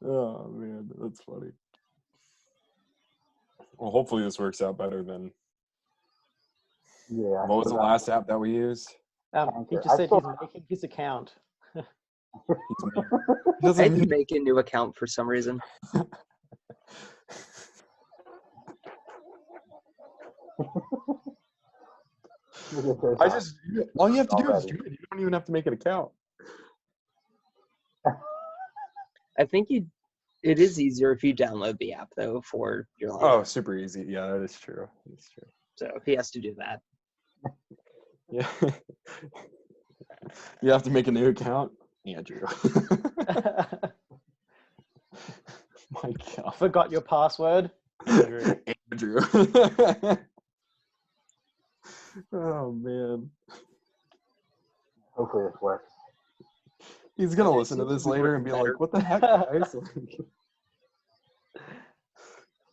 Oh man, that's funny. Well, hopefully this works out better than Yeah. what was the last app that we used? He just said he's making his account. He I had to make a new account for some reason. All you have to do is join. You don't even have to make an account. I think it is easier if you download the app though for your life. Oh, super easy. Yeah, that is true. That's true. So he has to do that. Yeah. You have to make a new account? Andrew. My God. Forgot your password? Andrew. Oh, man. Hopefully this works. He's going to listen to this later and be like, what the heck, guys?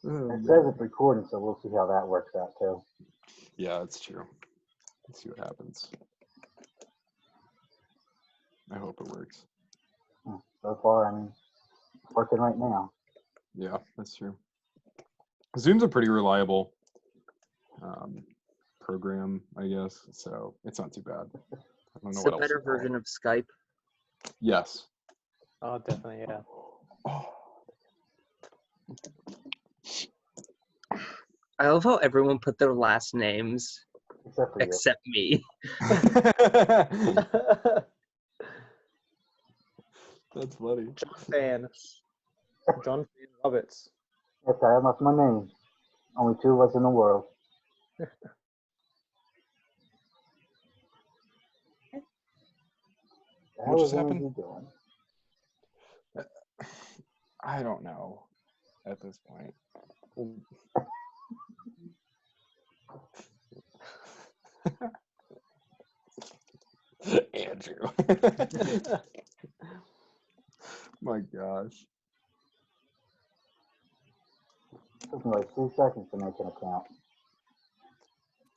Oh, It says it's recording, so we'll see how that works out too. yeah, that's true. Let's see what happens. I hope it works. So far, I mean, it's working right now. Yeah, that's true. Zoom's a pretty reliable program, I guess, so it's not too bad. I don't know It's what a else better to call it. version of Skype. Yes. Oh, definitely, yeah. I love how everyone put their last names Except for you. except me. That's funny. John Fan Roberts. Yes, I lost my name. Only two of us in the world. What just How is happened? Andrew doing? I don't know at this point. Andrew. My gosh. It took me like 2 seconds to make an account.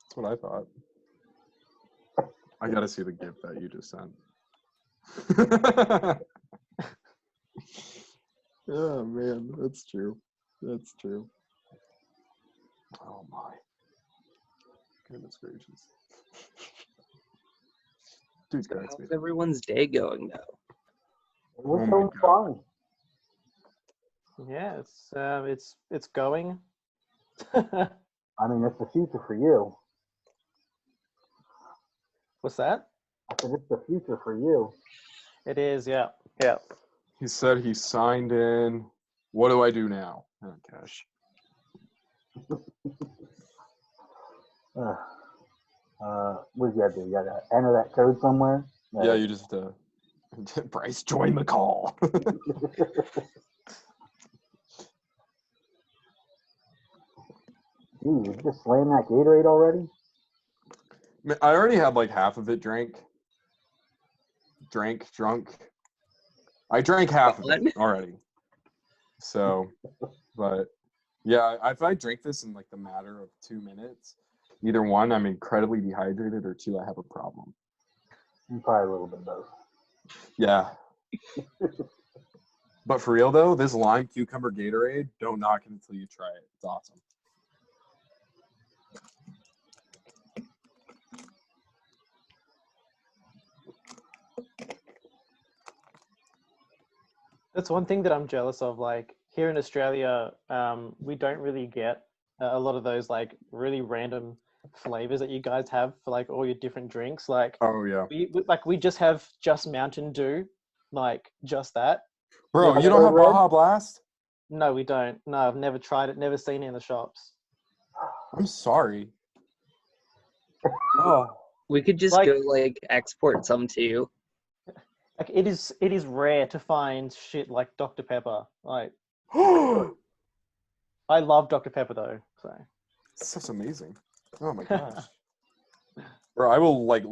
That's what I thought. I gotta see the gift that you just sent. Oh man, that's true. That's true. Oh my. Goodness gracious. Dude, So that's me. how's everyone's day going though? It was Oh my going God. fine. Yeah, it's going. I mean, it's the future for you. What's that? I said it's the future for you. It is, yeah. Yeah. He said he signed in. What do I do now? Oh gosh. What do you gotta do? You gotta enter that code somewhere? Yeah, you just Bryce, join the call. Dude, you just slammed that Gatorade already? I already had like half of it drunk. I drank half of it already. So, but yeah, if I drink this in like the matter of 2 minutes, either one, I'm incredibly dehydrated, or two, I have a problem. Probably a little bit of both. Yeah. But for real though, this lime cucumber Gatorade, don't knock it until you try it. It's awesome. That's one thing that I'm jealous of. Like here in Australia, we don't really get a lot of those like really random flavors that you guys have for like all your different drinks. Like, Oh yeah. we just have just Mountain Dew, like just that. Bro, Yeah, you don't have Red? Baja Blast? No, we don't. No, I've never tried it. Never seen it in the shops. I'm sorry. Oh. We could just Like- go like export some to you. Like it is rare to find shit like Dr. Pepper. Like I love Dr. Pepper though. So That's amazing. Oh my gosh. Bro, I will like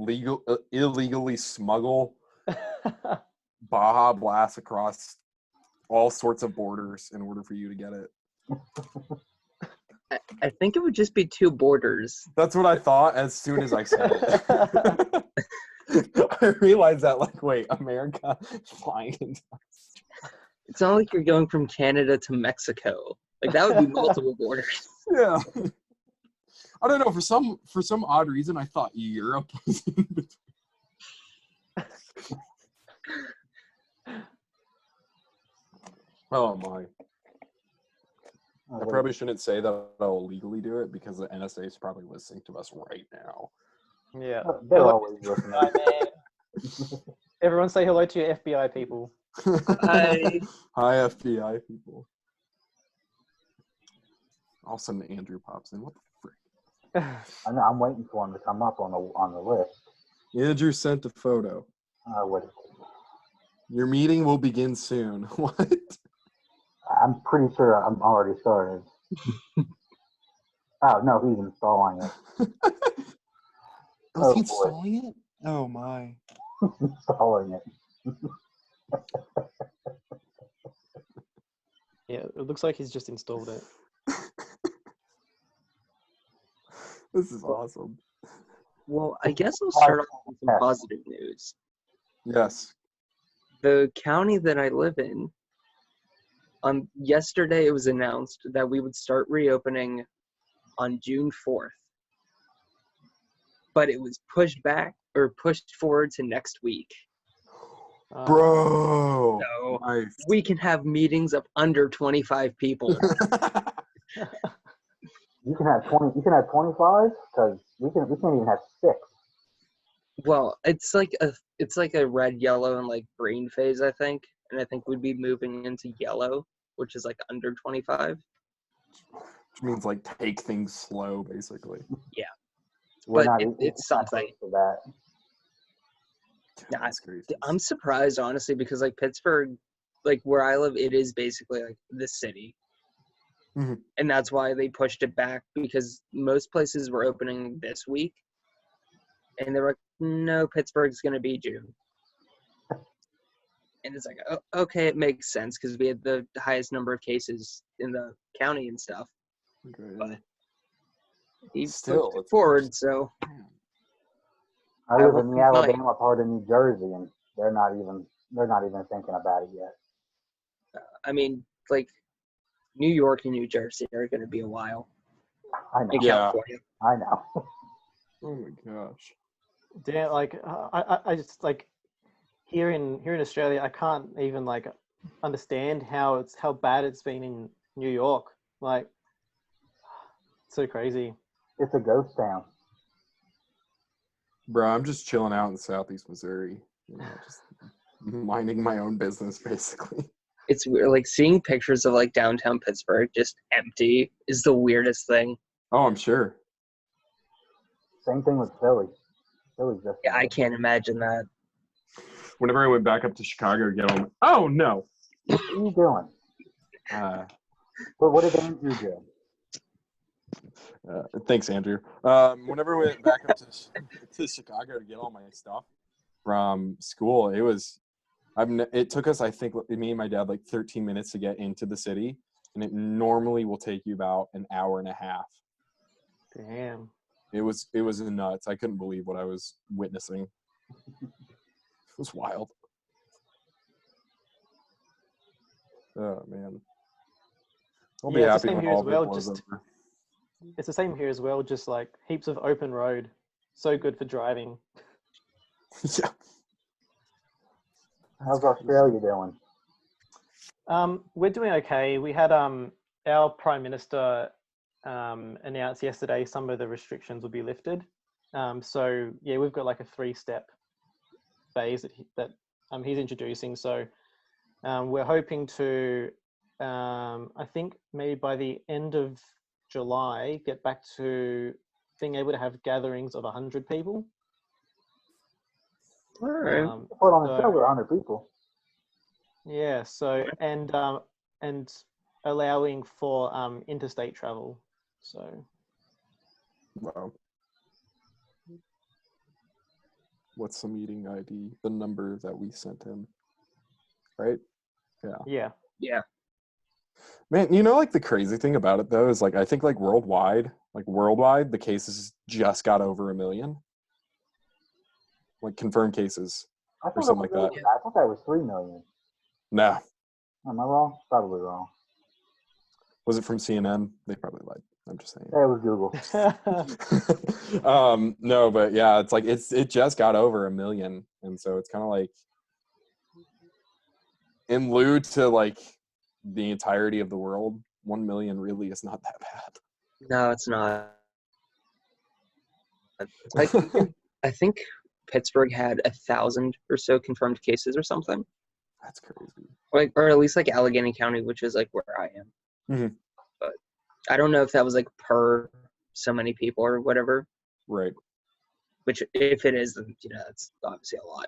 illegally smuggle Baja Blast across all sorts of borders in order for you to get it. I think it would just be 2 borders. That's what I thought as soon as I said it. I realized that, like, wait, America flying into It's not like you're going from Canada to Mexico. Like that would be multiple borders. Yeah. I don't know. For some odd reason, I thought Europe was in between. Oh my! I probably shouldn't say that I'll legally do it because the NSA is probably listening to us right now. Yeah. They're Hello, always listening. FBI, man. Everyone say hello to your FBI people. Hi. Hi, FBI people. All of a sudden, Andrew pops in. What the frick? I know, I'm waiting for him to come up on the list. Andrew sent a photo. What? Your meeting will begin soon. What? I'm pretty sure I'm already started. Oh no, he's installing it. Was he boy. installing it? Oh my. Installing it. Yeah, it looks like he's just installed it. This is awesome. Well, I guess I'll start off with some positive news. Yes. The county that I live in, yesterday it was announced that we would start reopening on June 4th. But it was pushed forward to next week. Bro. So Nice. we can have meetings of under 25 people. You can have 20. You can have 25 because we can't even have 6. Well, it's like a red, yellow, and like green phase, I think. And I think we'd be moving into yellow, which is like under 25. Which means like take things slow, basically. Yeah. We're But not. it's something. For that. Yeah, That's crazy. I'm surprised, honestly, because like Pittsburgh, like where I live, it is basically like the city. Mm-hmm. And that's why they pushed it back, because most places were opening this week. And they were like, no, Pittsburgh's going to be June. And it's like, oh, okay, it makes sense because we had the highest number of cases in the county and stuff. Okay, yeah. But he Still, pushed it it's forward, so I I live won't in the complain. Alabama part of New Jersey, and they're not even thinking about it yet. I mean, like, New York and New Jersey are going to be a while. I know. In Yeah. California. I know. Oh my gosh. Damn, like I just like here in Australia, I can't even like understand how bad it's been in New York. Like, so crazy. It's a ghost town. Bro, I'm just chilling out in southeast Missouri. You know, just minding my own business, basically. It's weird, like seeing pictures of like downtown Pittsburgh just empty is the weirdest thing. Oh, I'm sure. Same thing with Philly. Philly's just. Yeah, I can't imagine that. Whenever I went back up to Chicago to get home, oh no. What are you doing? What did Andrew do? Thanks, Andrew. Whenever we went back up to Chicago to get all my stuff from school, it took us, I think, me and my dad, like 13 minutes to get into the city, and it normally will take you about an hour and a half. Damn. It was nuts. I couldn't believe what I was witnessing. It was wild. Oh man. I'll be Yeah, it's the happy same when here all as of it well. blows Just over. it's the same here as well. Just like heaps of open road, so good for driving. Yeah. How's Australia doing? We're doing okay. We had our Prime Minister announced yesterday some of the restrictions will be lifted. So yeah, we've got like a 3-step phase that he's introducing. So we're hoping to, I think maybe by the end of July, get back to being able to have gatherings of 100 people. All right. Put on a show with 100 people. Yeah. So and allowing for interstate travel. So. Wow. What's the meeting ID? The number that we sent him. Right? Yeah. Yeah. Yeah. Man, you know, like the crazy thing about it though is like I think like worldwide, the cases just got over 1 million. Like confirmed cases or something like that. I thought that was 3 million. Nah. Am I wrong? Probably wrong. Was it from CNN? They probably lied. I'm just saying. Yeah, it was Google. No, but yeah, it's like it just got over 1 million, and so it's kind of like in lieu to like the entirety of the world, 1 million really is not that bad. No, it's not. I think Pittsburgh had 1,000 or so confirmed cases or something. That's crazy. Like, or at least like Allegheny County, which is like where I am. Mhm. But I don't know if that was like per so many people or whatever. Right. Which, if it is, then it's obviously a lot.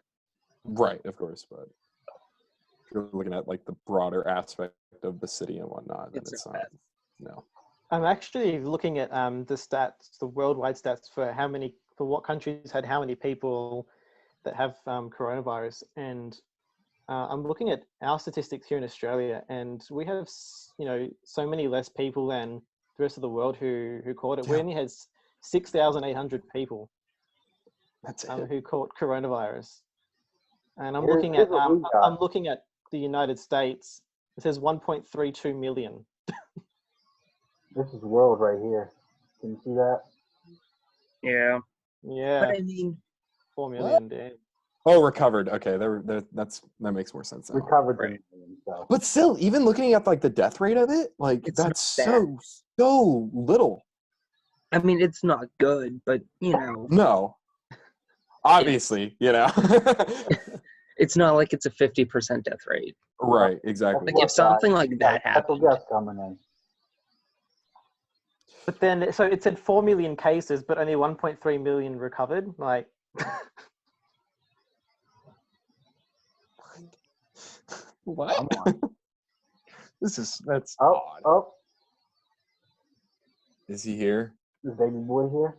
Right, of course, but if you're looking at like the broader aspect of the city and whatnot, then it's not not. bad. No. I'm actually looking at the stats, the worldwide stats for what countries had how many people that have coronavirus, and I'm looking at our statistics here in Australia, and we have so many less people than the rest of the world who caught it. We Yeah. only had 6,800 people That's it. who caught coronavirus, and I'm Here's looking at what we got. I'm looking at the United States. It says 1.32 million. This is world right here. Can you see that? Yeah. Yeah, But I mean, 4 million. Damn. Oh, recovered. Okay, that makes more sense now. Recovered Right. so. But still, even looking at like the death rate of it, like It's that's not bad. so little. I mean, it's not good, but No, obviously, it's not like it's a 50% death rate. Right, exactly. Like if something like that Special happened, guest coming in. But then, so it said 4 million cases, but only 1.3 million recovered. Like, What? Come on. That's Oh, odd. oh, Is he here? is baby boy here?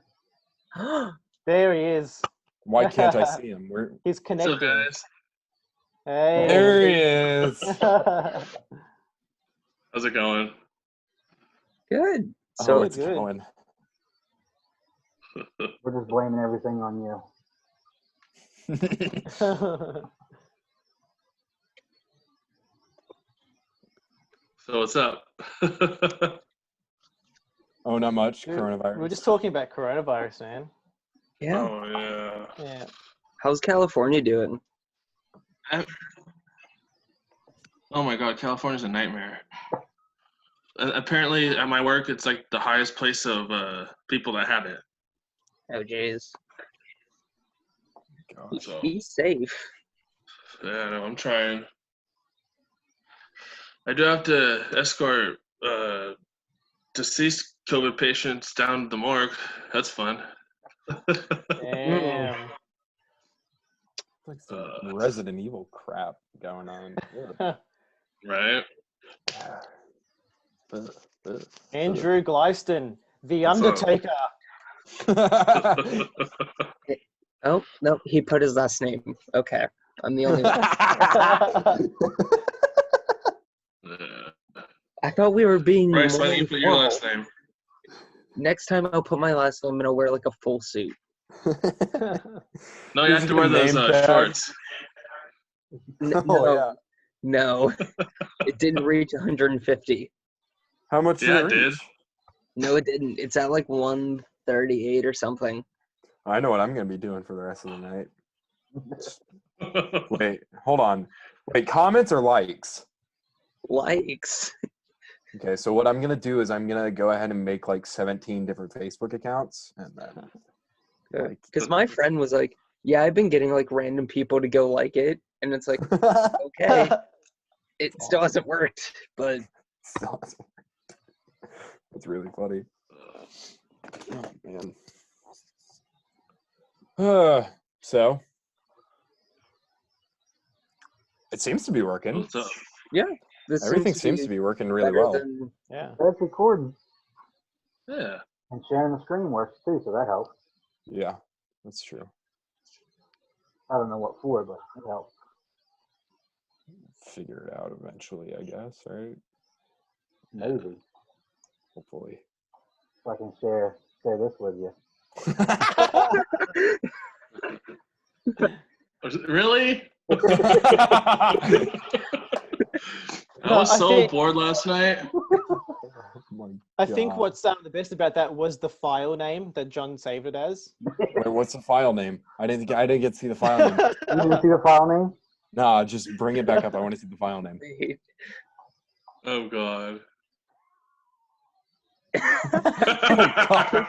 there he is. Why can't I see him? Where? He's What's up, connecting. guys? Hey. There he is. How's it going? good. Oh, So it's good. going. We're just blaming everything on you. So what's up? Oh, not much. Dude, Coronavirus. we're just talking about coronavirus, man. yeah. Oh yeah. Yeah. How's California doing? Oh my God, California's a nightmare. Apparently, at my work, it's like the highest place of people that have it. Oh, jeez. Gosh. So Be safe. yeah, no, I'm trying. I do have to escort deceased COVID patients down to the morgue. That's fun. Damn. Like some Resident Evil crap going on. Right? Andrew Gleiston, The What's up? Undertaker. Oh, no, he put his last name. Okay. I'm the only one. Yeah. I thought we were being Bryce, more why don't you put your informal. last name? Next time I'll put my last name and I'll wear like a full suit. No, you have to wear those Name tag. shorts. No, Oh, yeah. no. It didn't reach 150. How much Yeah, did it did. No, it didn't. It's at like 138 or something. I know what I'm going to be doing for the rest of the night. Wait, hold on. Wait, comments or likes? Likes. Okay, so what I'm going to do is I'm going to go ahead and make like 17 different Facebook accounts. And then, like, Because my friend was like, yeah, I've been getting like random people to go like it. And it's like, okay, it still hasn't worked. But That's really funny. Oh, man. So it seems to be working. What's up? this Everything seems to be working really better well. than- Yeah. That's recording. Yeah. And sharing the screen works too, so that helps. Yeah, that's true. I don't know what for, but it helps. Figure it out eventually, I guess, right? Maybe. Hopefully. So I can share this with you. Really? I No, was I so think- bored last night. Oh my I think God. what's the best about that was the file name that John saved it as. Wait, what's the file name? I didn't get to see the file name. You didn't see the file name? Nah, just bring it back up. I want to see the file name. Oh god. Oh God.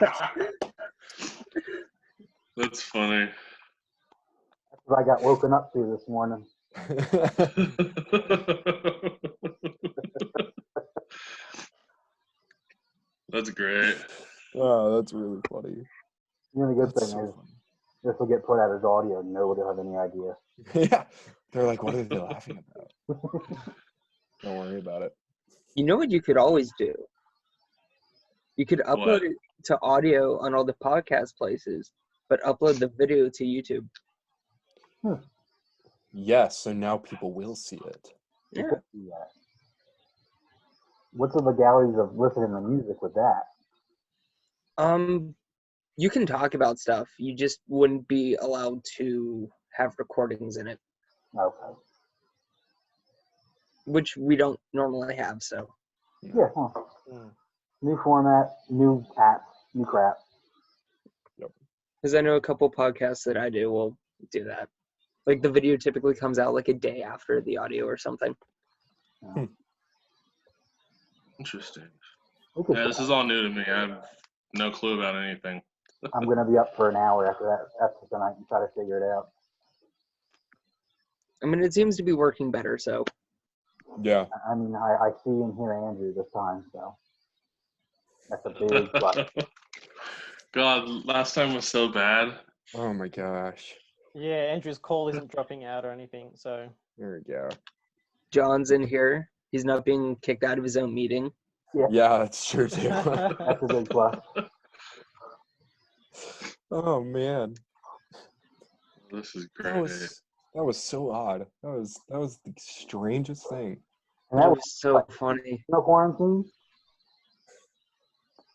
That's funny. That's what I got woken up to this morning. That's great. Oh, that's really funny. The only good That's thing is so this will get put out as audio and nobody will have any idea. funny. Yeah. They're like, what are they laughing about? Don't worry about it. You know what you could always do? You could upload What? it to audio on all the podcast places, but upload the video to YouTube. Yes, so now people will see it. You Yeah. could do that. What's the legalities of listening to music with that? You can talk about stuff. You just wouldn't be allowed to have recordings in it, Okay. which we don't normally have. So Yeah. Huh. Mm. New format, new apps, new crap. because I know a couple podcasts that I do will do that. Like the video typically comes out like a day after the audio or something. Interesting. We could Yeah, this is all new to me. I have no clue about anything. I'm gonna be up for an hour after tonight and try to figure it out. I mean, it seems to be working better. So Yeah. I mean, I see and hear Andrew this time, so that's a big plus. God, last time was so bad. Oh my gosh. Yeah, Andrew's call isn't dropping out or anything, so There we go. John's in here. He's not being kicked out of his own meeting. Yeah, that's true too. That's a big plus. Oh man. This is That great. was so odd. That was the strangest thing. And That that was was so funny. no quarantine.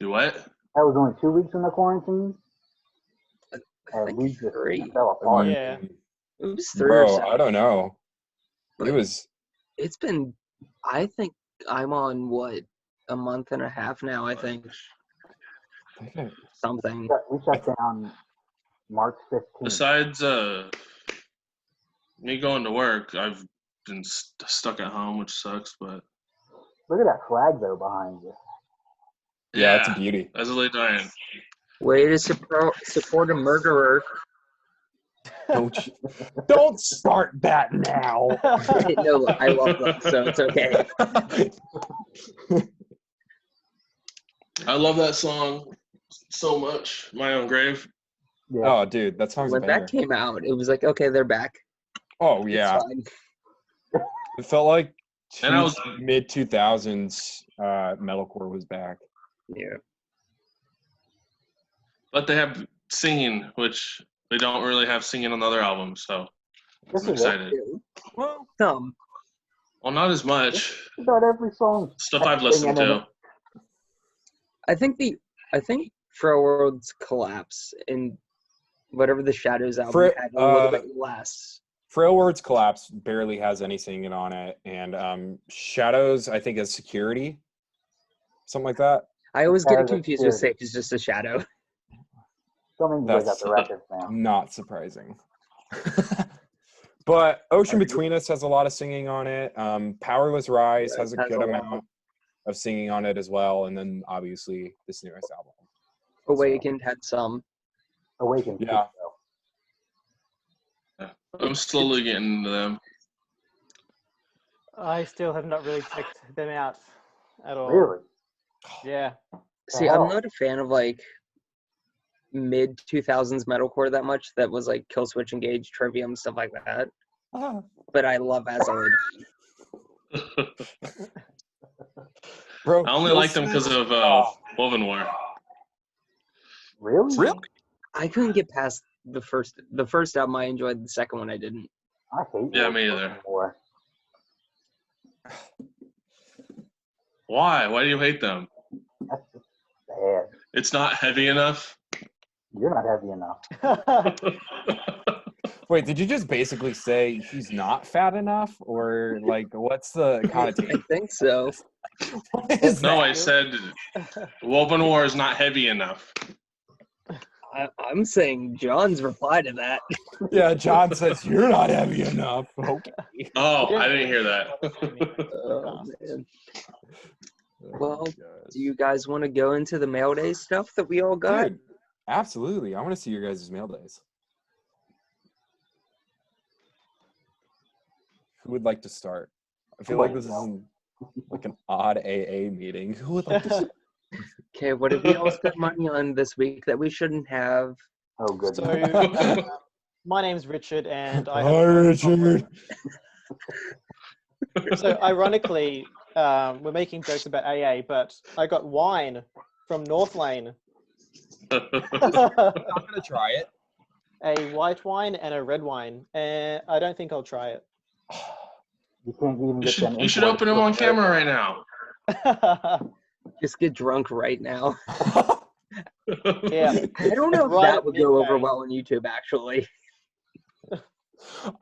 Do what? That was only 2 weeks in the quarantine. I And think we just 3. fell apart. Yeah. It was 3 or Bro, so. I don't know. But It was it's been. I think I'm on what, a month and a half now. I think something. We shut down March 15th. Besides me going to work, I've been stuck at home, which sucks. But Look at that flag though behind you. yeah, it's a beauty. as a late giant. Way to support a murderer. Don't start that now. No, I love them, so it's okay. I love that song so much. My Own Grave. Yeah. Oh, dude, that song's a When banger. that came out, it was like, okay, they're back. Oh It's yeah, fine. it felt like And I was- mid 2000s metalcore was back. Yeah. But they have singing, which they don't really have singing on the other albums, so This I'm is it. excited. Well, some. Well, not as much. About every song. Stuff I've listened to. I think Frail World's Collapse and whatever the Shadows album had a little bit less. Frail Words Collapse barely has any singing on it, and Shadows I think is Security, something like that. I always get it Shadows of confused with Security. Safe is just a shadow. Still means you guys got the records now. Not surprising. But Ocean Between Us has a lot of singing on it. Powerless Rise has a Has good a lot. amount of singing on it as well, and then obviously this newest album. Awakened had some. Awakened. Yeah. I'm slowly getting into them. I still have not really checked them out at all. Really? Yeah. See, I'm not a fan of like mid 2000s metalcore that much. That was like Killswitch Engage, Trivium, stuff like that. But I love As I Lay Down. Bro, I only like them because of Woven War. Really? Really? I couldn't get past the first album. I enjoyed. The second one I didn't. I hate Yeah, Woven me either. War. Why? Why do you hate them? That's just bad. It's not heavy enough. You're not heavy enough. Wait, did you just basically say he's not fat enough, or like what's the I connotation? think so. What is No, that? I said Woven War is not heavy enough. I'm saying John's reply to that. Yeah, John says you're not heavy enough. Okay. Oh, I didn't hear that. Oh, man. Oh, Well, gosh. Do you guys want to go into the mail day stuff that we all got? Dude, absolutely. I want to see your guys' mail days. Who would like to start? I feel like this is like an odd AA meeting. Who would like to start? Okay, what did we all spend money on this week that we shouldn't have? Oh, good. So, my name's Richard, and I have. Hi, Richard. So, ironically, we're making jokes about AA, but I got wine from North Lane. I'm gonna try it. A white wine and a red wine, and I don't think I'll try it. You can't even get them. You should open him on camera right now. Just get drunk right now. Yeah. I don't know if Right that at would go over midnight. well on YouTube, actually.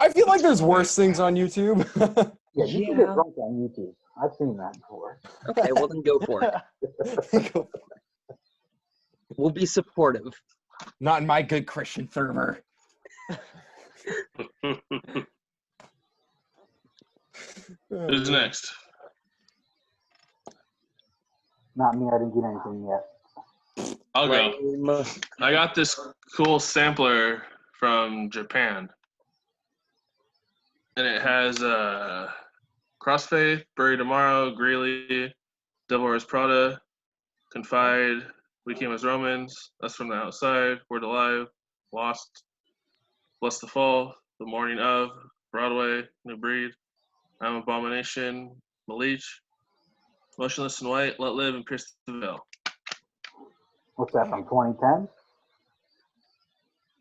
I feel like there's worse things on YouTube. Yeah, you can get drunk on YouTube. I've seen that before. Okay, well then go for it. We'll be supportive. Not in my good Christian fervor. Who's next? Not me. I didn't get anything yet. I'll go. Lame. I got this cool sampler from Japan. And it has Crossfaith, Bury Tomorrow, Greeley, Devil Wears Prada, Confide, We Came as Romans, Us from the Outside, Word Alive, Lost, Bless the Fall, The Morning of, Broadway, New Breed, I'm Abomination, Malich, Motionless in White, Let Live, and Pierce the Veil. What's that from 2010?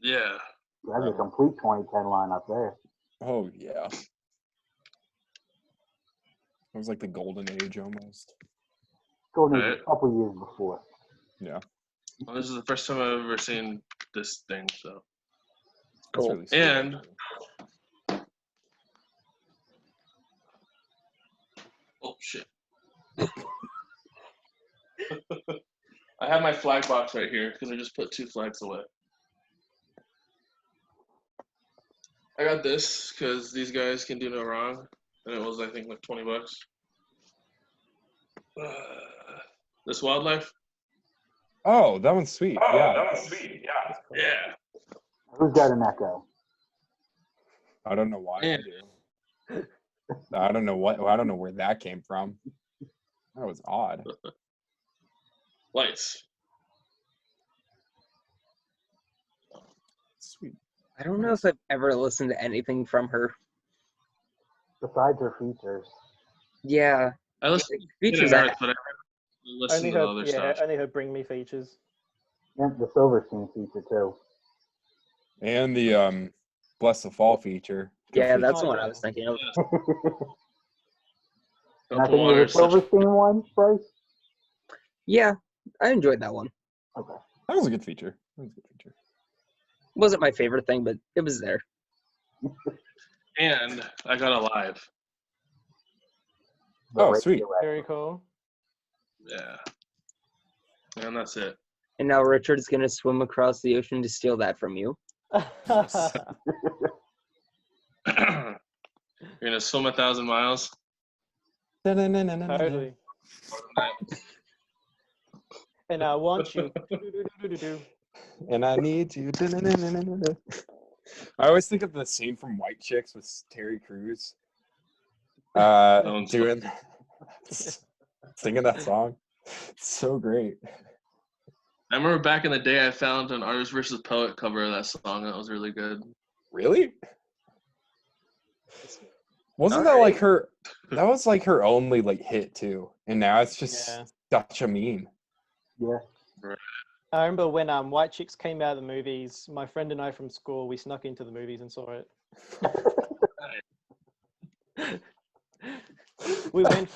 Yeah. That's a complete 2010 lineup there. Oh yeah. It was like the golden age almost. Golden Right. a couple years before. Yeah. Well, this is the first time I've ever seen this thing, so. That's Cool. really sweet. And oh shit. I have my flag box right here because I just put 2 flags away. I got this because these guys can do no wrong, and it was I think like $20. This wildlife. Oh, that one's sweet. Yeah. Yeah. Who's got an echo? I don't know why Yeah. I do. I don't know where that came from. That was odd. Lights. Sweet. I don't know if I've ever listened to anything from her. Besides her features. Yeah. I listened to Features Earth, I but I listened Only to the her, other yeah, stuff. only her Bring Me features. And the Silverstein feature, too. And the Bless the Fall feature. Good Yeah, feature. that's the Oh, one yeah. I was thinking of. And I Couple think it water, was a Silverstein one, Bryce? Yeah, I enjoyed that one. Okay. That was a good feature. That was a good feature. Wasn't my favorite thing, but it was there. and I got Alive. The Oh, radio sweet. record. Very cool. Yeah. And that's it. And now Richard's going to swim across the ocean to steal that from you. You're gonna swim 1,000 miles. Totally. And I want you. And I need you. I always think of the scene from White Chicks with Terry Crews One's doing singing that song. It's so great. I remember back in the day, I found an Artist versus Poet cover of that song. That was really good. Really? Wasn't All that like right. her? That was like her only like hit too, and now it's just Yeah. such a meme. Yeah. I remember when White Chicks came out of the movies, my friend and I from school, we snuck into the movies and saw it. We went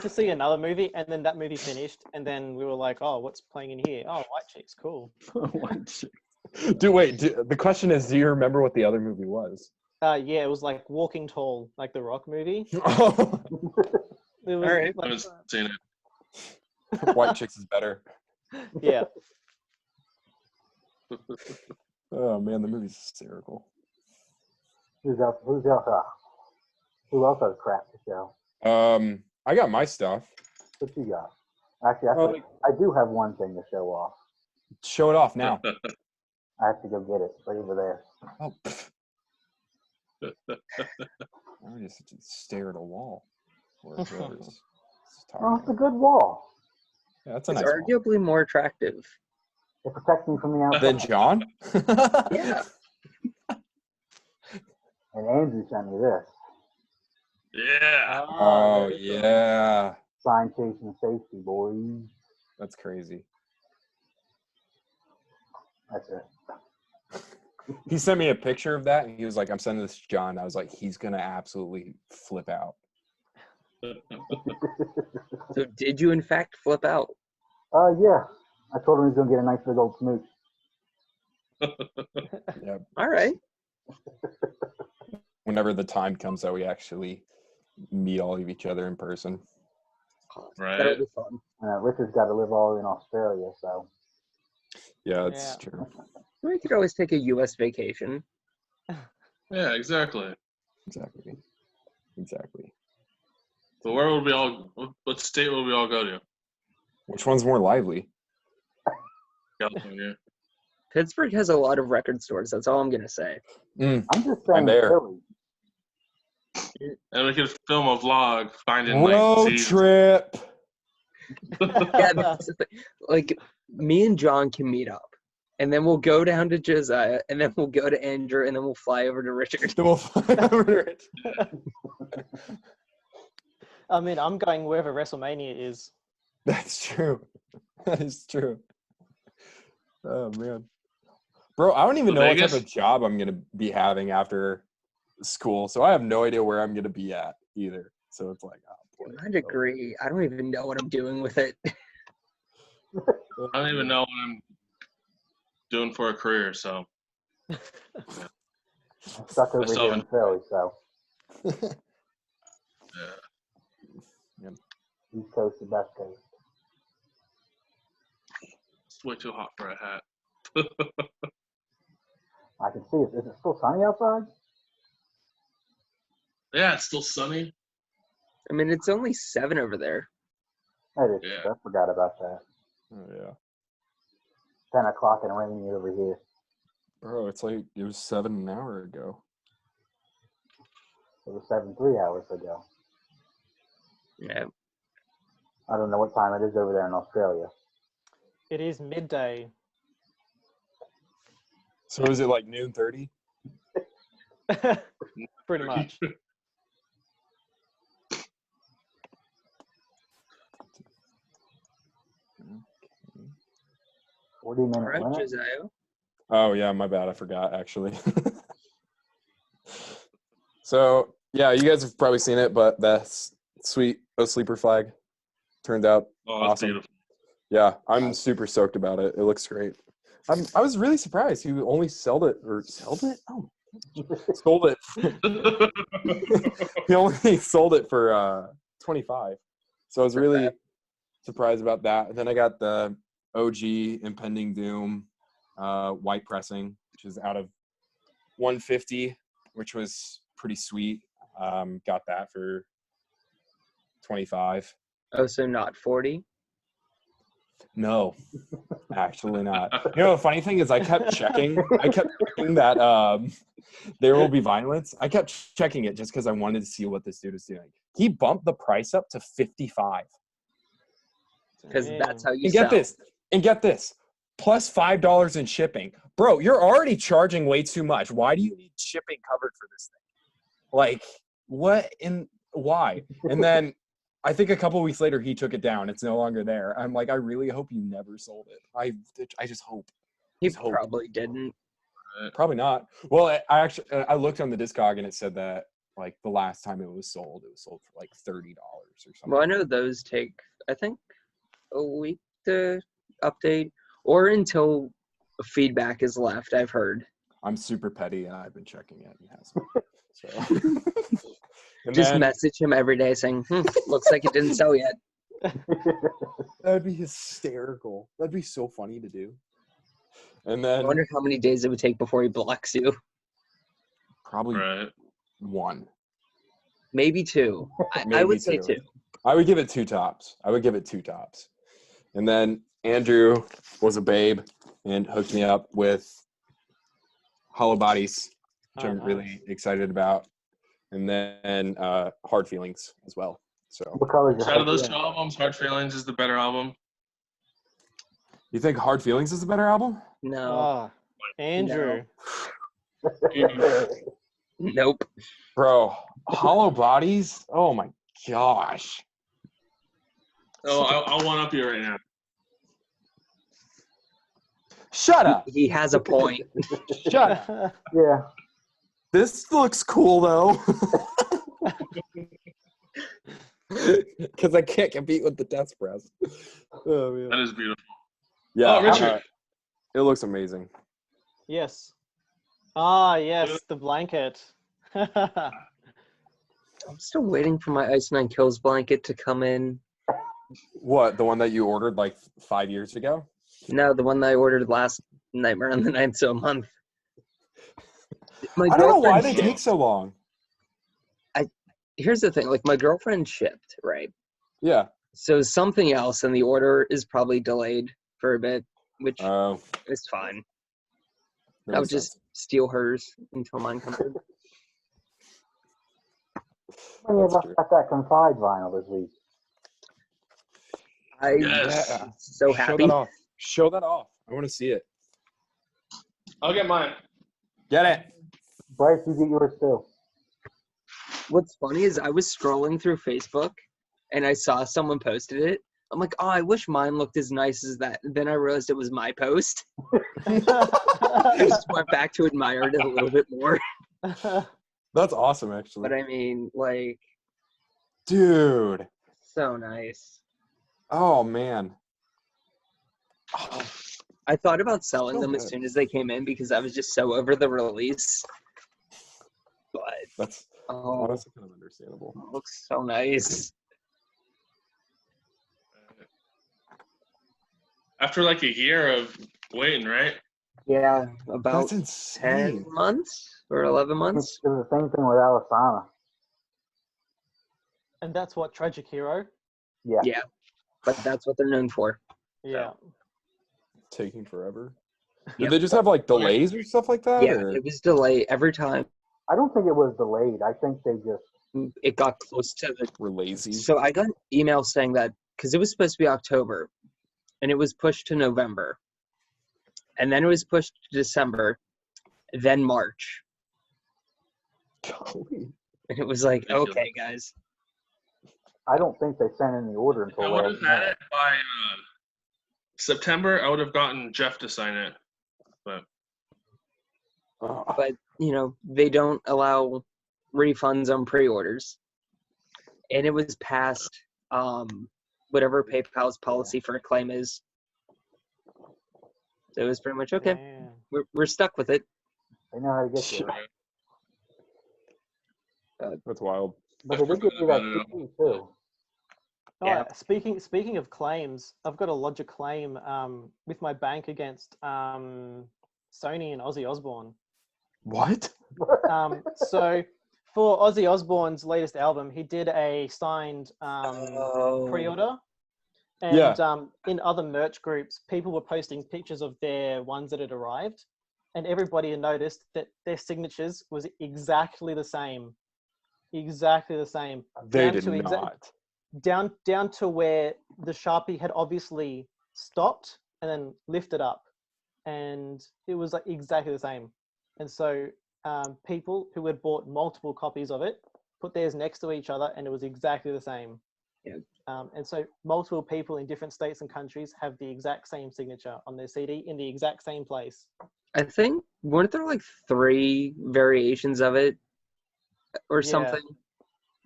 to see another movie, and then that movie finished, and then we were like, oh, what's playing in here? Oh, White Chicks, cool. White Chicks. The question is, do you remember what the other movie was? Yeah, it was like Walking Tall, like the Rock movie. Oh, It was Alright. I like, haven't seen it. White Chicks is better. yeah. Oh man, the movie's hysterical. Who else has crap to show? I got my stuff. What you got? Actually, Oh, like- I do have one thing to show off. Show it off now. I have to go get it. It's right over there. Oh, I just stare at a wall. Or whoever's talking. Oh, it's a good wall. Yeah, that's a It's nice wall. arguably more attractive. It protects me from the outside. Then John? Yeah. And Andrew sent me this. Yeah. Oh very cool. yeah. Sign chasing safety, boys. That's crazy. That's it. He sent me a picture of that and he was like, I'm sending this to John. I was like, he's gonna absolutely flip out. So did you in fact flip out? Yeah. I told him he was gonna get a nice big old smooch. Yeah. All right. Whenever the time comes that we actually meet all of each other in person. That'll Right. be fun. Richard's got to live all in Australia, so Yeah, that's Yeah. true. We could always take a U.S. vacation. Yeah, exactly. Exactly. Exactly. But where would we all? What state would we all go to? Which one's more lively? California. Pittsburgh has a lot of record stores. That's all I'm gonna say. I'm just saying there. Philly. And we could film a vlog finding Road like seeds. trip. Yeah, that's the thing. Like me and John can meet up, and then we'll go down to Josiah, and then we'll go to Andrew, and then we'll fly over to Richard. Then we'll find out it. I mean, I'm going wherever WrestleMania is. That's true. That is true. Oh man. Bro, I don't even know what type Vegas? of job I'm gonna be having after school. So I have no idea where I'm gonna be at either. So it's like, oh boy. I agree. I don't even know what I'm doing with it. I don't even know what I'm doing for a career. So I'm stuck over still here in haven't- Philly, so yeah, East Coast to West Coast. it's way too hot for a hat. I can see it. Is it still sunny outside? Yeah, it's still sunny. I mean, it's only 7 over there. It is. Yeah. I forgot about that. Oh yeah. 10 o'clock and rainy over here. Bro, it's like it was 7 an hour ago. It was 7 3 hours ago. Yeah. I don't know what time it is over there in Australia. It is midday. So is it like noon 30? Pretty much. 40-minute All right, limit. Josiah. Oh yeah, my bad. I forgot actually. So yeah, you guys have probably seen it, but that's sweet O Sleeper flag turned out Oh, that's awesome. beautiful. Yeah, I'm super stoked about it. It looks great. I was really surprised he only sold it. Oh, sold it. He only sold it for 25. So I was really surprised about that. And then I got the OG Impending Doom white pressing, which is out of 150, which was pretty sweet. Got that for 25. Oh, so not 40? No, actually not. You know, the funny thing is I kept checking that There Will Be Violence. I kept checking it just because I wanted to see what this dude was doing. He bumped the price up to 55. Because that's how you And sell. get this, plus $5 in shipping. Bro, you're already charging way too much. Why do you need shipping covered for this thing? Like, why? And then I think a couple weeks later he took it down. It's no longer there. I'm like, I really hope you never sold it. I just hope. He Just hope. probably didn't. Probably not. Well, I looked on the Discog and it said that like the last time it was sold for like $30 or something. Well, I know those take, I think, a week to update, or until feedback is left, I've heard. I'm super petty, and I've been checking it. And hasn't. So. And Just then, message him every day saying, looks like it didn't sell yet. that'd be hysterical. That'd be so funny to do. And I then wonder how many days it would take before he blocks you. probably Right. 1. Maybe 2. I Maybe would say 2. I would give it 2 tops. And then Andrew was a babe and hooked me up with Hollow Bodies, which I'm really excited about. And then Hard Feelings as well. So What color is your Out of those house? two albums, Hard Feelings is the better album. you think Hard Feelings is the better album? No. Oh, Andrew. Nope. Bro, Hollow Bodies? Oh my gosh. Oh, I'll one up you right now. Shut up. He has a point. Shut up. Yeah. This looks cool though. Because I can't compete with the Death Press. Oh, man. That is beautiful. Yeah, Oh, Richard. it looks amazing. Yes. Ah, yes, the blanket. I'm still waiting for my Ice Nine Kills blanket to come in. What, the one that you ordered like 5 years ago? No, the one that I ordered last Nightmare on the Ninth, so a month. I don't know why they take so long. Here's the thing, like my girlfriend shipped, right? Yeah. So something else, and the order is probably delayed for a bit, which is fine. I would just steal hers until mine comes in. How many of us got that Confide vinyl this week? I'm so happy. Show that off. I want to see it. I'll get mine. Get it. Bryce, you get yours too. What's funny is I was scrolling through Facebook and I saw someone posted it. I'm like, oh, I wish mine looked as nice as that. Then I realized it was my post. I just went back to admire it a little bit more. That's awesome, actually. But I mean, like, dude. So nice. Oh, man. I thought about selling them as soon as they came in because I was just so over the release. But that's honestly kind of understandable. It looks so nice. After like a year of waiting, right? Yeah, about that's 10 months or 11 months. It's the same thing with Alisana. And that's what, Tragic Hero? Yeah. Yeah, but that's what they're known for. Yeah. Taking forever. Yep. Did they just have like delays or stuff like that? Yeah, or? it was delayed every time. I don't think it was delayed. I think they just... It got close to the... We're lazy. So I got an email saying that, because it was supposed to be October, and it was pushed to November. And then it was pushed to December, then March. Golly. And it was like, okay, guys. I don't think they sent in the order until I would last have had minute. it by September. I would have gotten Jeff to sign it. But, you know, they don't allow refunds on pre-orders. And it was past whatever PayPal's policy for a claim is. So it was pretty much, okay, we're stuck with it. They know how to get you. That's wild. But they did give you that CD too. Yeah. Speaking of claims, I've got to lodge a claim with my bank against Sony and Ozzy Osbourne. What? So for Ozzy Osbourne's latest album, he did a signed pre-order. And in other merch groups, people were posting pictures of their ones that had arrived. And everybody had noticed that their signatures was exactly the same. Exactly the same. They did not. Down to where the Sharpie had obviously stopped and then lifted up. And it was like exactly the same. And so people who had bought multiple copies of it put theirs next to each other and it was exactly the same. Yeah. And so multiple people in different states and countries have the exact same signature on their CD in the exact same place. I think, weren't there like 3 variations of it or something?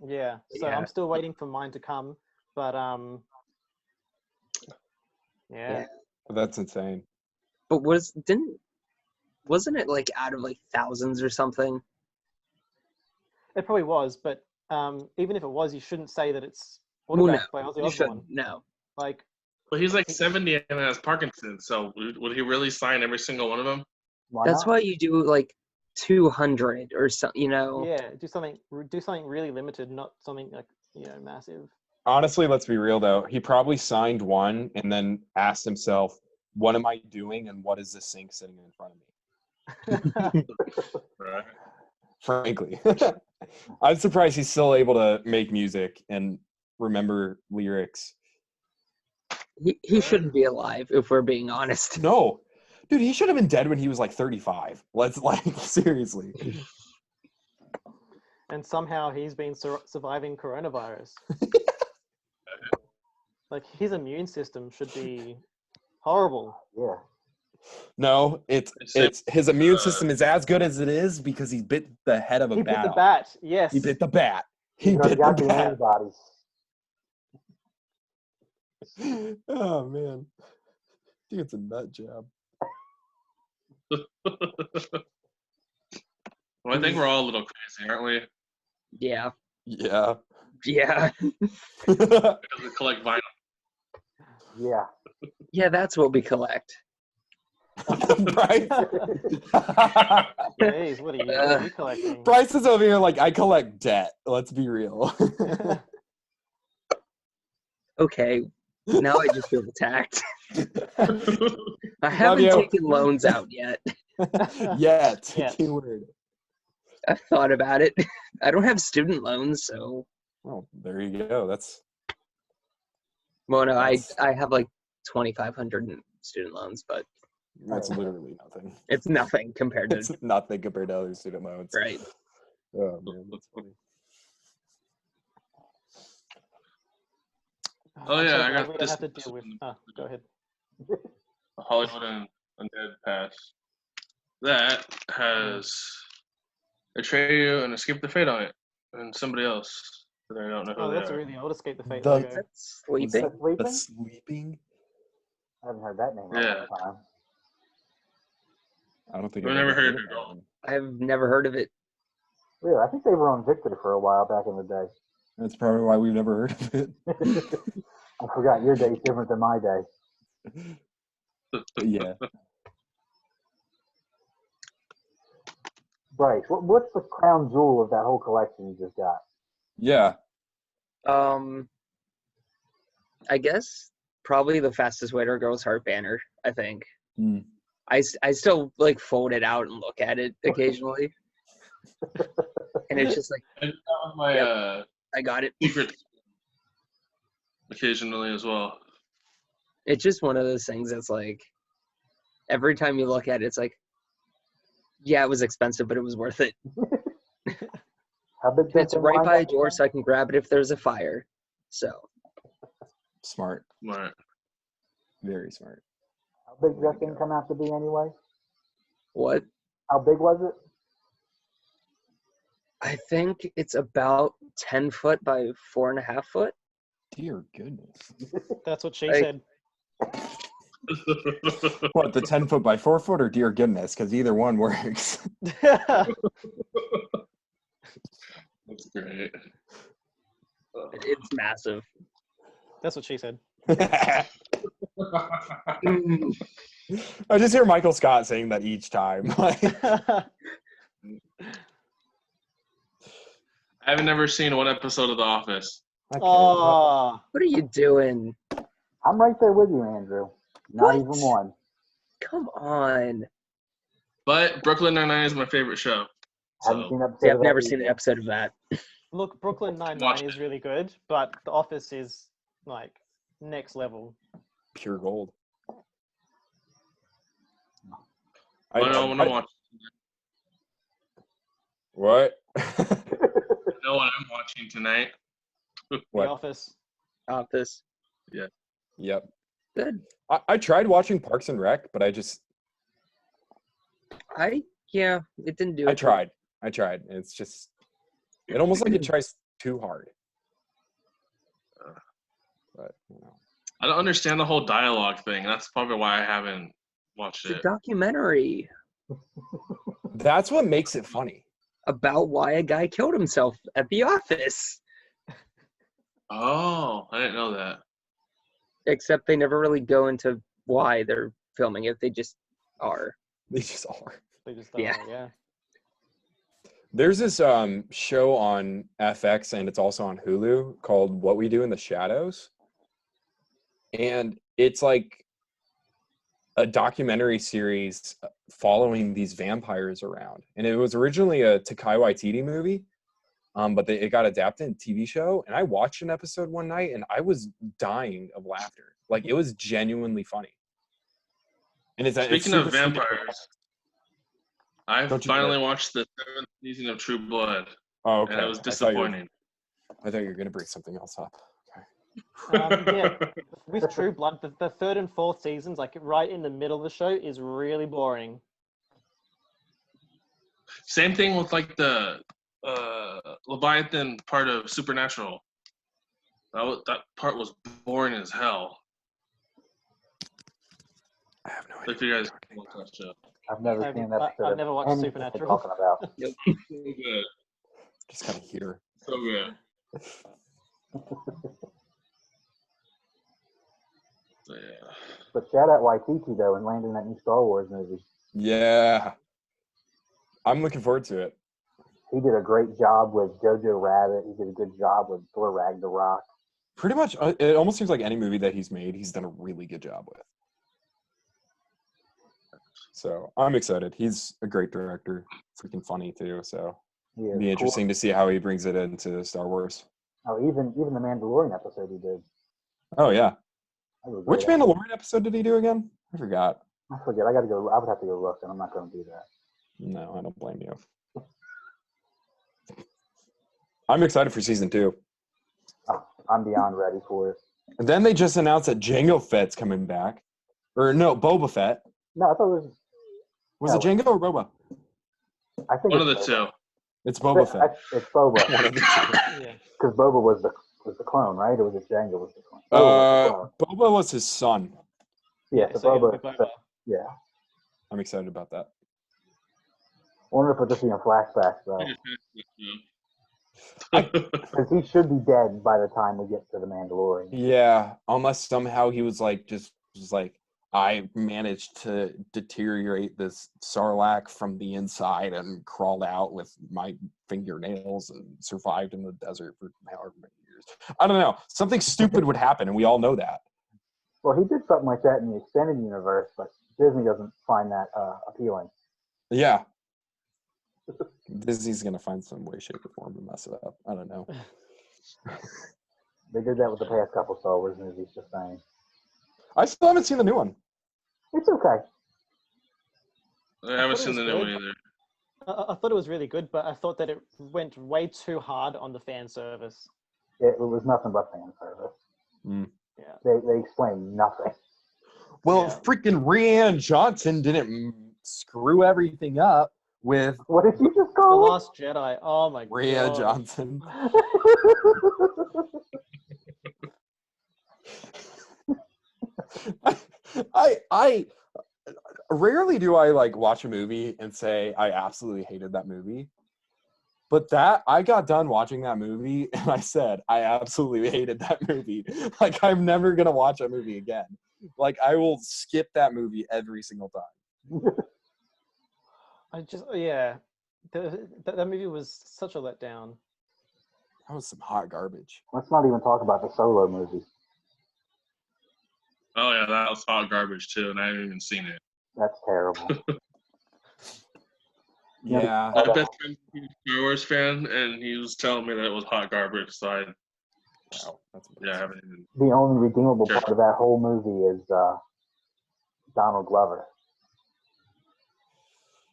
Yeah. So I'm still waiting for mine to come, but yeah. That's insane. But wasn't it like out of like thousands or something? It probably was, but even if it was, you shouldn't say that it's Well, no, autographed by Ozzy you Osbourne. shouldn't. No. Like, But he's like 70 and has Parkinson's, so would he really sign every single one of them? Why That's not? why you do like 200 or something, you know. yeah, do something really limited, not something like massive. Honestly, let's be real though. He probably signed one and then asked himself, "What am I doing? And what is this thing sitting in front of me?" Right. Frankly, I'm surprised he's still able to make music and remember lyrics. He shouldn't be alive if we're being honest. No, dude, he should have been dead when he was like 35. Let's seriously. And somehow he's been surviving coronavirus. Like, his immune system should be horrible. Yeah. No, it's his immune system is as good as it is because he bit the head of a He bat. bit the off. bat. Yes. He bit the bat. He's He already bit got the the bat. antibodies. Oh man, dude's a nut job. Well, I think we're all a little crazy, aren't we? Yeah. Yeah. Yeah. Because we collect vinyl. Yeah. Yeah, that's what we collect. Bryce. Jeez, what are you collecting? Bryce is over here like, I collect debt. Let's be real. Okay. Now I just feel attacked. I haven't you. taken loans out yet. Yet. Yet. Keyword. I've thought about it. I don't have student loans, so Well, there you go. well, no, That's- I have like 2,500 in student loans, but That's literally nothing. it's nothing compared to It's nothing compared to other student loans. right. Oh man, that's funny. Oh, I'm yeah, so I glad got we don't this- have to deal with. Go ahead. Hollywood and Undead Pass. That has Atreyu and Escape the Fate on it, and somebody else that I don't know who Oh, they that's a are. really old Escape the Fate The- logo. That's sleeping. That's sleeping? The sleeping? I haven't heard that name in a Yeah. long time. I don't think I've I've never ever heard heard it of at all. that one. I've never heard of it. Really? I think they were on Victor for a while back in the day. That's probably why we've never heard of it. I forgot your day's different than my day. Yeah. Bryce, what's the crown jewel of that whole collection you just got? Yeah. I guess probably the Fastest Way to a Girl's Heart banner. I think. Hmm. I still like fold it out and look at it occasionally, and it's just like And that was my Yep. I got it. secret occasionally as well. It's just one of those things that's like every time you look at it, it's like, yeah, it was expensive, but it was worth it. How big It's right by a door, so I can grab it if there's a fire. So Smart. Right. Very smart. How big does that thing come out to be anyway? what? How big was it? I think it's about 10 foot by 4.5 foot. Dear goodness. That's what she Hey. said. What, the 10 foot by 4 foot or dear goodness? Because either one works. That's great. It's massive. That's what she said. I just hear Michael Scott saying that each time. I haven't never seen one episode of The Office. Oh, What are you doing? I'm right there with you, Andrew. Not What? even one. Come on. But Brooklyn Nine-Nine is my favorite show. Haven't So, seen an episode Yeah, of I've that never either. seen an episode of that. look, Brooklyn Watch Nine-Nine is it. really good, but The Office is like next level. Pure gold. I know what I'm watching. What? I know what I'm watching tonight. The What? Office. Office. Yep. Good. I tried watching Parks and Rec, but it It didn't do it. I tried. It's just, it almost like it tries too hard. But, you know. I don't understand the whole dialogue thing. That's probably why I haven't Watched It's a it. documentary That's what makes it funny. about why a guy killed himself at the office. Oh, I didn't know that. Except they never really go into why they're filming it. They just are. They just are. They just Yeah. yeah. There's this show on FX and it's also on Hulu called What We Do in the Shadows. And it's like a documentary series following these vampires around. And it was originally a Takai Waititi movie, but it got adapted in TV show. And I watched an episode one night and I was dying of laughter. Like, it was genuinely funny. And it's Speaking super, of super vampires, I Don't you finally dare. watched the 7th season of True Blood, Oh, okay. and it was I thought you were- disappointing. I thought you were going to bring something else up. Okay. Yeah, with True Blood, the third and fourth seasons, like right in the middle of the show, is really boring. Same thing with like the Leviathan part of Supernatural. That part was boring as hell. I have no idea. If you guys what you're watch talking about. that show, I've never seen that. I've never watched anything you're Supernatural. talking about. so good, Just kind of here. so good. So, yeah. But shout out Waititi though and landing that new Star Wars movie. Yeah. I'm looking forward to it. He did a great job with Jojo Rabbit. He did a good job with Thor Ragnarok. Pretty much, it almost seems like any movie that he's made, he's done a really good job with. So I'm excited. He's a great director. Freaking funny too. So He is it'll be cool. interesting to see how he brings it into Star Wars. Oh, even the Mandalorian episode he did. Oh yeah. That was a Which great episode. Mandalorian episode did he do again? I forgot. I forget. I gotta go. I would have to go look, and I'm not going to do that. No, I don't blame you. I'm excited for season 2. Oh, I'm beyond ready for it. And then they just announced that Jango Fett's coming back. Or no, Boba Fett. No, I thought it was. Was No, it Jango or Boba? I think One of it's the two. It's Boba Fett. It's Boba One of the two. Yeah. because Boba was the clone, right? Or was it Django was the clone? Boba was the clone. Boba was his son. Yeah, so so it'll Boba. be Boba. Yeah. I'm excited about that. I wonder if we'll just see in flashbacks though, because he should be dead by the time we get to the Mandalorian. Yeah, unless somehow he was like I managed to deteriorate this Sarlacc from the inside and crawled out with my fingernails and survived in the desert for however many years. I don't know. Something stupid would happen, and we all know that. Well, he did something like that in the extended universe, but Disney doesn't find that appealing. Yeah. Disney's gonna find some way, shape, or form to mess it up. I don't know. They did that with the past couple Star Wars movies, just saying. I still haven't seen the new one. It's okay. I haven't thought it seen the was new one good. either. I thought it was really good, but I thought that it went way too hard on the fan service. It was nothing but fan service. Mm. Yeah. They explained nothing. Well, Yeah. freaking Rianne Johnson didn't screw everything up with What did you just The call it? Last Jedi. Oh my Rianne god. Johnson. I rarely do I like watch a movie and say I absolutely hated that movie. But that I got done watching that movie and I said I absolutely hated that movie. Like I'm never gonna watch that movie again. Like I will skip that movie every single time. I just yeah. That movie was such a letdown. That was some hot garbage. Let's not even talk about the Solo movie. Oh yeah, that was hot garbage too, and I haven't even seen it. That's terrible. Yeah. My best friend's a huge Star Wars fan, and he was telling me that it was hot garbage. So I Wow, that's I haven't even. The only redeemable Sure. part of that whole movie is Donald Glover.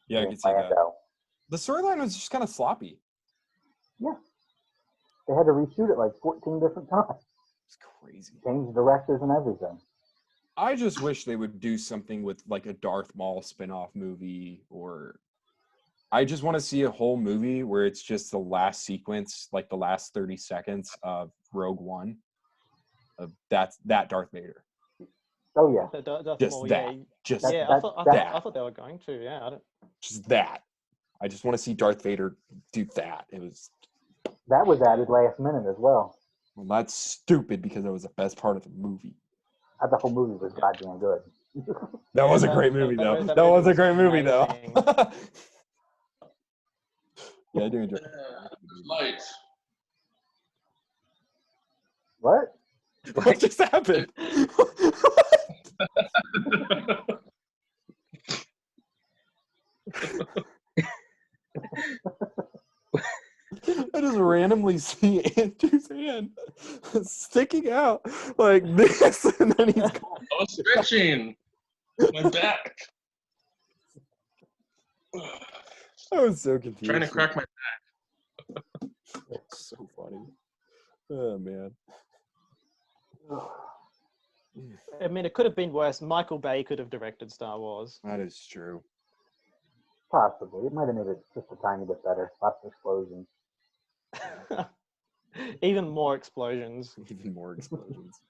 Yeah, I and can see that. Lando. The storyline was just kind of sloppy. Yeah. They had to reshoot it like 14 different times. It's crazy. Change directors and everything. I just wish they would do something with like a Darth Maul spin-off movie, or I just want to see a whole movie where it's just the last sequence, like the last 30 seconds of Rogue One of that Darth Vader. Oh yeah. The Darth Just Maul, that. yeah. Just That- Yeah, that- I thought they were going to. Yeah, I don't. just that. I just want to see Darth Vader do that. It was That was added last minute as well. well, that's stupid because it was the best part of the movie. The whole movie was goddamn good. That was a that- great movie, that- though. that That was a movie great was movie, though. amazing. Yeah, I do enjoy. Lights. What? What just happened? I just randomly see Andrew's hand sticking out like this, and then he's gone. I was stretching my back. I was so confused. Trying to crack my That's so funny. Oh man. I mean, it could have been worse. Michael Bay could have directed Star Wars. That is true. Possibly. It might have made it just a tiny bit better. Lots of explosions. Even more explosions. Even more explosions.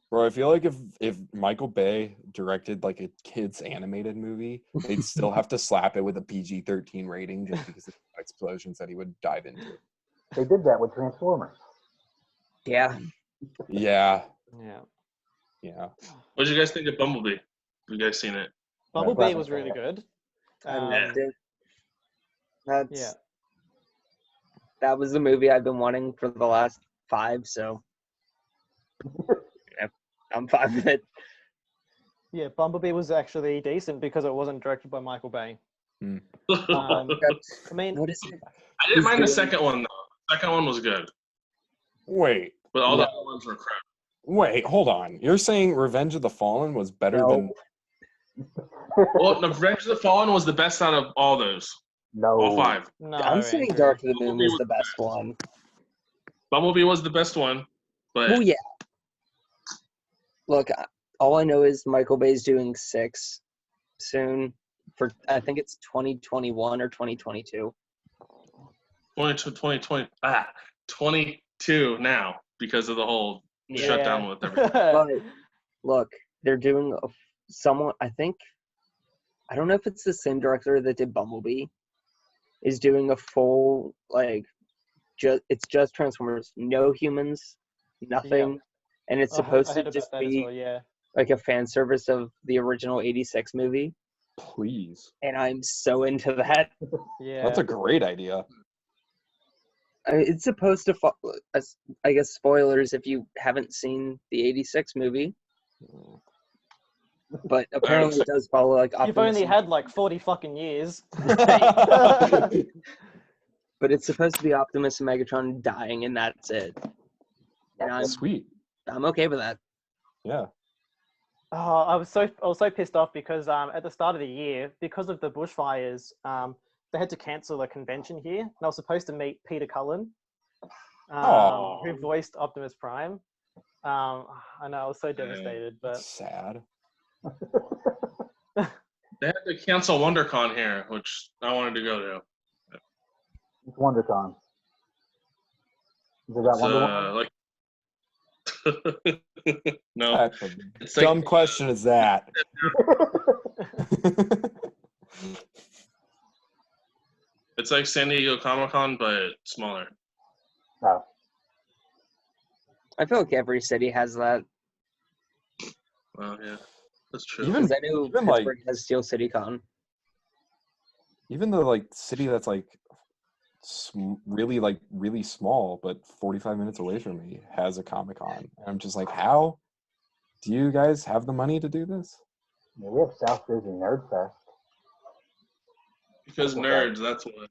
Bro, I feel like if Michael Bay directed like a kids animated movie, they'd still have to slap it with a PG-13 rating just because of the explosions that he would dive into. They did that with Transformers. Yeah. Yeah. Yeah. Yeah. What did you guys think of Bumblebee? Have you guys seen it? Bumblebee was really good. I Um, loved it. That's Yeah. That was the movie I've been wanting for the last 5, so yeah, I'm fine with it. Yeah, Bumblebee was actually decent because it wasn't directed by Michael Bay. I mean, What is it? I didn't mind the second one though. The second one was good, Wait. but all the Yeah. other ones were crap. Wait, hold on. You're saying Revenge of the Fallen was better No. than Well, the Revenge of the Fallen was the best out of all those, No. all 5. no. I'm saying Andrew. Dark of the Moon Bumblebee was was the the best best. one. Bumblebee was the best one, but Well, yeah. Look, all I know is Michael Bay's doing 6 soon for, I think it's 2021 or 2022. 22 now because of the whole shutdown with everything. But look, they're doing someone, I don't know if it's the same director that did Bumblebee, is doing a full, like, it's just Transformers, no humans, nothing. And it's I supposed heard to about just that as be well, yeah. like a fan service of the original 86 movie. please. And I'm so into that. Yeah. That's a great idea. It's supposed to, I guess, spoilers if you haven't seen the 86 movie. But apparently it does follow like You've Optimus only and- had like 40 fucking years. But it's supposed to be Optimus and Megatron dying, and that's it. And Sweet. I'm okay with that. Yeah. Oh, I was so pissed off because at the start of the year, because of the bushfires, they had to cancel a convention here, and I was supposed to meet Peter Cullen, Aw. who voiced Optimus Prime. I know I was so devastated, but Sad. They had to cancel WonderCon here, which I wanted to go to. It's WonderCon. Is it that Wonder Woman? Like, no, That's a it's dumb like question is that? it's like San Diego Comic-Con, but smaller. No. I feel like every city has that. Oh yeah, that's true. Even- Because I know even, like- Pittsburgh has Steel City Con. Even the like city that's like really small, but 45 minutes away from me has a Comic-Con. And I'm just like, how do you guys have the money to do this? Yeah, we have South Jersey Nerd Fest. Because nerds, that's what.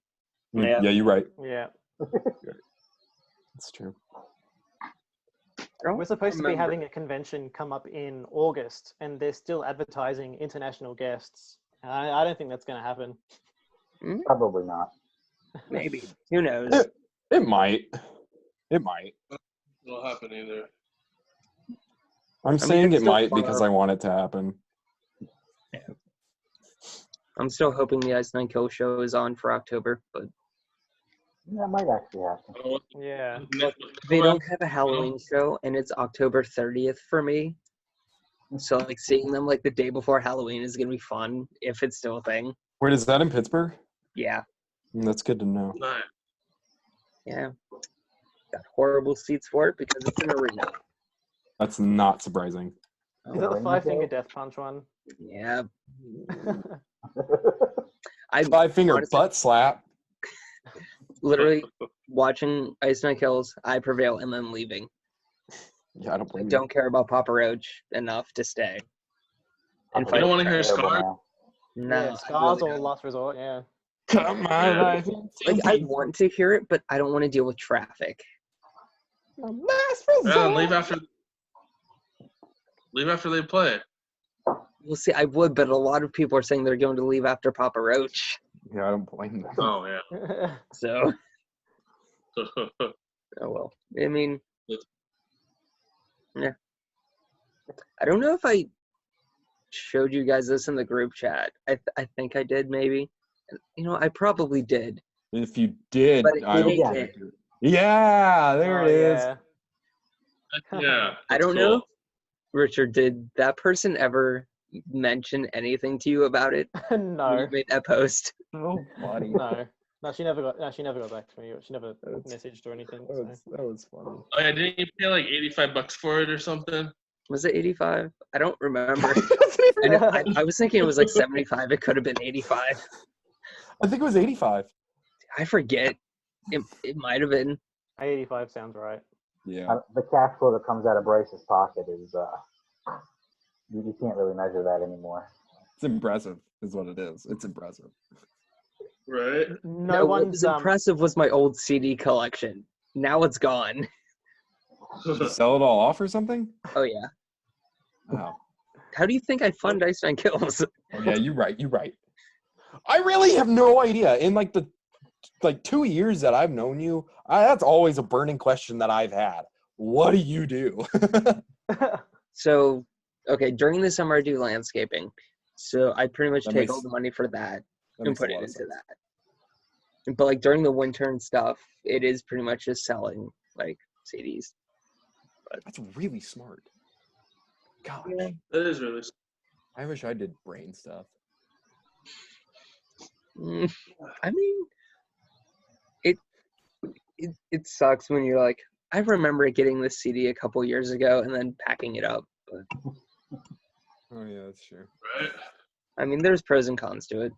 Yeah. Yeah, you're right. yeah. It's true. We're supposed to be having a convention come up in August, and they're still advertising international guests. I don't think that's going to happen. Probably not. Maybe. Who knows? It might. It might. It'll happen either. I'm saying it's it still might far. because I want it to happen. I'm still hoping the Ice Nine Kill show is on for October, but That might actually happen. Yeah. they don't have a Halloween show, and it's October 30th for me. So like seeing them like the day before Halloween is gonna be fun if it's still a thing. Wait, is that in Pittsburgh? Yeah, That's good to know. Nice. yeah. Got horrible seats for it because it's an arena. That's not surprising. Is that the five-finger death punch one? Yeah. I Five-finger honestly- butt slap. literally watching Ice Nine Kills, I prevail, and then leaving. Yeah, I don't I blame you. don't care about Papa Roach enough to stay. And You don't want to hear Terrible Scar? now. No, Yeah, I scars really or don't. last resort. Yeah. Come Yeah. life. Like I want to hear it, but I don't want to deal with traffic. Last Yeah, leave after they play. We'll see. I would, but a lot of people are saying they're going to leave after Papa Roach. Yeah, I don't blame them. Oh yeah. So, oh well. I mean, yeah. I don't know if I showed you guys this in the group chat. I think I did, maybe. You know, I probably did. If you did, But it I don't didn't think hit. I do. Yeah, there Oh, it is. yeah. Yeah. I that's don't cool. know, Richard, did that person ever mention anything to you about it when No. you made that post? So funny. No. No, she never got back to me. She never That's- messaged or anything. That was funny. Oh yeah, didn't you pay like $85 for it or something? Was it 85? I don't remember. I know. I was thinking it was like 75. It could have been 85. I think it was 85. I forget. It might have been. 85 sounds right. Yeah. The cash flow that comes out of Bryce's pocket is you can't really measure that anymore. It's impressive, is what it is. It's impressive. Right. No what one's was impressive was my old CD collection. Now it's gone. Did you sell it all off or something? Oh yeah. Oh. How do you think I fund Ice Nine Kills? Oh, yeah, you're right. You're right. I really have no idea. In like the 2 years that I've known you, that's always a burning question that I've had. What do you do? So, okay, during the summer I do landscaping. So I pretty much That take makes- all the money for that That and makes a put it lot of into sense. that. But like during the winter and stuff, it is pretty much just selling like CDs. That's really smart. Gosh, That is really. I wish I did brain stuff. I mean, it sucks when you're like, I remember getting this CD a couple years ago and then packing it up. But, Oh yeah, that's true. Right. I mean, there's pros and cons to it.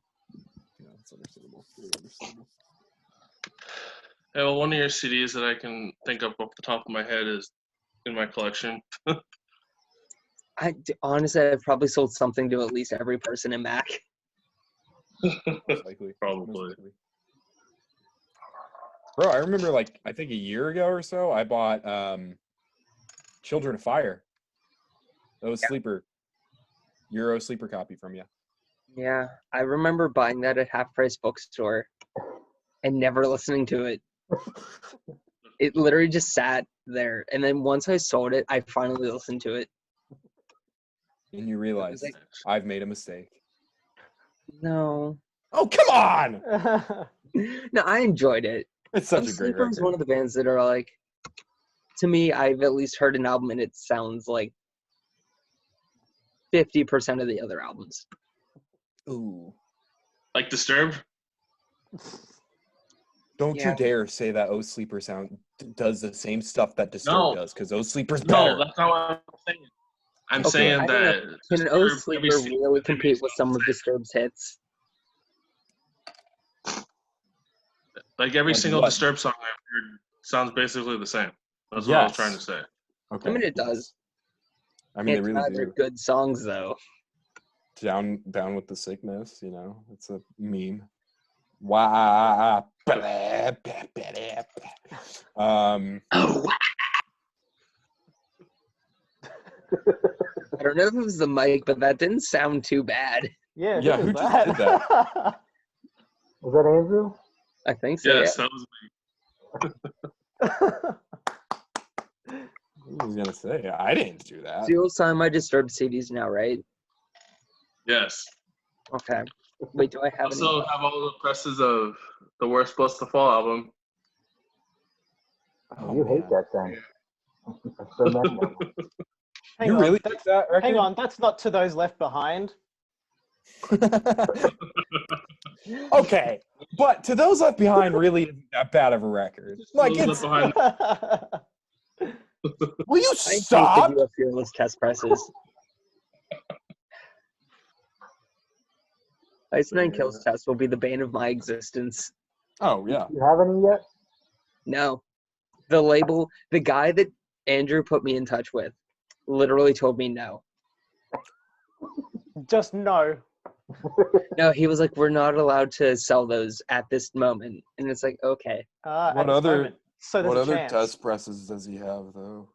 Yeah, that's understandable. Very understandable. Yeah, well, one of your CDs that I can think of off the top of my head is in my collection. Honestly, I've probably sold something to at least every person in Mac. Most likely. Probably. Most likely. Bro, I remember like I think a year ago or so, I bought Children of Fire. That was sleeper. Euro sleeper copy from you. Yeah, I remember buying that at Half Price Bookstore and never listening to it. It literally just sat there. And then once I sold it, I finally listened to it. And you realized like- I've made a mistake. No. Oh, come on! No, I enjoyed it. It's such a great Sleeper is record. one of the bands that are like, to me, I've at least heard an album and it sounds like 50% of the other albums. Ooh. Like Disturbed? Don't Yeah. you dare say that O Sleeper sound does the same stuff that Disturbed No. does, because O Sleeper's No, better. that's not what I'm saying. I'm Okay, I saying don't know. that. Can an O Disturbed, Sleeper every single- really every compete with some single of Disturbed's hits? Like every Like single what? Disturbed song I've heard sounds basically the same. That's what I was trying to Yes. say. Okay. I mean, it does. I mean, they It's really not their do. good songs, though. Down with the sickness, you know. It's a meme. Wah, blah, blah, blah, blah. I don't know if it was the mic, but that didn't sound too bad. Yeah, Yeah, who who was just that? did that? Was that Andrew? I think so. Yes, Yeah. that was I was gonna say I didn't do that. So you'll sign my Disturbed CDs now, right? yes. Okay. Wait, do I I have any? also have all the presses of the Worst Plus the Fall album. Oh, You hate man. that thing. There's so many of them. Hang You on, really that's- think that record? Hang on, that's not To Those Left Behind. Okay, but To Those Left Behind really isn't that bad of a record. Like, Those it's. Left Behind. Will you I hate stop? the UF Fearless test presses. Ice Nine Kills test will be the bane of my existence. Oh yeah. You have any yet? No. The label, the guy that Andrew put me in touch with, literally told me no. Just no. No, he was like, we're not allowed to sell those at this moment. And it's like, okay. At What this other- moment. So there's What a other chance. test presses does he have though?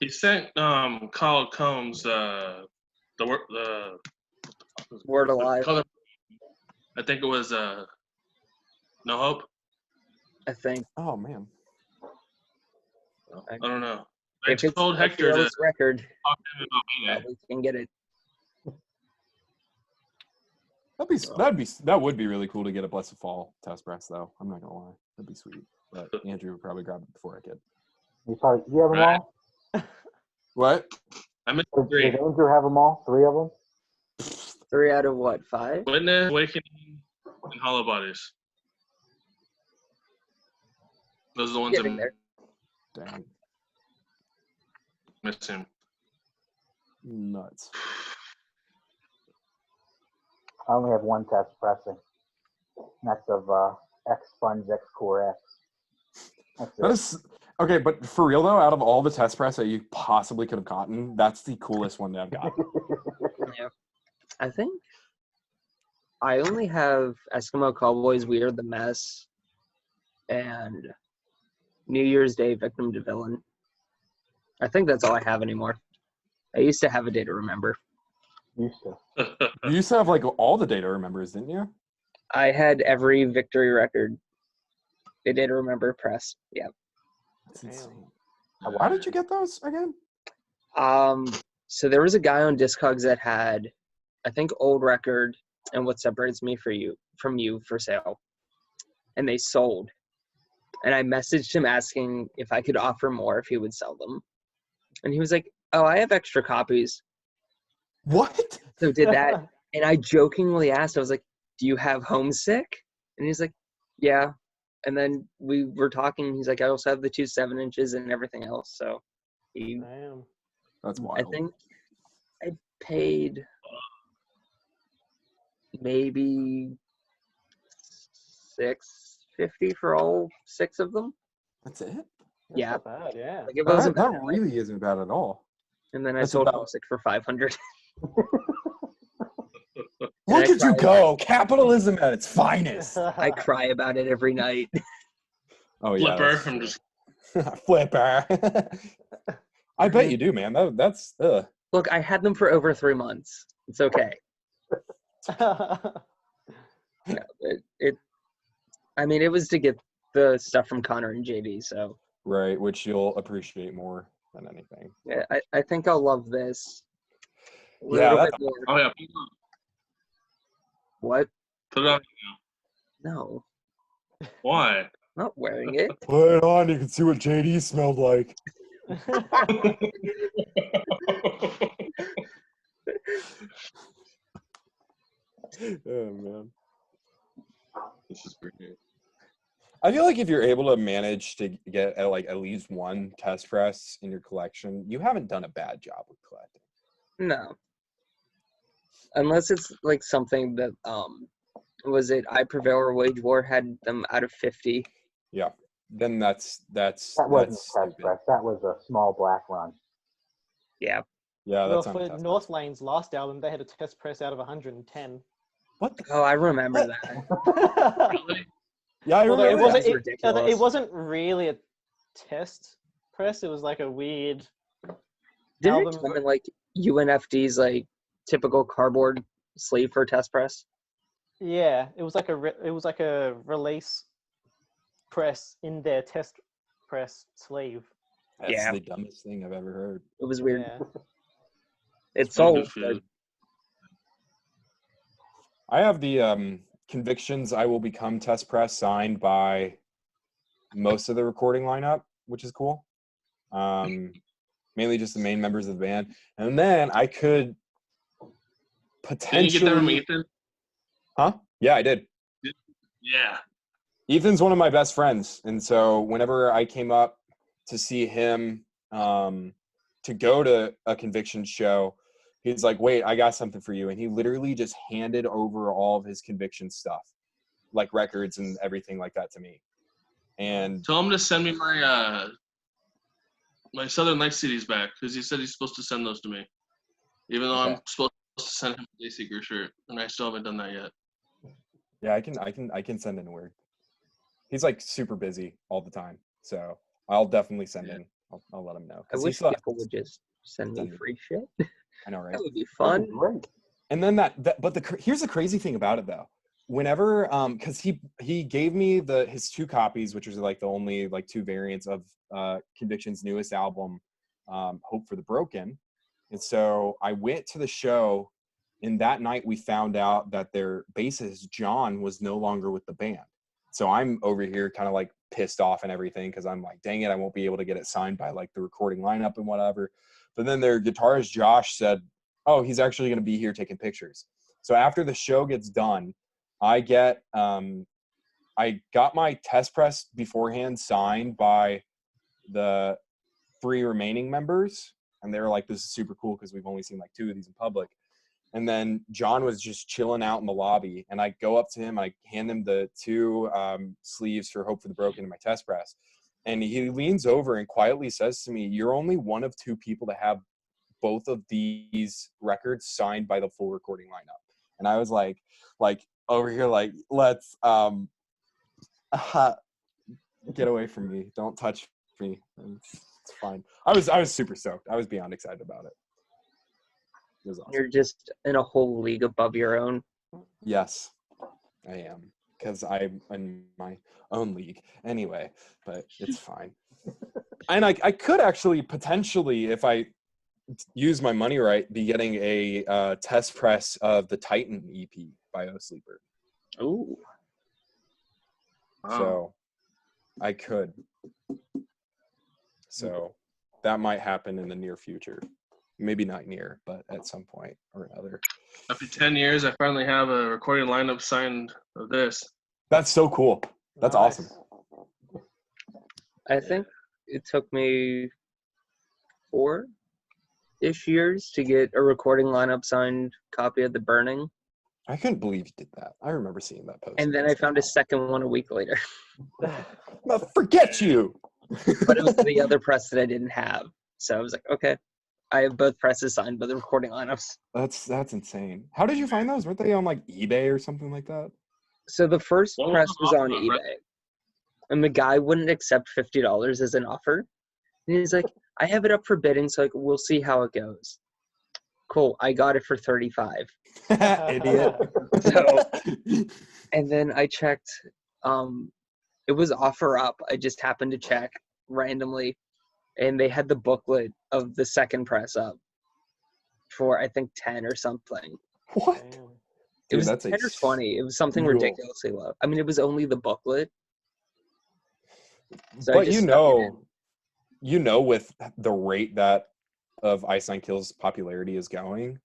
He sent Kyle Combs the Word alive. color. I think it was No Hope. I think. Oh man. I don't know. I If it's told a Hector to Fearless record, talk to him about it. probably can get it. That would be really cool to get a Blessed Fall test press though. I'm not gonna lie, that'd be sweet. But Andrew would probably grab it before I could. You have them Right. all? What? I missed Does 3. Andrew have them all? 3 of them? 3 out of what, 5? Witness, Awakening, and Hollow Bodies. Those are the ones Getting I'm there. Dang, missing. nuts. I only have 1 test pressing. And that's of X Sponge X Core X. That's That it. is okay, but for real though, out of all the test press that you possibly could have gotten, that's the coolest one to have gotten. Yeah. I think I only have Eskimo Cowboys, We Are the Mess, and New Year's Day, Victim to Villain. I think that's all I have anymore. I used to have A Day to Remember. Used to. You used to have like all the data remembers, didn't you? I had every Victory record. A Day to Remember press. Yeah. That's Damn. insane. How did you get those again? So there was a guy on Discogs that had, I think, Old Record and What Separates Me from You for sale. And they sold. And I messaged him asking if I could offer more if he would sell them. And he was like, oh, I have extra copies. What? So did that. And I jokingly asked, I was like, do you have Homesick? And he's like, yeah. And then we were talking. He's like, I also have the 2 7-inches and everything else. So he, Damn. That's I wild. think I paid maybe $6.50 for all 6 of them. That's it? That's Yeah. not bad, yeah. Like it That, wasn't that bad. really isn't bad at all. And then I that's sold about- Homesick for $500. Look I at you cried. go! Capitalism at its finest. I cry about it every night. Oh yeah, Flipper. that's I'm true. just Flipper. I bet you do, man. That's Look, I had them for over 3 months. It's okay. No, I mean, it was to get the stuff from Connor and JD, so right, which you'll appreciate more than anything. yeah, I think I'll love this. A Yeah, little that's bit more. oh yeah, What? put it on. No, Why? not wearing it. Put it on, you can see what JD smelled like. Oh man. This is great. I feel like if you're able to manage to get like at least 1 test press in your collection, you haven't done a bad job with collecting. No. Unless it's like something that was it I Prevail or Wage War had them out of 50. Yeah. Then that's That wasn't that's test stupid. press. That was a small black run. Yeah. Yeah, Well, that's for on test North Lane's last album, they had a test press out of 110. press. What the Oh, I remember What? that. Really? Yeah, I Although remember it that. wasn't, That's it ridiculous. wasn't really a test press. It was like a weird Didn't it album. come in like UNFD's like typical cardboard sleeve for test press? Yeah, it was like a release press in their test press sleeve. That's Yeah. the dumbest thing I've ever heard. It was weird. Yeah. It Smell sold, good but food. I have the Convictions I Will Become test press signed by most of the recording lineup, which is cool. mainly just the main members of the band. And then I could potentially. Didn't you get that from Ethan? Huh? Yeah, I did. Yeah. Ethan's one of my best friends, and so whenever I came up to see him to go to a Conviction show, he's like, "Wait, I got something for you," and he literally just handed over all of his Conviction stuff, like records and everything like that, to me. And Tell him to send me my my Southern Lights CDs back, because he said he's supposed to send those to me, even though Okay. I'm supposed to send him a Dayseeker shirt, and I still haven't done that yet. yeah, I can send in a word. He's like super busy all the time, so I'll definitely send in. I'll let him know. I 'Cause he wish still people has- would just send me send me. free shit. I know, right? That would be That'd fun. be great. And then here's the crazy thing about it though. Whenever because he gave me his 2 copies, which was like the only like 2 variants of Conviction's newest album, Hope for the Broken. And so I went to the show, and that night we found out that their bassist John was no longer with the band. So I'm over here kind of like pissed off and everything, because I'm like, dang it, I won't be able to get it signed by like the recording lineup and whatever. But then their guitarist Josh said, oh, he's actually going to be here taking pictures. So after the show gets done, I got my test press beforehand signed by the 3 remaining members. And they were like, this is super cool because we've only seen like 2 of these in public. And then John was just chilling out in the lobby, and I go up to him, I hand him the 2 sleeves for Hope for the Broken in my test press. And he leans over and quietly says to me, you're only one of 2 people to have both of these records signed by the full recording lineup. And I was like over here, like, let's get away from me. Don't touch me. It's fine. I was super stoked. I was beyond excited about it. It was awesome. You're just in a whole league above your own. Yes, I am, because I'm in my own league anyway, but it's fine. And I could actually potentially, if I use my money right, be getting a test press of the Titan EP by O Sleeper. Ooh. So I could. So that might happen in the near future. Maybe not near, but at some point or another. After 10 years, I finally have a recording lineup signed of this. That's so cool. That's Nice. awesome. I think it took me 4-ish years to get a recording lineup signed copy of The Burning. I couldn't believe you did that. I remember seeing that post. And then I found a second one a week later. Well, forget you. But it was the other press that I didn't have. So I was like, okay, I have both presses signed by the recording lineups. That's insane. How did you find those? Weren't they on like eBay or something like that? So the first What was press the was on offer, right? eBay. And the guy wouldn't accept $50 as an offer. And he's like, I have it up for bidding, so like, we'll see how it goes. Cool, I got it for $35. Idiot. So, and then I checked, it was offer up. I just happened to check randomly, and they had the booklet of the second press up for, I think, 10 or something. What? Damn. It Dude, was that's 10 or 20. It was something steal. ridiculously low. I mean, it was only the booklet. So I But just stuck it you know, with the rate that of Ice Nine Kills popularity is going,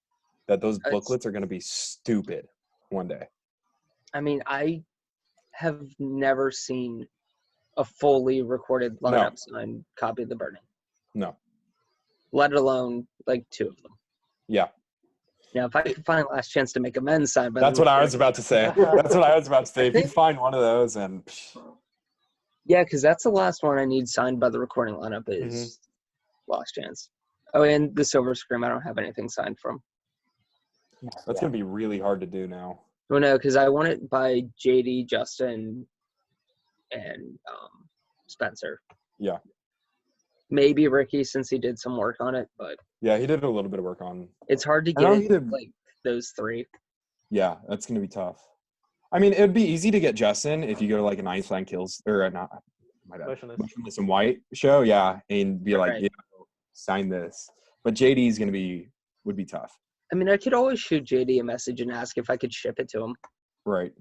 that those It's- booklets are going to be stupid one day. I mean, I have never seen a fully recorded No. lineup signed copy of The Burning, No. let alone like 2 of them. Yeah. Now, if I could find Last Chance to Make Amends signed by That's the what I was recording- about to say. That's what I was about to say. If you find one of those, and Yeah, because that's the last one I need signed by the recording lineup is Last Chance. Oh, and the Silver Scream, I don't have anything signed from. that's going to be really hard to do now. Well, no, because I want it by JD, Justin, and Spencer. Yeah. Maybe Ricky, since he did some work on it, but Yeah, he did a little bit of work on. it's hard to I know get he did. like those 3. Yeah, that's going to be tough. I mean, it'd be easy to get Justin if you go to like an Ice Nine Kills or not. My bad. Motionless. Motionless in White show, yeah, and be like, Right. yeah, sign this. But JD's would be tough, I mean, I could always shoot JD a message and ask if I could ship it to him. right?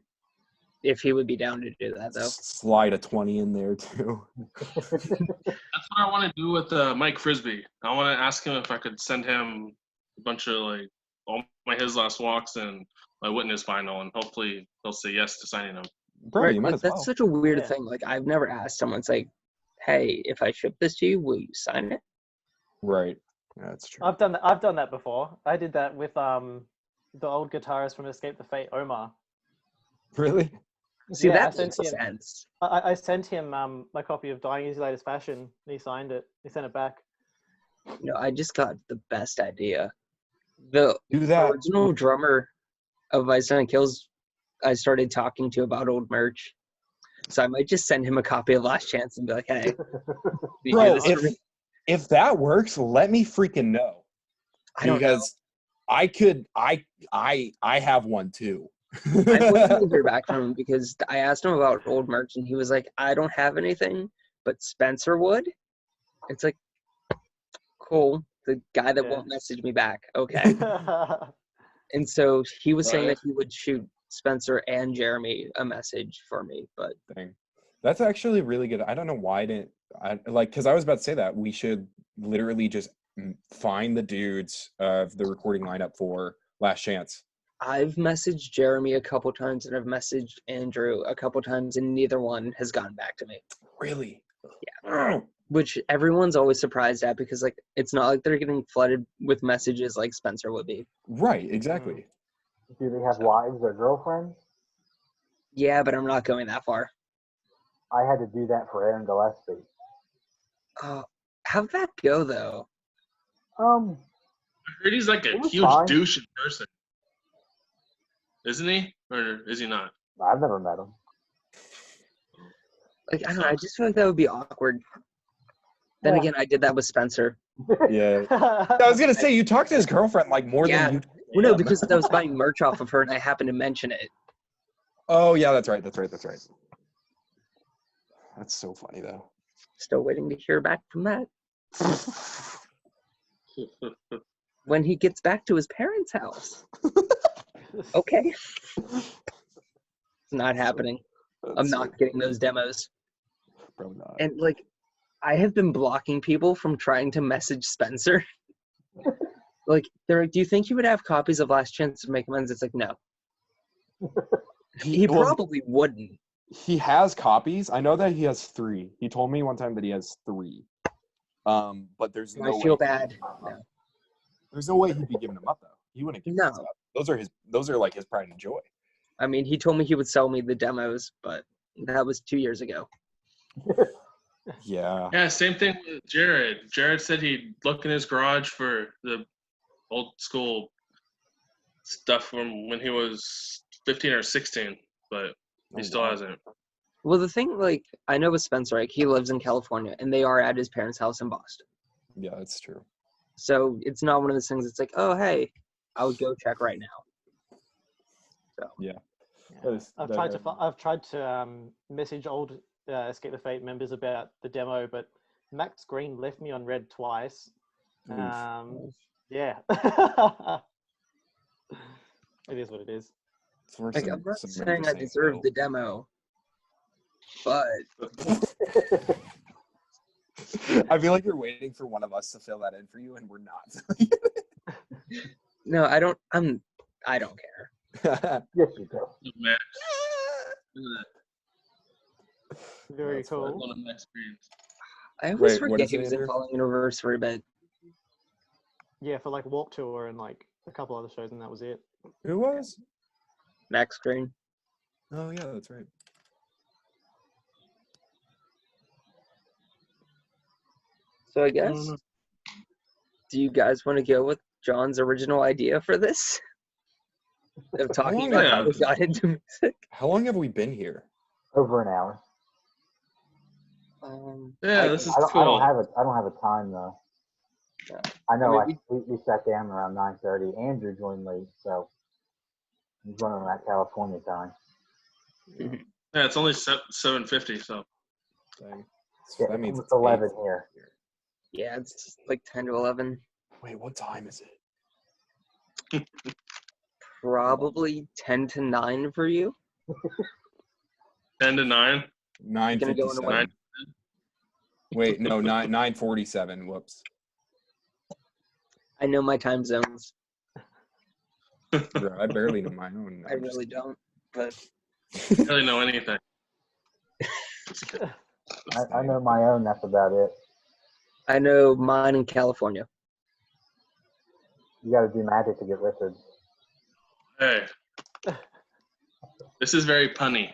if he would be down to do that, though. Slide a 20 in there too. That's what I want to do with Mike Frisbee. I want to ask him if I could send him a bunch of like all my his last walks and my witness vinyl, and hopefully he'll say yes to signing them. Bro, Right, you might like, as well. that's such a weird Yeah. thing. Like, I've never asked someone, it's like, hey, if I ship this to you, will you sign it? Right. Yeah, that's true. I've done that before. I did that with the old guitarist from Escape the Fate, Omar. Really? See, Yeah, I that sent makes him- sense. I sent him my copy of Dying Is Your Latest Fashion, and he signed it. He sent it back. You know, I just got the best idea. The Do that. original drummer of Vice and Kills, I started talking to about old merch. So I might just send him a copy of Last Chance and be like, hey, will you Bro, do this for me? if that works, let me freaking know. I don't know. Because I could I have one too. I'm waiting to hear back from him because I asked him about old merch and he was like, I don't have anything, but Spencer would. It's like, cool. The guy that Yeah. won't message me back. Okay. And so he was saying Right. that he would shoot Spencer and Jeremy a message for me, but Thing. That's actually really good. I don't know why I didn't because I was about to say that we should literally just find the dudes of the recording lineup for Last Chance. I've messaged Jeremy a couple times and I've messaged Andrew a couple times and neither one has gotten back to me. Really? Yeah. Which everyone's always surprised at because like it's not like they're getting flooded with messages like Spencer would be. Right, exactly. Do they have wives or girlfriends? Yeah, but I'm not going that far. I had to do that for Aaron Gillespie. How'd that go though? I heard he's like a It was huge fine. douche in person. Isn't he? Or is he not? I've never met him. Like I don't know, I just feel like that would be awkward. Then Yeah. again, I did that with Spencer. Yeah. I was gonna say you talked to his girlfriend like more Yeah. than you. Well, no, because I was buying merch off of her and I happened to mention it. Oh yeah, that's right. That's so funny though. Still waiting to hear back from that. When he gets back to his parents' house. Okay. It's not happening. I'm not getting those demos. Probably not. And like, I have been blocking people from trying to message Spencer. Like, they're like, do you think he would have copies of Last Chance to make amends? It's like, no. He well, probably wouldn't. He has copies. I know that he has 3. He told me one time that he has 3. But there's no I feel way bad. No. There's no way he'd be giving them up though. He wouldn't give No. those up. Those are like his pride and joy. I mean, he told me he would sell me the demos, but that was 2 years ago. Yeah. Yeah, same thing with Jared. Jared said he'd look in his garage for the old school stuff from when he was 15 or 16, but he still hasn't. Well, the thing, like, I know with Spencer, like, he lives in California, and they are at his parents' house in Boston. Yeah, that's true. So it's not one of those things that's like, oh, hey, I would go check right now. So Yeah. I've tried to message old Escape the Fate members about the demo, but Max Green left me on red twice. Yeah. It is what it is. like, I'm not saying I deserve the demo, but I feel like you're waiting for one of us to fill that in for you, and we're not. no, I don't care. Yes, you do. Man, Very That's cool. one of Max Green's. I always Wait, what forget is he it, was in Andrew? Falling in Reverse for a bit. Yeah, for like Warped Tour and like a couple other shows, and that was it. Who was? Max Green. Oh yeah, that's right. So I guess, do you guys want to go with John's original idea for this? Of talking about how we got into music? How long have we been here? Over an hour. Yeah, this is I don't cool. have a time though. Yeah. I know. I mean, we sat down around 9:30. Andrew joined late, so he's running that California time. Yeah, it's only 7:50, so Dang. Yeah, That means it's 11 here. Yeah, it's like 10 to 11. Wait, what time is it? Probably 10 to 9 for you. 10 to 9. Gonna go in a 9:57. Wait, no, 9:47. Whoops. I know my time zones. Bro, I barely know my own. I really don't, but I really know anything. I know my own. That's about it. I know mine in California. You got to do magic to get Richard. Hey. This is very punny.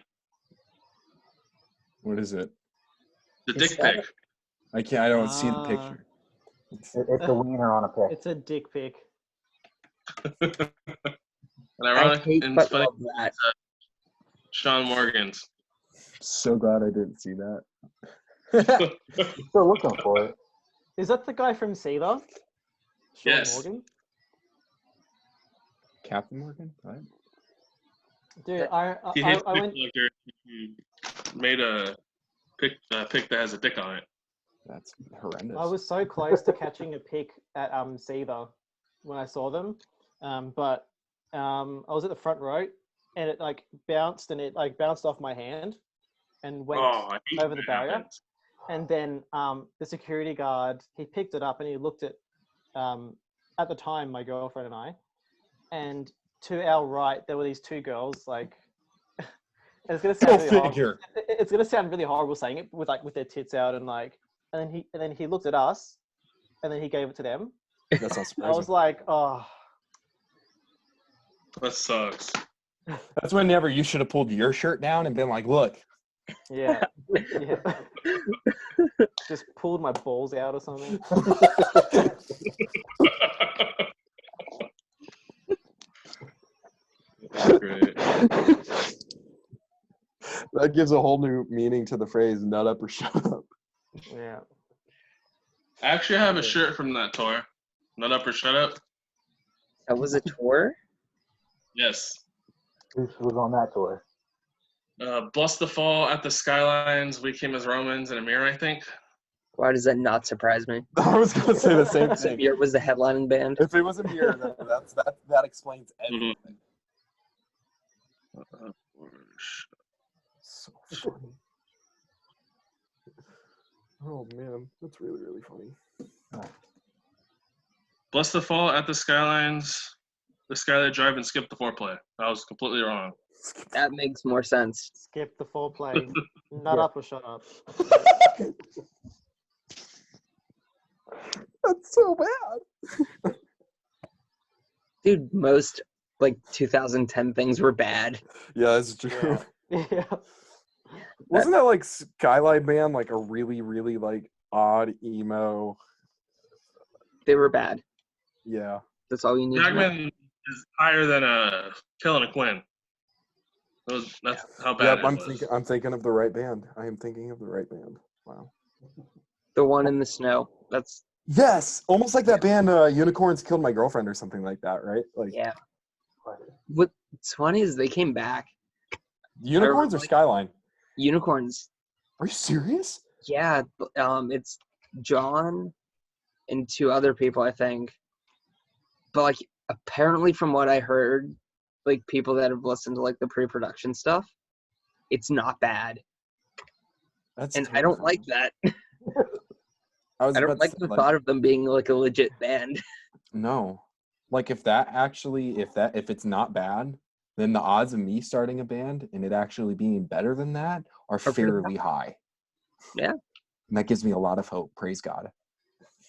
What is it? The Is dick that pic. I don't see the picture. It's a wiener on a pic. It's a dick pic. And I ironic hate and but funny, love that. Sean Morgan's. So glad I didn't see that. You're still looking for it. Is that the guy from Seether? Sean Yes. Morgan? Captain Morgan? What? Dude, He I hates went. people like you made a pic that has a dick on it. That's horrendous. I was so close to catching a pic at Seether when I saw them, but I was at the front row and it bounced off my hand and went I hate over when the that barrier. happens. And then the security guard, he picked it up and he looked at the time, my girlfriend and I, and to our right there were these two girls and it's gonna sound really horrible. It's gonna sound really horrible saying it with their tits out and then he looked at us and then he gave it to them. That's not I surprising. was like, oh. That sucks. That's whenever you should have pulled your shirt down and been like, look. Yeah. Yeah. Just pulled my balls out or something. Great. That gives a whole new meaning to the phrase nut up or shut up. Yeah. I actually have a shirt from that tour. Nut up or shut up? That was a tour? Yes. Who was on that tour? Bless the Fall at the Skylines. We Came as Romans and Amir, I think. Why does that not surprise me? I was going to say the same thing. Amir was the headlining band. If it was Amir, then that explains everything. So funny. Oh, man. That's really, really funny. Bless the Fall at the Skylines. The Skylight Drive and skip the foreplay. I was completely wrong. That makes more sense. Skip the foreplay. Nut up or shut up. That's so bad. Dude, most 2010 things were bad. Yeah, that's true. Yeah. Wasn't that Skyline Band a really, really odd emo? They were bad. Yeah. That's all you need to know. Jackman is higher than Kellen and Quinn. That's how bad Yep, it was. I'm thinking of the right band. I am thinking of the right band. Wow. The one in the snow. That's Yes, almost like that band Unicorns Killed My Girlfriend or something like that, right? yeah. What's funny is they came back. Unicorns or Skyline? Unicorns. Are you serious? Yeah, it's John and two other people, I think. But apparently from what I heard, people that have listened to the pre-production stuff, it's not bad. That's And I don't like that. I I don't like the thought of them being a legit band. No. If it's not bad, then the odds of me starting a band and it actually being better than that are fairly high. Yeah. And that gives me a lot of hope. Praise God.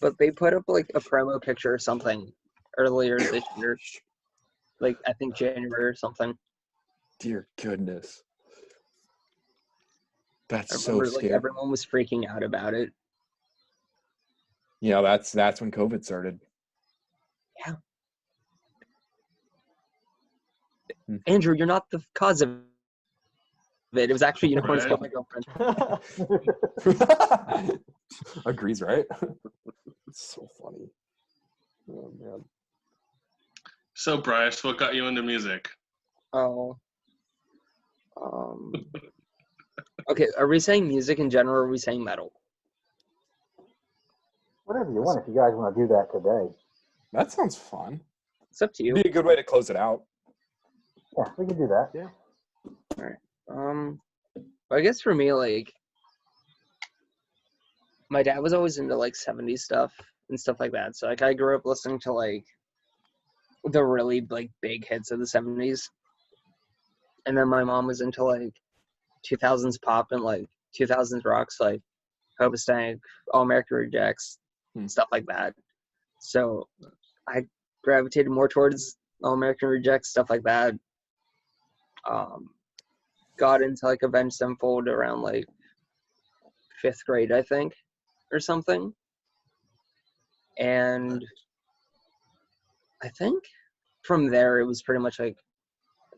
But they put up a promo picture or something earlier this year. I think January or something. Dear goodness. That's I so remember scary. everyone was freaking out about it. Yeah, that's when COVID started. Yeah. Andrew, you're not the cause of it. It was actually Unicorns Killed My Girlfriend. Agrees, right? It's so funny. Oh man. So, Bryce, what got you into music? Oh. Okay, are we saying music in general or are we saying metal? Whatever you want. If you guys want to do that today, That sounds fun. It's up to you. It'd be a good way to close it out. yeah, we can do that. Yeah. All right. I guess for me, like, my dad was always into like 70s stuff and stuff like that. So like I grew up listening to like the really like big hits of the 70s. And then my mom was into like 2000s pop and like 2000s rocks, like Hope Stank, All American Rejects, stuff like that. So I gravitated more towards All American Rejects, stuff like that. Got into like Avenged Sevenfold around like 5th grade, I think, or something. And I think from there it was pretty much like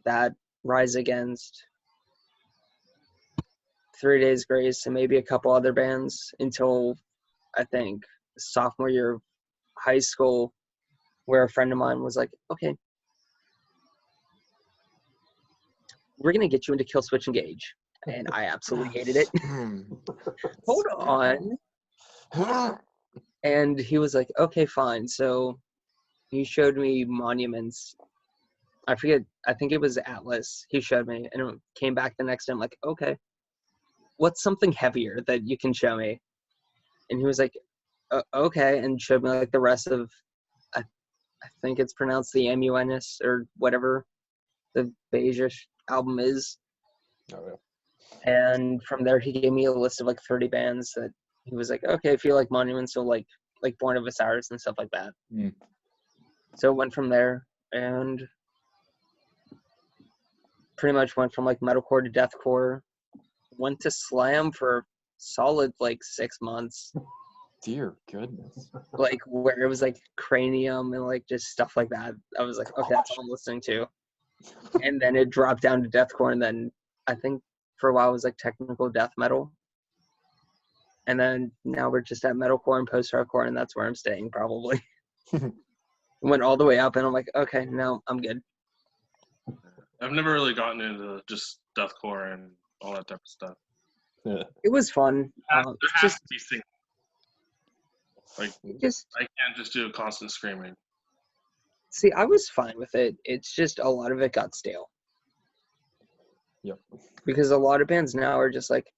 that, Rise Against, 3 Days Grace, and maybe a couple other bands until I think sophomore year of high school, where a friend of mine was like, okay, we're going to get you into Killswitch Engage. And I absolutely hated it. Hold on. And he was like, okay, fine. So he showed me Monuments. I forget, I think it was Atlas he showed me. And it came back the next day. I'm like, okay, what's something heavier that you can show me? And he was like, okay, and showed me like the rest of, I think it's pronounced the MUNS or whatever the beige-ish album is. Oh, yeah. And from there he gave me a list of like 30 bands that he was like, okay, if you like Monuments, so like Born of Osiris and stuff like that. So it went from there and pretty much went from like metalcore to deathcore. Went to slam for solid like 6 months. Dear goodness. Like where it was like Cranium and like just stuff like that. I was like, okay, that's all I'm listening to. And then it dropped down to deathcore, and then I think for a while it was like technical death metal. And then now we're just at metalcore and post-hardcore, and that's where I'm staying probably. Went all the way up, and I'm like, okay, no, I'm good. I've never really gotten into just deathcore and all that type of stuff. Yeah. It was fun. There It's has just, to be things. Like, just I can't just do constant screaming. see, I was fine with it. It's just a lot of it got stale. Yep. Because a lot of bands now are just like,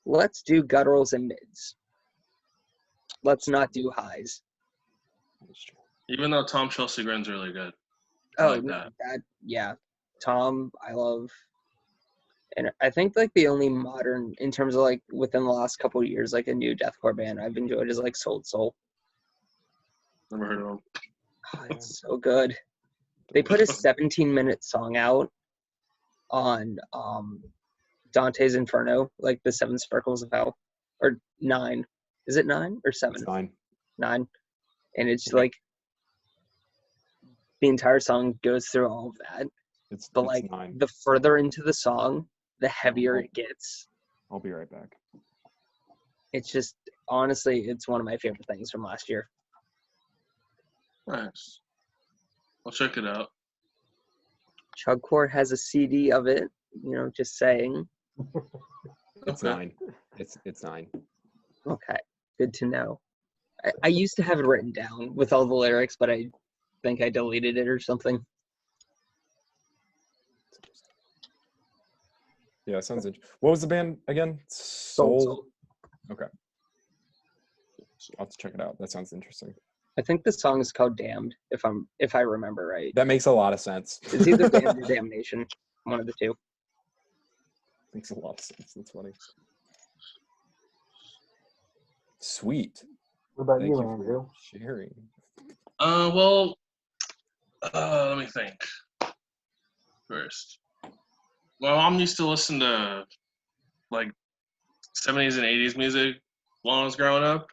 let's do gutturals and mids. Let's not do highs. Even though Tom Chelsea Grin's really good. I Oh, like no, that. yeah. Tom, I love. And I think like the only modern, in terms of like within the last couple of years, like a new deathcore band I've enjoyed is like Soul Soul. Never heard of him. Oh, it's so good. They put a 17-minute song out on Dante's Inferno, like the 7 Sparkles of Hell, or 9. Is it 9 or 7? It's fine. 9. And it's like the entire song goes through all of that. But like 9. the further into the song, the heavier it gets. I'll be right back. It's just, honestly, it's one of my favorite things from last year. Nice. I'll check it out. Chugcore has a CD of it, just saying. It's Okay. 9. It's 9. Okay, good to know. I used to have it written down with all the lyrics, but I think I deleted it or something. Yeah, it sounds interesting. What was the band again? Soul. Okay. I'll have to check it out. That sounds interesting. I think the song is called Damned, if I remember right. That makes a lot of sense. It's either Damned or Damnation, one of the two. Makes a lot of sense. That's funny. Sweet. What about Thank you, you for Andrew? sharing. Well, let me think first. My mom used to listen to like 70s and 80s music while I was growing up.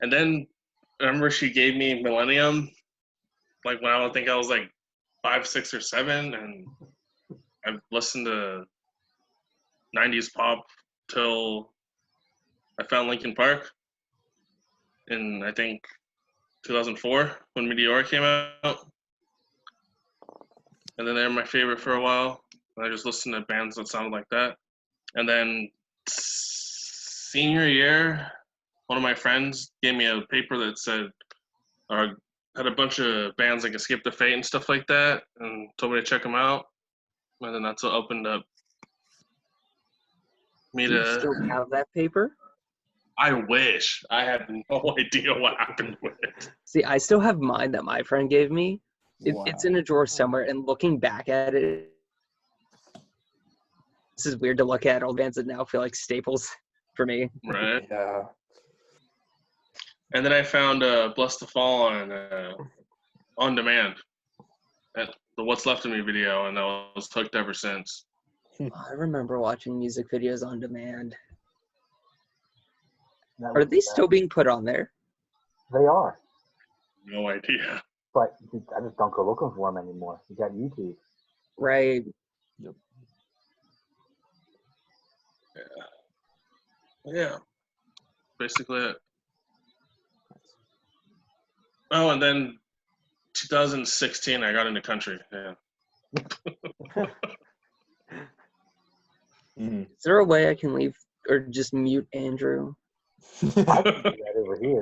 And then I remember she gave me Millennium, like when I think I was like 5, 6, or 7, and I listened to 90s pop till I found Linkin Park in I think 2004 when Meteora came out. And then they were my favorite for a while. And I just listened to bands that sounded like that. And then senior year, one of my friends gave me a paper that said, or had a bunch of bands like Escape the Fate and stuff like that, and told me to check them out. And then that's what opened up me Do you to. still have that paper? I wish. I had no idea what happened with it. See, I still have mine that my friend gave me. It's in a drawer somewhere, and looking back at it, this is weird to look at. All bands that now feel like staples for me. Right. Yeah. And then I found Bless the Fall on demand at the What's Left of Me video, and I was hooked ever since. I remember watching music videos on demand. That Are was they still being put on there? They are, No idea. but I just don't go looking for them anymore. You got YouTube. Right. Yeah. Basically it. Oh, and then 2016, I got into country. Yeah. Mhm. Is there a way I can leave or just mute Andrew? I can do that over here.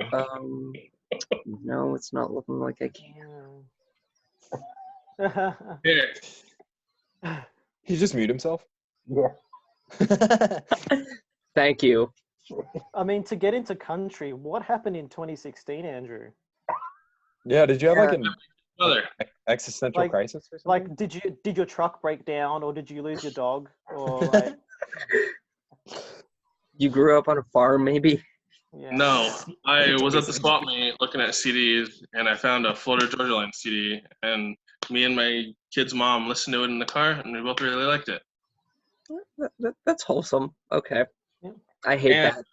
No, it's not looking like I can. Yeah. He just mute himself. Yeah. Thank you. I mean, to get into country, what happened in 2016, Andrew? Yeah, did you have like an Mother. existential Like- crisis or something? Like, did your truck break down, or did you lose your dog, or like, You grew up on a farm, maybe? yeah. No, I was at the swap meet looking at CDs, and I found a Florida Georgia Line CD, and me and my kid's mom listened to it in the car, and we both really liked it. That's wholesome. Okay. Yeah. I hate And that.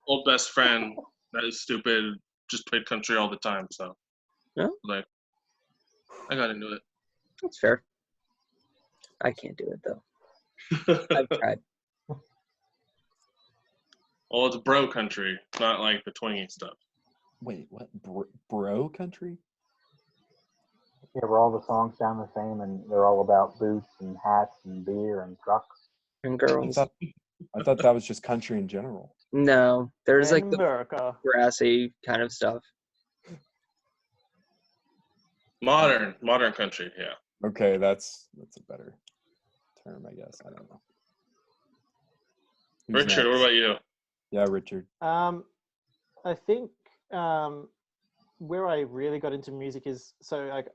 old best friend that is stupid just played country all the time, so Yeah. like I got into That's fair. I can't do it, though. I've tried. Well, it's bro country, not like the twingy stuff. Wait, what? Bro country? Yeah, where all the songs sound the same and they're all about boots and hats and beer and trucks. And I girls. thought that was just country in general. No, there's like the America. grassy kind of stuff. Modern country, yeah. Okay, that's a better term, I guess. I don't know. Who's Richard, what next? about you? Yeah, Richard. I think where I really got into music is like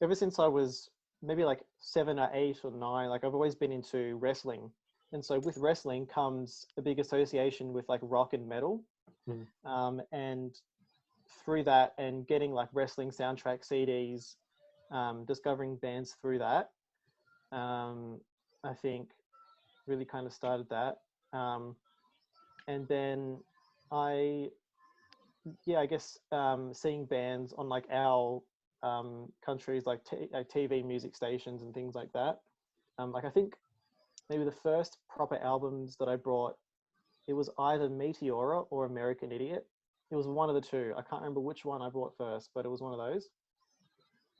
ever since I was maybe like 7 or 8 or 9, like I've always been into wrestling, and so with wrestling comes a big association with like rock and metal, and through that and getting like wrestling soundtrack CDs, discovering bands through that, I think really kind of started that, and then I guess seeing bands on like our countries, like TV music stations and things like that. Like I think maybe the first proper albums that I brought, it was either Meteora or American Idiot. It was one of the two. I can't remember which one I brought first, but it was one of those.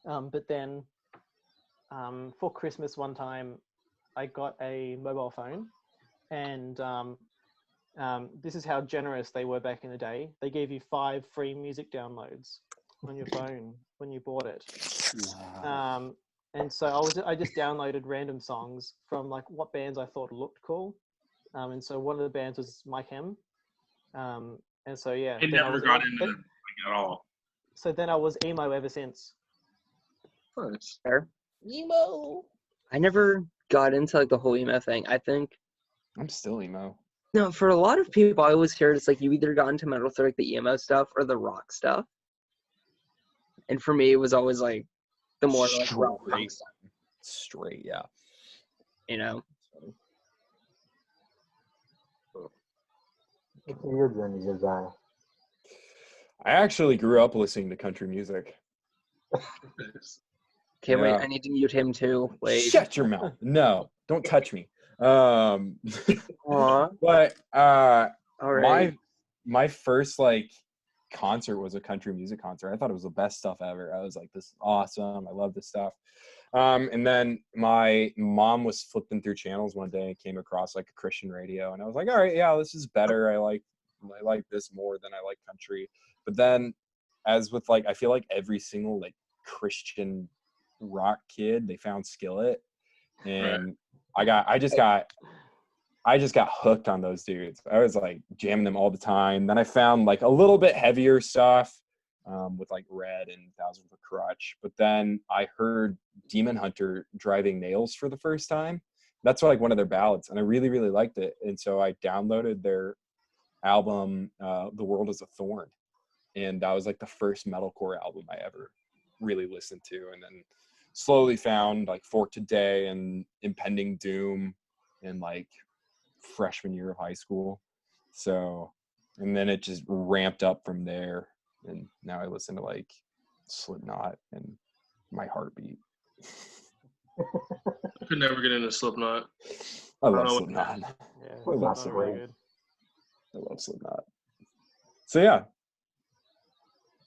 But then for Christmas one time, I got a mobile phone, and this is how generous they were back in the day. They gave you 5 free music downloads on your phone when you bought it. Wow. And so I just downloaded random songs from like what bands I thought looked cool. And so one of the bands was Mike Hem. And so yeah, I then never was got into them at all. So then I was emo ever since. Nice. Fair. Emo. I never got into like the whole emo thing. I think I'm still emo. no, for a lot of people, I always hear it's like you either got into metal through like the emo stuff or the rock stuff. And for me, it was always like the more like rock punk stuff, Straight, yeah. you know. What's your journey, Josiah? I actually grew up listening to country music. Okay, wait, Yeah. I need to mute him too. Wait. Shut your mouth. No, don't touch me. Aw. But All right. my first like concert was a country music concert. I thought it was the best stuff ever. I was like, this is awesome. I love this stuff. And then my mom was flipping through channels one day and came across like a Christian radio, and I was like, all right, yeah, this is better. I like this more than I like country. But then, as with like, I feel like every single like Christian rock kid, they found Skillet, and I just got I just got hooked on those dudes. I was like jamming them all the time. Then I found like a little bit heavier stuff with like Red and Thousand Foot Crutch. But then I heard Demon Hunter Driving Nails for the first time. That's like one of their ballads, and I really, really liked it. And so I downloaded their album, The World Is a Thorn. And that was like the first metalcore album I ever really listened to. And then slowly found like For Today and Impending Doom and like freshman year of high school. So, and then it just ramped up from there. And now I listen to like Slipknot and My Heartbeat. I could never get into Slipknot. I love know. Slipknot. Yeah, I love it's not really Slipknot. good. I love Slipknot. So yeah,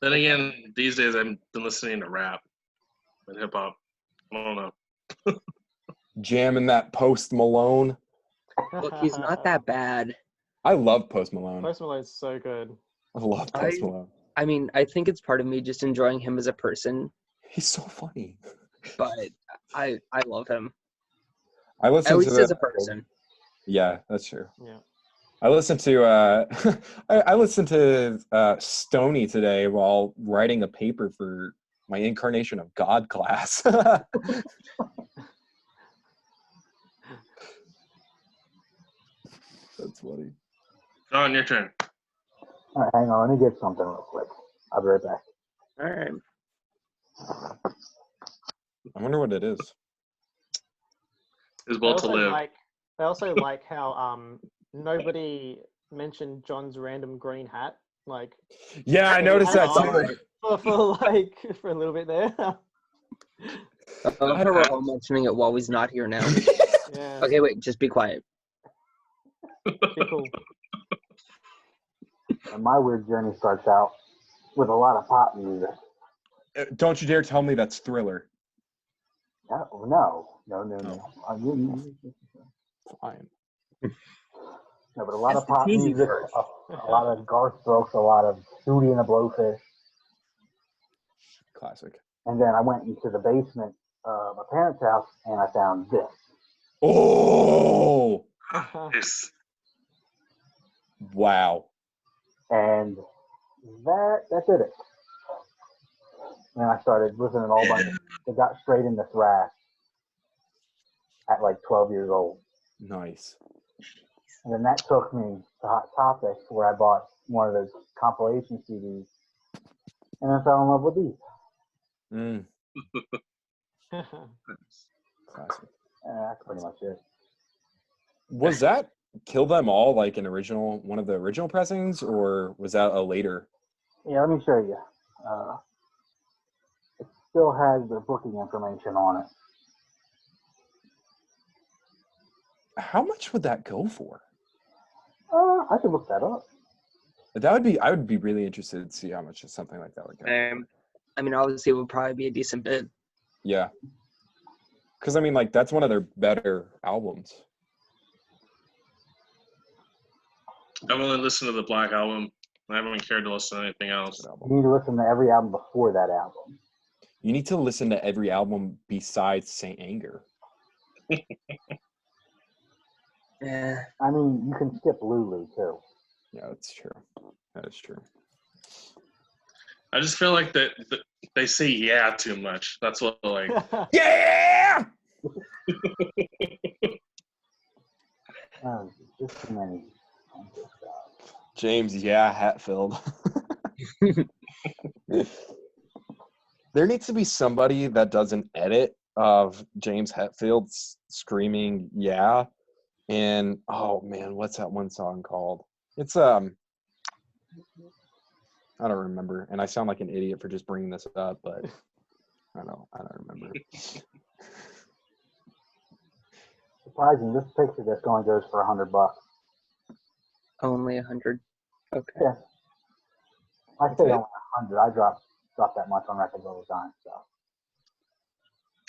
Then again, these days I've been listening to rap and hip hop. I don't know. jamming that Post Malone. Look, he's not that bad. I love Post Malone. Post Malone's so good. I love Post Malone. I mean, I think it's part of me just enjoying him as a person, He's so funny. but I love him. I listen At to least as a person. Yeah, that's true. Yeah. I listened to I listened to Stoney today while writing a paper for my Incarnation of God class. That's funny. John, your turn. All right, hang on. Let me get something real quick. I'll be right back. All right. I wonder what it is. His will to live. I also like how nobody mentioned John's random green hat. Like, Yeah, I noticed that too. for a little bit there. We're all mentioning it while he's not here now. Yeah. Okay, wait, just be quiet. Cool. And my weird journey starts out with a lot of pop music. Don't you dare tell me that's Thriller. No. Fine. No, but a lot That's of the pop teasing music, part. a lot of Garth Brooks, a lot of Hootie and the Blowfish. Classic. And then I went into the basement of my parents' house and I found this. Oh, Nice. wow. And that did it. And I started listening to all bunch of it got straight into thrash at like 12 years old. Nice. And then that took me to Hot Topic, where I bought one of those compilation CDs. And I fell in love with these. Classic. That's pretty much it. Was that Kill Them All like one of the original pressings, or was that a later? Yeah, let me show you. It still has the booking information on it. How much would that go for? I could look that up. I would be really interested to see how much something like that would go. I mean, obviously, it would probably be a decent bid. Yeah. Because, I mean, like, that's one of their better albums. I've only listened to the Black Album. I haven't cared to listen to anything else. You need to listen to every album before that album. You need to listen to every album besides Saint Anger. Yeah. I mean, you can skip Lulu, too. Yeah, that's true. That is true. I just feel like that they say yeah too much. That's what like. Yeah! Just too many. James, yeah, Hatfield. There needs to be somebody that does an edit of James Hetfield screaming yeah. And oh man, what's that one song called? It's I don't remember, and I sound like an idiot for just bringing this up, but I don't remember. Surprising, this picture that's going goes for $100. Only 100. Okay. Yeah. I say only 100. I drop that much on records all the time. So.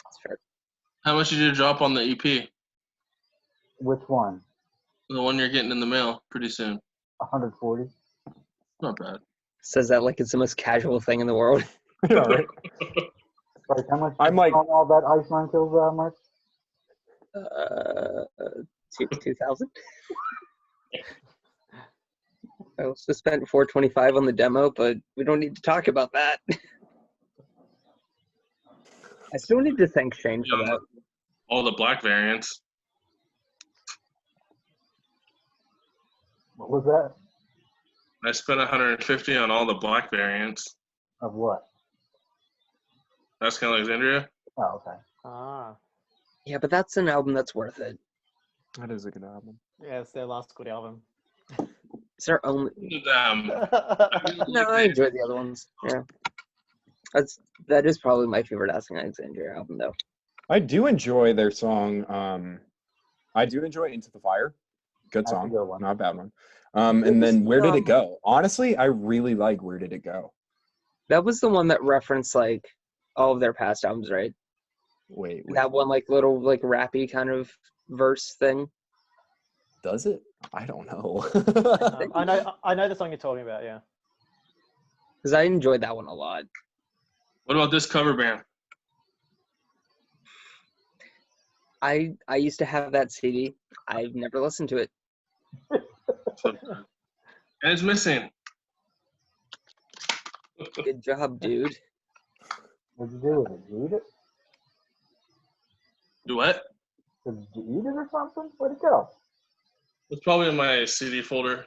That's fair. How much did you drop on the EP? Which one? The one you're getting in the mail pretty soon. 140. Not bad. Says that like it's the most casual thing in the world. Yeah, right. Like how much? I'm like on all that Iceland Kills merch. 2000. I also spent $425 on the demo, but we don't need to talk about that. I still need to thank Shane for that. All the black variants. What was that? I spent 150 on all the black variants. Of what? Asking Alexandria. Oh, okay. Ah, Yeah, but that's an album that's worth it. That is a good album. yeah, it's their last good album. It's their only. No, I enjoy the other ones. Yeah, that is probably my favorite Asking Alexandria album, though. I do enjoy their song. I do enjoy Into the Fire. Good That's a song, good one. not a bad one. And then Where Did It Go? Honestly, I really like Where Did It Go? That was the one that referenced like all of their past albums, right? Wait. That one like little like rappy kind of verse thing. Does it? I don't know. I know the song you're talking about. Yeah. Because I enjoyed that one a lot. What about this cover band? I used to have that CD. I've never listened to it. And it's missing. Good job, dude. What'd you do with it? Did you eat it? Do what? Did you eat it or something? Where'd it go? It's probably in my CD folder.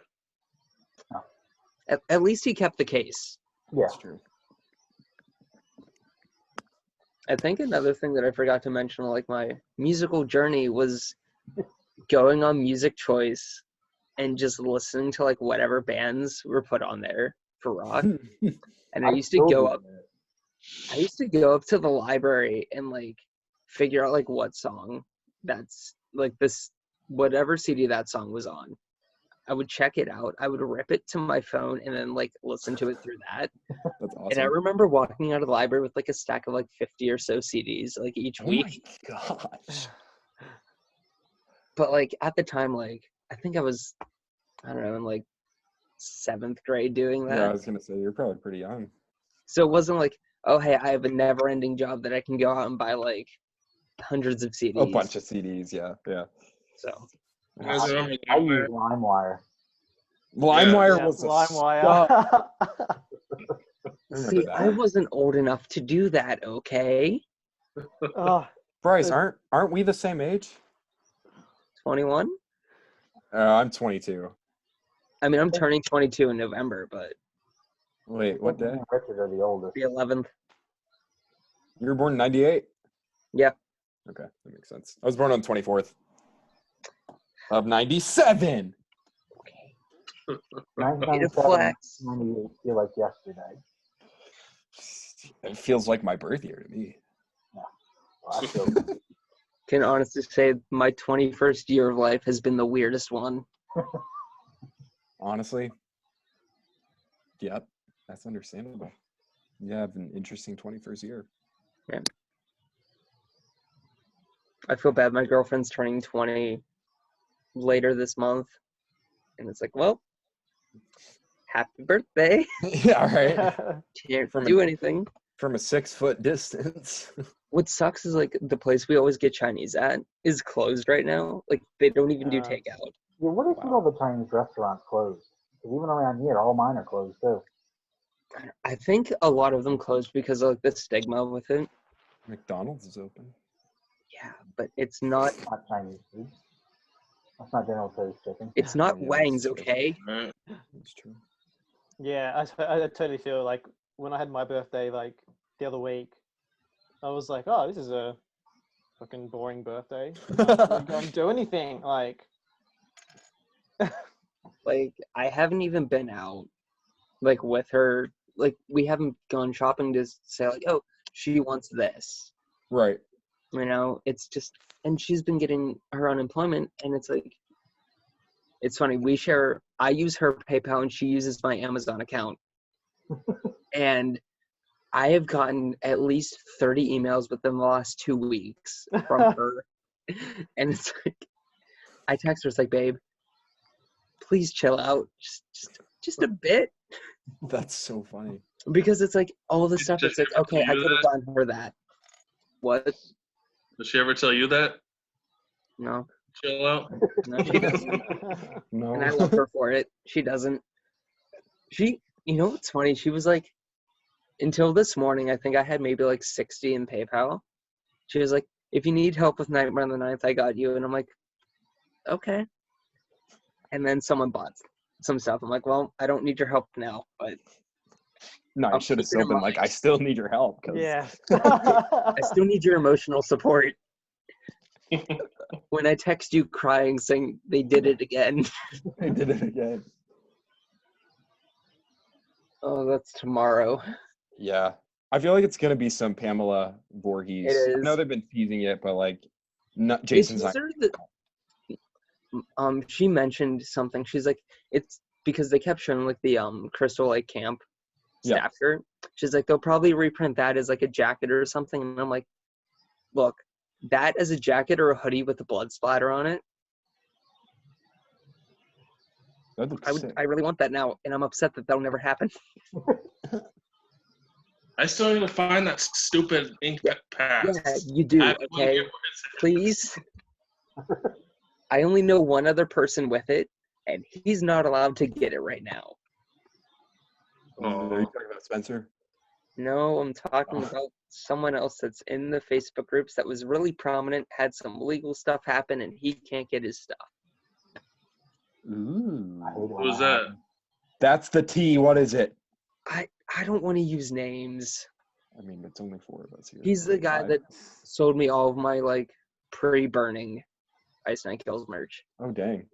At least he kept the case. Yeah. That's true. I think another thing that I forgot to mention, like my musical journey, was going on Music Choice and just listening to like whatever bands were put on there for rock. And I used to go up to the library and like figure out like what song that's like this, whatever CD that song was on. I would check it out. I would rip it to my phone and then like listen to it through that. That's awesome. And I remember walking out of the library with like a stack of like 50 or so CDs like each week. Oh my gosh. But like at the time, like I think I was, I don't know, in like 7th grade doing that. Yeah, I was gonna say you're probably pretty young. So it wasn't like, oh hey, I have a never-ending job that I can go out and buy like hundreds of CDs. A bunch of CDs, yeah. So You guys remember I LimeWire? use LimeWire. LimeWire Yeah, was a LimeWire. see, I wasn't old enough to do that. Okay, Oh, Bryce, aren't we the same age? 21. I'm 22. I mean, I'm turning 22 in November, but Wait, what Me day? and Richard are the oldest. the 11th. You were born in 98? Yeah. Okay, that makes sense. I was born on 24th of 97. Way to 1997, flex. 98 feel like yesterday. It feels like my birth year to me. Well, I feel Can honestly say my 21st year of life has been the weirdest one. Honestly, yep, that's understandable. You have an interesting 21st year. I feel bad. My girlfriend's turning 20 later this month. And it's like, well, happy birthday. Yeah, right. Can't From do anything. From a 6-foot distance. What sucks is like the place we always get Chinese at is closed right now. Like they don't even do takeout. Yeah, what if all the Chinese restaurants closed? 'Cause even around here, all mine are closed too. I think a lot of them closed because of like the stigma with it. McDonald's is open. Yeah, but it's not. It's not Chinese food. That's not General Tso's chicken. It's not Yeah, Wang's, that's true. okay? Right. That's true. yeah, I totally feel like when I had my birthday like the other week, I was like, oh, this is a fucking boring birthday. I'm not really going to do anything. Like, Like I haven't even been out like with her. Like we haven't gone shopping to say like, oh, she wants this. Right. You know, it's just, and she's been getting her unemployment, and it's like, it's funny. I use her PayPal, and she uses my Amazon account, and I have gotten at least 30 emails within the last 2 weeks from her, and it's like, I text her, it's like, babe, please chill out, just a bit, That's so funny. because it's like all the stuff. It's like, okay, I could have gotten her that. What? Did she ever tell you that? No, chill out. No, she doesn't. No. And I love her for it. She doesn't. You know what's funny? She was like, until this morning, I think I had maybe like 60 in PayPal. She was like, if you need help with Nightmare on the 9th, I got you. And I'm like, okay. And then someone bought some stuff. I'm like, well, I don't need your help now, but No, I I'll should have keep it still in been like, mind. I still need your help. 'Cause Yeah. I still need your emotional support. When I text you crying saying they did it again. I did it again. Oh, that's tomorrow. Yeah. I feel like it's going to be some Pamela Voorhees. It I know is. they've been teasing it, but like, not It's Jason's not. she mentioned something. She's like, it's because they kept showing like the Crystal Lake Camp Yeah. staff shirt. She's like, they'll probably reprint that as like a jacket or something. And I'm like, look, that as a jacket or a hoodie with a blood splatter on it, That'd look sick. I really want that now, and I'm upset that that'll never happen. I still need to find that stupid ink pad. Yeah, you do, I have no idea okay? where it's at. Please. I only know one other person with it, and he's not allowed to get it right now. Are you talking about Spencer? No, I'm talking about someone else that's in the Facebook groups that was really prominent, had some legal stuff happen, and he can't get his stuff. Ooh. I hate it when Who's that? happens. That's the T. What is it? I don't want to use names. I mean, it's only 4 of us here. He's the guy that sold me all of my like pre-burning Ice Nine Kills merch. Oh dang!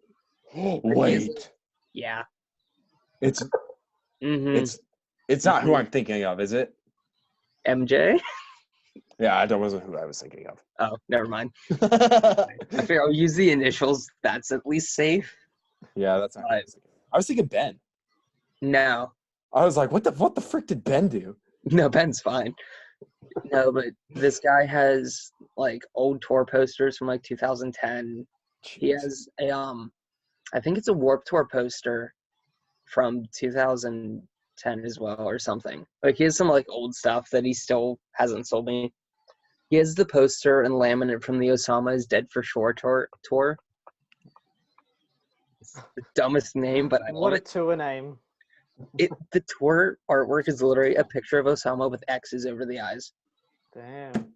But Wait, Yeah. it's Mm-hmm. it's not who I'm thinking of, is it? MJ? Yeah, that wasn't who I was thinking of. Oh, never mind. I figure I'll use the initials. That's at least safe. Yeah, that's not. Who I was thinking. I was thinking Ben. No. I was like, what the frick did Ben do? No, Ben's fine. No, but this guy has like old tour posters from like 2010. He Jeez. has a I think it's a Warped Tour poster from 2010 as well or something. Like he has some like old stuff that he still hasn't sold me. He has the poster and laminate from the Osama is Dead for Sure tour. It's the dumbest name, but I love What a it. tour name. The tour artwork is literally a picture of Osama with X's over the eyes. Damn.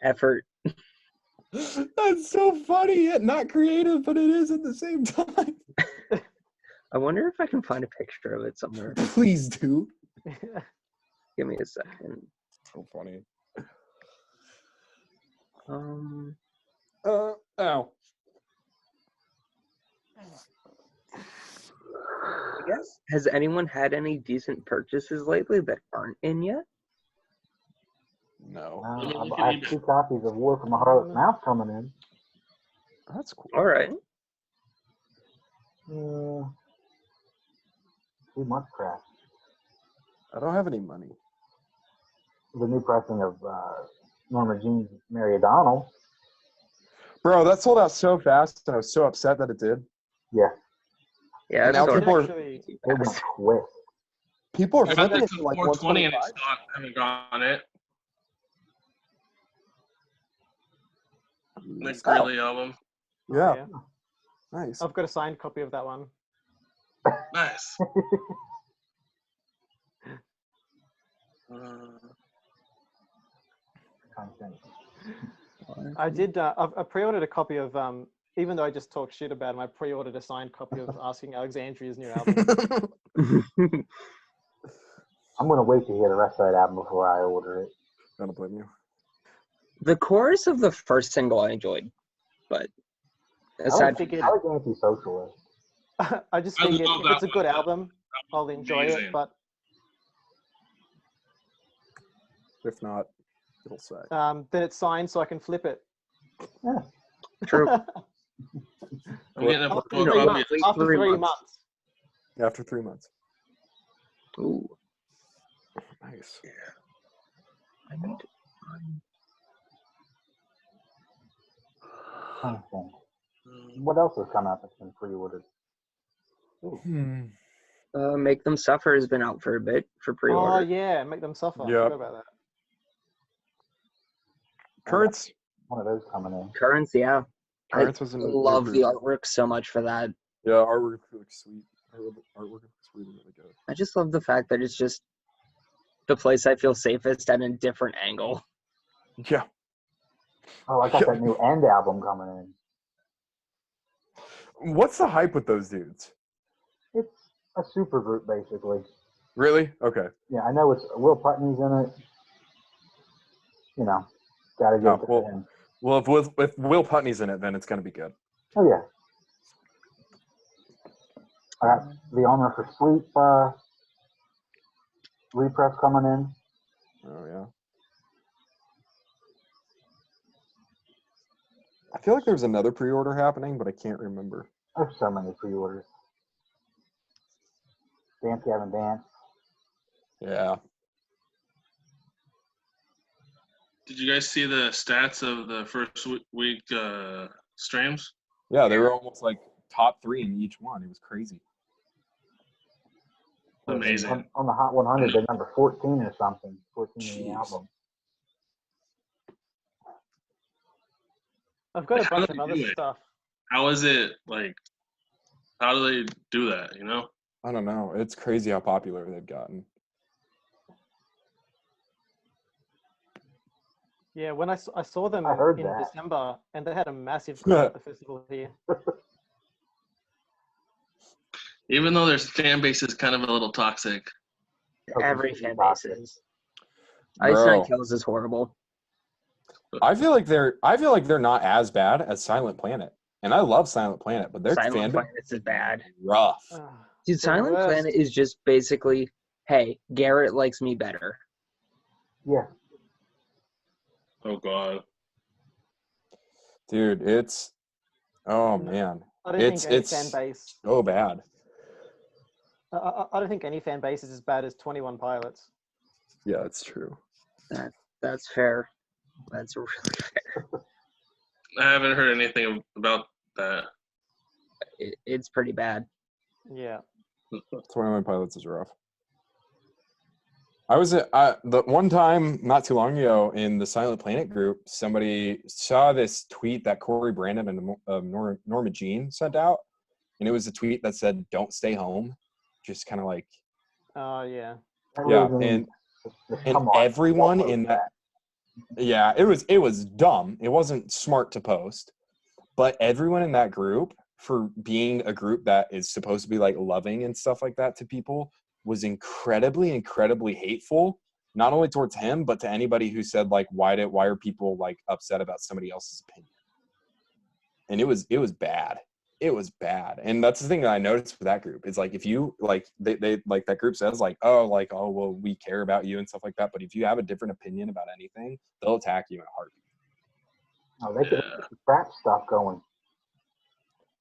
Effort. That's so funny yet not creative, but it is at the same time. I wonder if I can find a picture of it somewhere. Please do. Give me a second. So funny. I Ow. guess. Has anyone had any decent purchases lately that aren't in yet? No. I have 2 copies of War from a Harlot's Mouth coming in. That's cool. All right. 2 months crap. I don't have any money. The new pressing of Norma Jean's Mary O'Donnell. Bro, that sold out so fast, and I was so upset that it did. Yeah, Yeah, And now it's people are- Actually, it went quick. People are I got flipping that it to for like 420 and I 125. still haven't gone it. Nick Oh, Greeley album. yeah. Nice. I've got a signed copy of that one. Nice. I did. I pre-ordered a copy of. Even though I just talked shit about him, I pre-ordered a signed copy of Asking Alexandria's new album. I'm going to wait to hear the rest of that album before I order it. I don't blame you. The chorus of the first single I enjoyed, but aside from figured- I like Anti-Socialist. I just I figured love if that it's a one. good album, I'll enjoy Amazing. it. But If not, it'll suck. then it's signed, so I can flip it. True. I'm getting a After book three copy. months. After 3 months. After 3 months. Ooh. Nice. I need to Trying to think. What else has come out that's been pre-ordered? Make Them Suffer has been out for a bit for Oh pre-order. yeah, Make Them Suffer. I Yep. forgot about that. Kurt's one of those coming in. Currents, yeah. Currents was I in their love the group. artwork so much for that. Yeah, artwork looks sweet. Artwork looks really, really good. I just love the fact that it's just the place I feel safest at a different angle. Yeah. Oh, I got that new End album coming in. What's the hype with those dudes? It's a super group, basically. Really? Okay. Yeah, I know it's Will Putney's in it. You know, gotta give Oh, it to well, him. well, if Will Putney's in it, then it's gonna be good. Oh yeah. I got the Armor for Sleep repress coming in. Oh yeah. I feel like there's another pre-order happening, but I can't remember. There's so many pre-orders. Dance Gavin Dance. Yeah. Did you guys see the stats of the first week streams? Yeah, they were almost like top 3 in each one. It was crazy. Amazing. On the Hot 100, they're number 14 or something. 14 in the Jeez. album. I've got a How bunch do of they other do it? stuff. How is it like? How do they do that? You know? I don't know. It's crazy how popular they've gotten. Yeah, when I saw them I heard in that. December, and they had a massive crowd at the festival here. Even though their fan base is kind of a little toxic. Every fan base is. Ice Bro. Nine Kills is horrible. I feel like they're not as bad as Silent Planet. And I love Silent Planet, but their fan Silent base Planet is bad. is rough. Dude, The Silent worst. Planet is just basically, hey, Garrett likes me better. Yeah. Oh God. Dude, it's man. I don't It's think any fan base. so bad. I don't think any fan base is as bad as 21 Pilots. Yeah, it's true. That's fair. That's really fair. I haven't heard anything about that. It's pretty bad. Yeah. 21 Pilots is rough. I was the one time not too long ago in the Silent Planet group, somebody saw this tweet that Corey Brandon and Norma Jean sent out, and it was a tweet that said, "Don't stay home," just kind of like Oh, yeah. yeah, and everyone in that yeah, it was dumb. It wasn't smart to post, but everyone in that group, for being a group that is supposed to be like loving and stuff like that to people, was incredibly hateful, not only towards him but to anybody who said like why are people like upset about somebody else's opinion. And it was bad. It was bad. And that's the thing that I noticed with that group is like if you like they like that group says like oh well we care about you and stuff like that, but if you have a different opinion about anything, they'll attack you in a heartbeat. Oh, they could get the crap stuff going.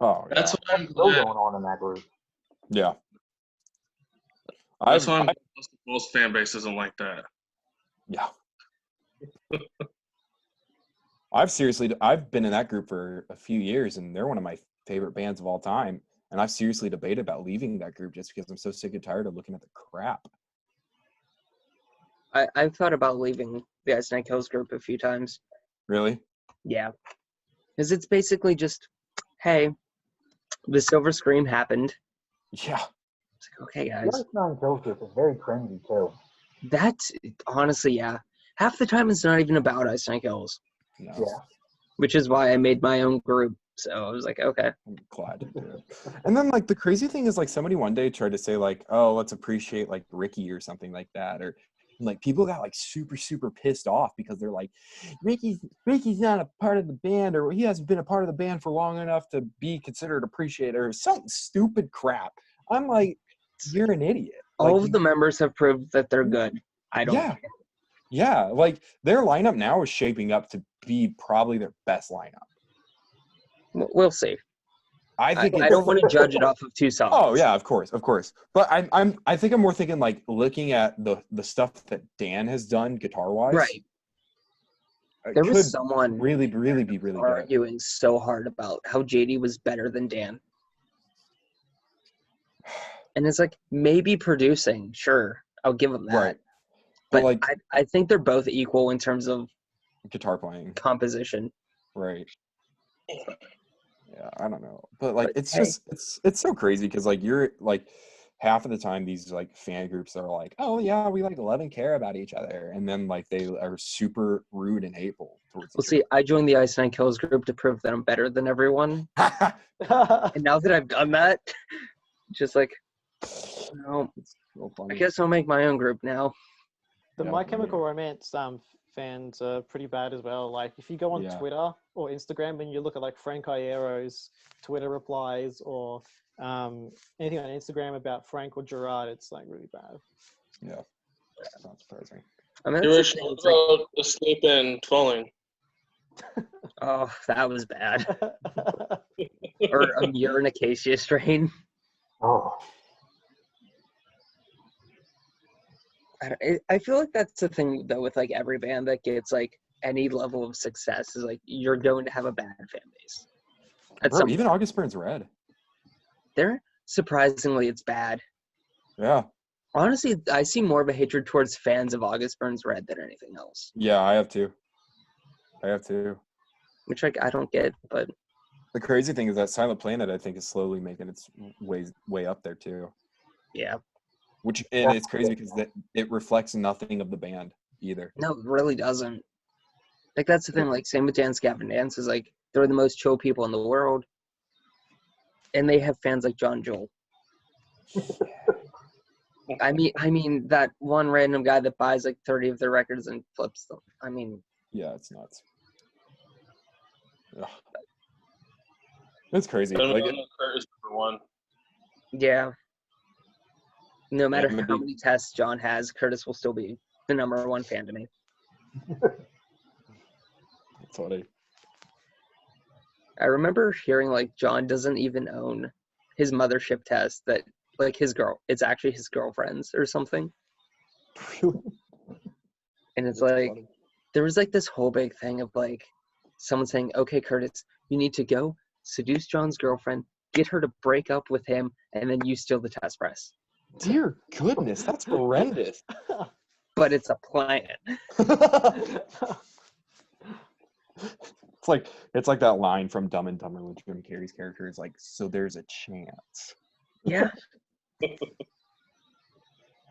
Oh yeah. That's what I'm Still glad. going on in that group. Yeah. That's why I'm most fan base isn't like that. Yeah. I've been in that group for a few years, and they're one of my favorite bands of all time. And I've seriously debated about leaving that group just because I'm so sick and tired of looking at the crap. I've thought about leaving the Ice Nine Kills group a few times. Really? Yeah. Because it's basically just, hey, the Silver Scream happened. Yeah. It's like, okay, The guys. Ice Nine Kills group is very cringy too. That's, honestly, yeah. Half the time it's not even about Ice Nine Kills. No. Yeah. Which is why I made my own group. So I was like, okay. I'm glad to do it. And then like the crazy thing is like somebody one day tried to say like, oh, let's appreciate like Ricky or something like that. Or like people got like super pissed off because they're like, Ricky's not a part of the band, or he hasn't been a part of the band for long enough to be considered appreciated, or some stupid crap. I'm like, you're an idiot. All Like, of the members have proved that they're good. I don't care. Yeah, like their lineup now is shaping up to be probably their best lineup. We'll see. I think I don't want to judge it off of 2 songs. Oh yeah, of course. But I think I'm more thinking like looking at the stuff that Dan has done guitar wise. Right. It There could was someone really be really good. arguing so hard about how JD was better than Dan. And it's like, maybe producing, sure, I'll give him that. Right. But like I think they're both equal in terms of guitar playing. composition. Right. Yeah, I don't know, but like But it's hey. just it's so crazy because like you're like half of the time these like fan groups are like, oh yeah, we like love and care about each other, and then like they are super rude and hateful towards Well, each see, I joined the Ice Nine Kills group to prove that I'm better than everyone. other. And now that I've done that, just like, no, It's so I funny. guess I'll make my own group now. The Yeah, My Chemical Romance fans are pretty bad as well. Like if you go on Yeah. Twitter or Instagram and you look at like Frank Iero's Twitter replies or anything on Instagram about Frank or Gerard, it's like really bad. Yeah, it's not surprising. I mean, You that's wish the thing, it's like, about Escape and Dwelling. oh, that was bad. Or a urine acacia strain. Oh, I feel like that's the thing though with like every band that gets like any level of success is like you're going to have a bad fan base. At Bro, some even point. August Burns Red. There, surprisingly, it's bad. Yeah, Honestly, I see more of a hatred towards fans of August Burns Red than anything else, yeah, I have two. which like I don't get. But The crazy thing is that Silent Planet, I think, is slowly making its way up there too. yeah, And it's crazy because it reflects nothing of the band either. no, it really doesn't. Like that's the thing. Like same with Dance Gavin Dance is like they're the most chill people in the world, and they have fans like John Joel. I mean that one random guy that buys like 30 of their records and flips them. I mean, Yeah, it's nuts. Ugh. It's crazy. I Like, know Kurt is number one. yeah. No matter I'm a how big- many tests John has, Curtis will still be the number one fan to me. it's funny. I remember hearing like John doesn't even own his mothership test that like it's actually his girlfriend's or something. And it's That's like funny. there was like this whole big thing of like someone saying, okay, Curtis, you need to go seduce John's girlfriend, get her to break up with him, and then you steal the test press. Dear goodness, that's horrendous. But it's a plan. It's like that line from Dumb and Dumber when Jim Carrey's character is like, so there's a chance. Yeah.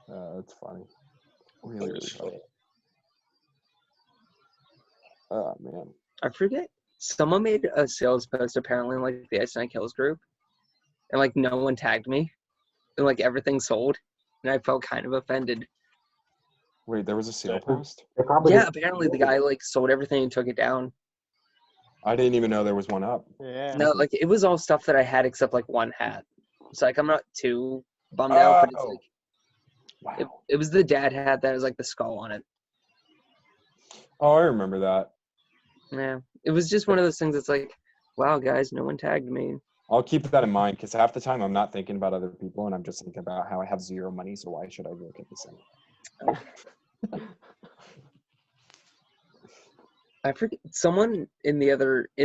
That's funny. Really, really funny. Oh man. I forget. Someone made a sales post apparently in like the Ice Nine Kills group, and like no one tagged me, and like everything sold, and I felt kind of offended. Wait, there was a sale post? they probably Yeah, didn't- apparently the guy like sold everything and took it down. I didn't even know there was one up. Yeah. No, like it was all stuff that I had except like one hat. So like I'm not too bummed out, but it's Oh. like Wow. it was the dad hat that has like the skull on it. Oh, I remember that. Yeah, it was just one of those things that's like, wow, guys, no one tagged me. I'll keep that in mind because half the time I'm not thinking about other people and I'm just thinking about how I have zero money, so why should I look at this thing? I forget someone in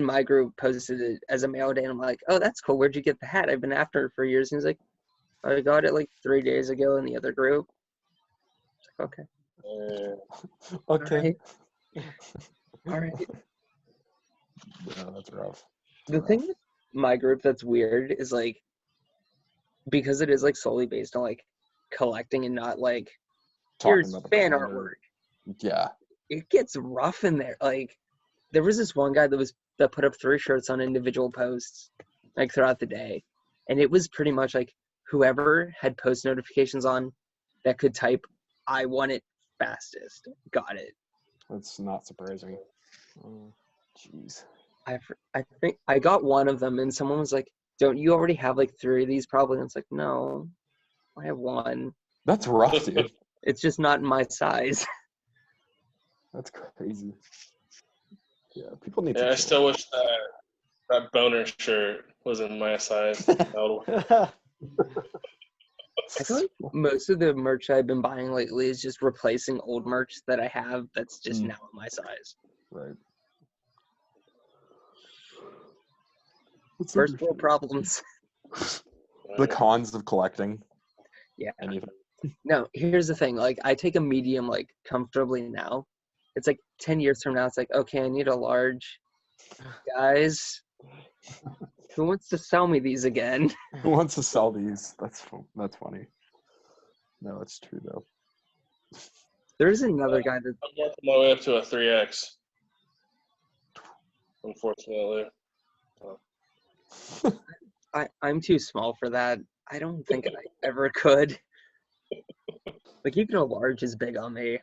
my group posted it as a mail day, and I'm like, oh, that's cool. Where'd you get the hat? I've been after it for years. And he's like, I got it like 3 days ago in the other group. Okay. Okay. All right. Yeah, that's rough. The thing with my group that's weird is like because it is like solely based on like collecting and not like here's Talking about the fan band or- artwork. Yeah. It gets rough in there. Like there was this one guy that put up 3 shirts on individual posts like throughout the day, and it was pretty much like whoever had post notifications on that could type I want it fastest got it. That's not surprising. Oh, jeez. I think I got one of them, and someone was like, don't you already have like 3 of these probably? And it's like, no, I have 1. That's rough, dude. It's just not in my size. That's crazy. Yeah, people need Yeah, to I still wish that boner shirt was in my size. I feel like most of the merch I've been buying lately is just replacing old merch that I have that's just now in my size. Right. First world problems. The cons of collecting. Yeah. Anything. No, here's the thing. Like, I take a medium, like, comfortably now. It's like 10 years from now, it's like, okay, I need a large. Guys, who wants to sell me these again? Who wants to sell these? That's funny. No, it's true though. There's another guy that I'm working my way up to a 3X. Unfortunately. I'm too small for that. I don't think I ever could. Like, even a large is big on me.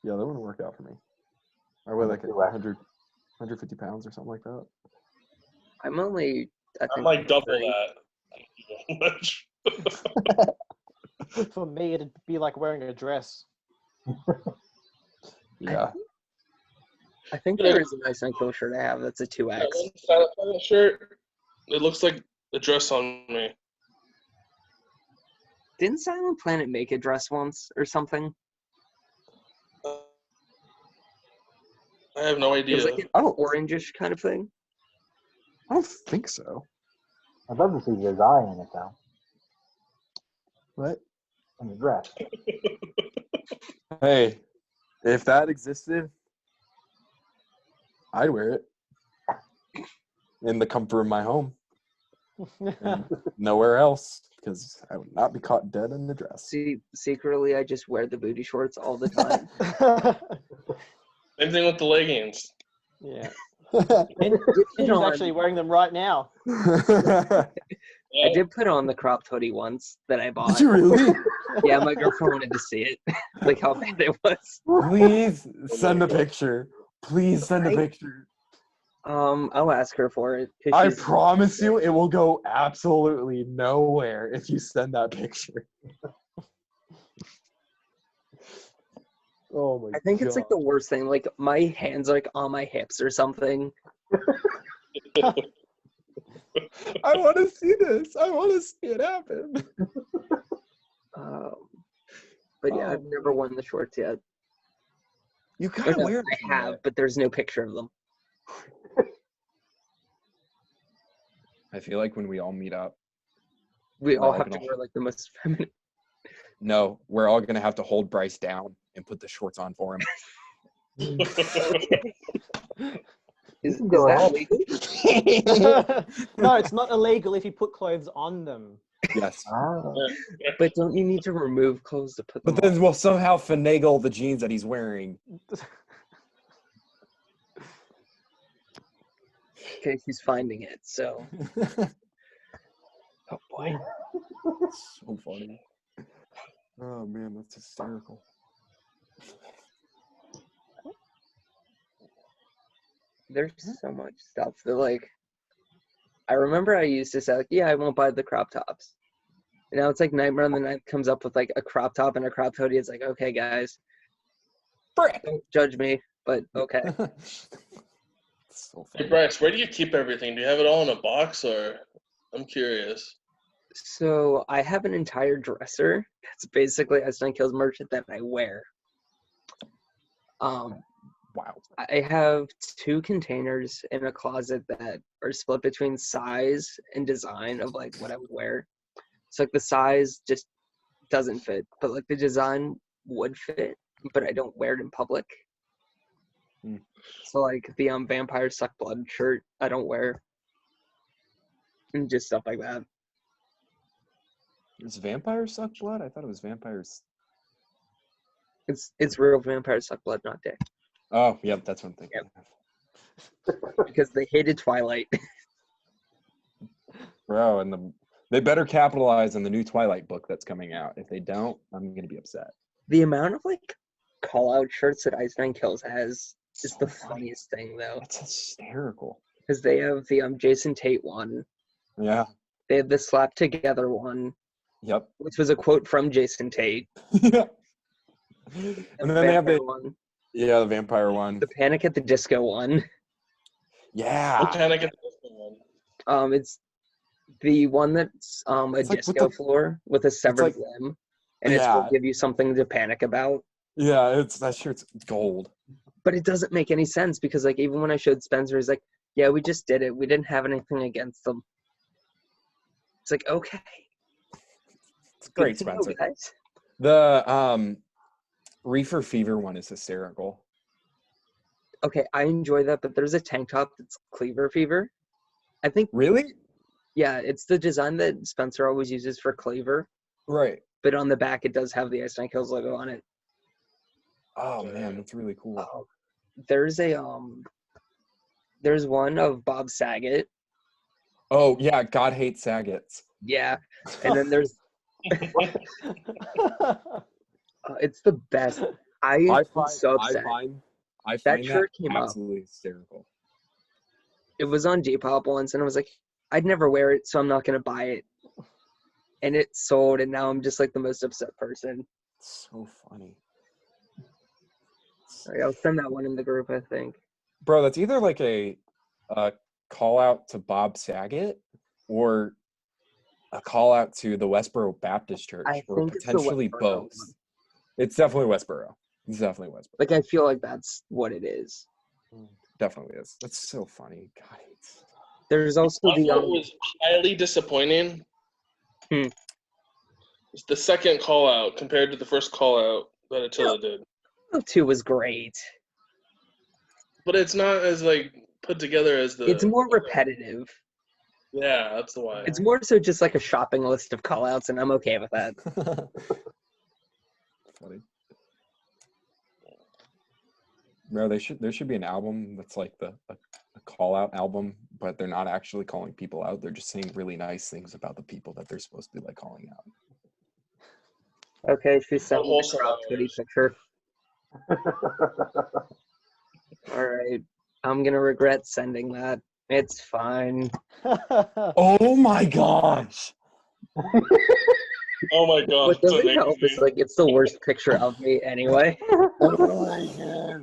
Yeah, that wouldn't work out for me. I weigh like 100, 150 pounds or something like that. I'm only, I think, I'm like double 30. that. Thank you very much. For me, it'd be like wearing a dress. Yeah. I think there is a nice ankle shirt I have that's a 2X. That one Silent Planet shirt, it looks like a dress on me. Didn't Silent Planet make a dress once or something? I have no It idea. was like an I don't- orangish kind of thing. I don't think so. I'd love to see your eye in it though, What? in the dress. Hey, if that existed, I'd wear it in the comfort of my home and nowhere else because I would not be caught dead in the dress. See, secretly, I just wear the booty shorts all the time. Same thing with the leggings. Yeah. I And did he's put on- actually wearing them right now. I did put on the cropped hoodie once that I bought. Did you really? Yeah, my girlfriend wanted to see it, like how bad it was. Please send a picture. Please send a Right? picture. I'll ask her for it. 'cause I she's- promise you it will go absolutely nowhere if you send that picture. Oh my god. I think it's like the worst thing. Like my hands are like on my hips or something. I want to see this. I want to see it happen. But yeah, I've Oh, never worn the shorts yet. You Or gotta no, wear I have, but there's no picture of them. I feel like when we all meet up, We We're all all have to gonna- wear like the most feminine. no, we're all gonna have to hold Bryce down and put the shorts on for him. Is can go that ahead. legal? No, it's not illegal if you put clothes on them. Yes. Ah. But don't you need to remove clothes to put them But then on? we'll somehow finagle the jeans that he's wearing. Okay, he's finding it, so. Oh boy. So funny. Oh man, that's hysterical. There's so much stuff that like I remember I used to say like, yeah, I won't buy the crop tops. And now it's like Nightmare on the Night comes up with like a crop top and a crop hoodie. It's like, okay guys, don't judge me, but okay. So Hey funny. Bryce, where do you keep everything? Do you have it all in a box, or I'm curious? So I have an entire dresser. It's basically a Stun Kills merch that I wear. Wow. I have 2 containers in a closet that are split between size and design of like what I would wear. So like the size just doesn't fit, but like the design would fit, but I don't wear it in public. Hmm. So like the Vampire Suck Blood shirt I don't wear. And just stuff like that. Is vampires suck blood? I thought it was vampires. It's real Vampire Suck Blood, not dick. Oh, yep, that's what I'm thinking. Because they hated Twilight. Bro, and they better capitalize on the new Twilight book that's coming out. If they don't, I'm gonna be upset. The amount of like call out shirts that Ice Nine Kills has is So the funny. funniest thing though. That's hysterical. Because they have the Jason Tate one. Yeah. They have the Slap Together one, Yep. which was a quote from Jason Tate. Yeah. And then they have Vampire the one, the vampire one. the Panic at the Disco one. Yeah. What kind of get this one? It's the one that's a It's like with disco the- floor with a severed like- limb, and it's will Yeah. give you something to panic about. Yeah, that shirt's gold. But it doesn't make any sense because like even when I showed Spencer, he's like, "Yeah, we just did it. We didn't have anything against them." It's like, okay, It's great, good to know, Spencer. guys. The Reefer Fever one is hysterical. Okay, I enjoy that, but there's a tank top that's Cleaver Fever. I think, Really? yeah, it's the design that Spencer always uses for Cleaver, Right. but on the back it does have the Ice Nine Kills logo on it. Oh man, that's really cool. There's one of Bob Saget. Oh yeah, God hates Saget's. Yeah, and then there's it's the best. I'm so upset. I That find shirt came up. absolutely hysterical. It was on Depop once, and I was like, I'd never wear it, so I'm not gonna buy it. And it sold, and now I'm just like the most upset person. It's so funny. All right, I'll send that one in the group, I think. Bro, that's either like a call out to Bob Saget or a call out to the Westboro Baptist Church, I or think it's the potentially Westboro both. one. It's definitely Westboro. It's definitely Westboro. Like, I feel like that's what it is. Definitely is. That's so funny. God, There's also What was highly disappointing Hmm. is the second call out compared to the first call out that Attila did. 2 was great. But it's not as like put together as the. It's more repetitive. Yeah, that's why. It's more so just like a shopping list of call outs, and I'm okay with that. funny. Bro, there should be an album that's like a call out album, but they're not actually calling people out. They're just saying really nice things about the people that they're supposed to be like calling out. Okay, she sent me the wholesome cropped hoodie hours. picture. All right, I'm gonna regret sending that. It's fine. Oh my gosh! Oh my god, What that's doesn't amazing. help is like it's the worst picture of me anyway. Oh my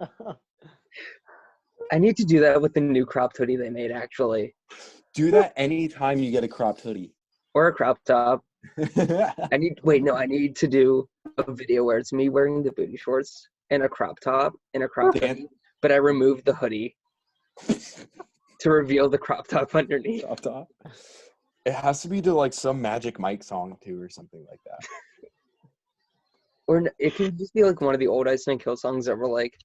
gosh! I need to do that with the new cropped hoodie they made, actually, Do that anytime you get a cropped hoodie. or a crop top. I need to do a video where it's me wearing the booty shorts and a crop top and a crop hoodie, but I removed the hoodie to reveal the crop top underneath. Crop top. It has to be to like some Magic Mike song too, or something like that. Or it can just be like one of the old Ice Nine Kill songs that were like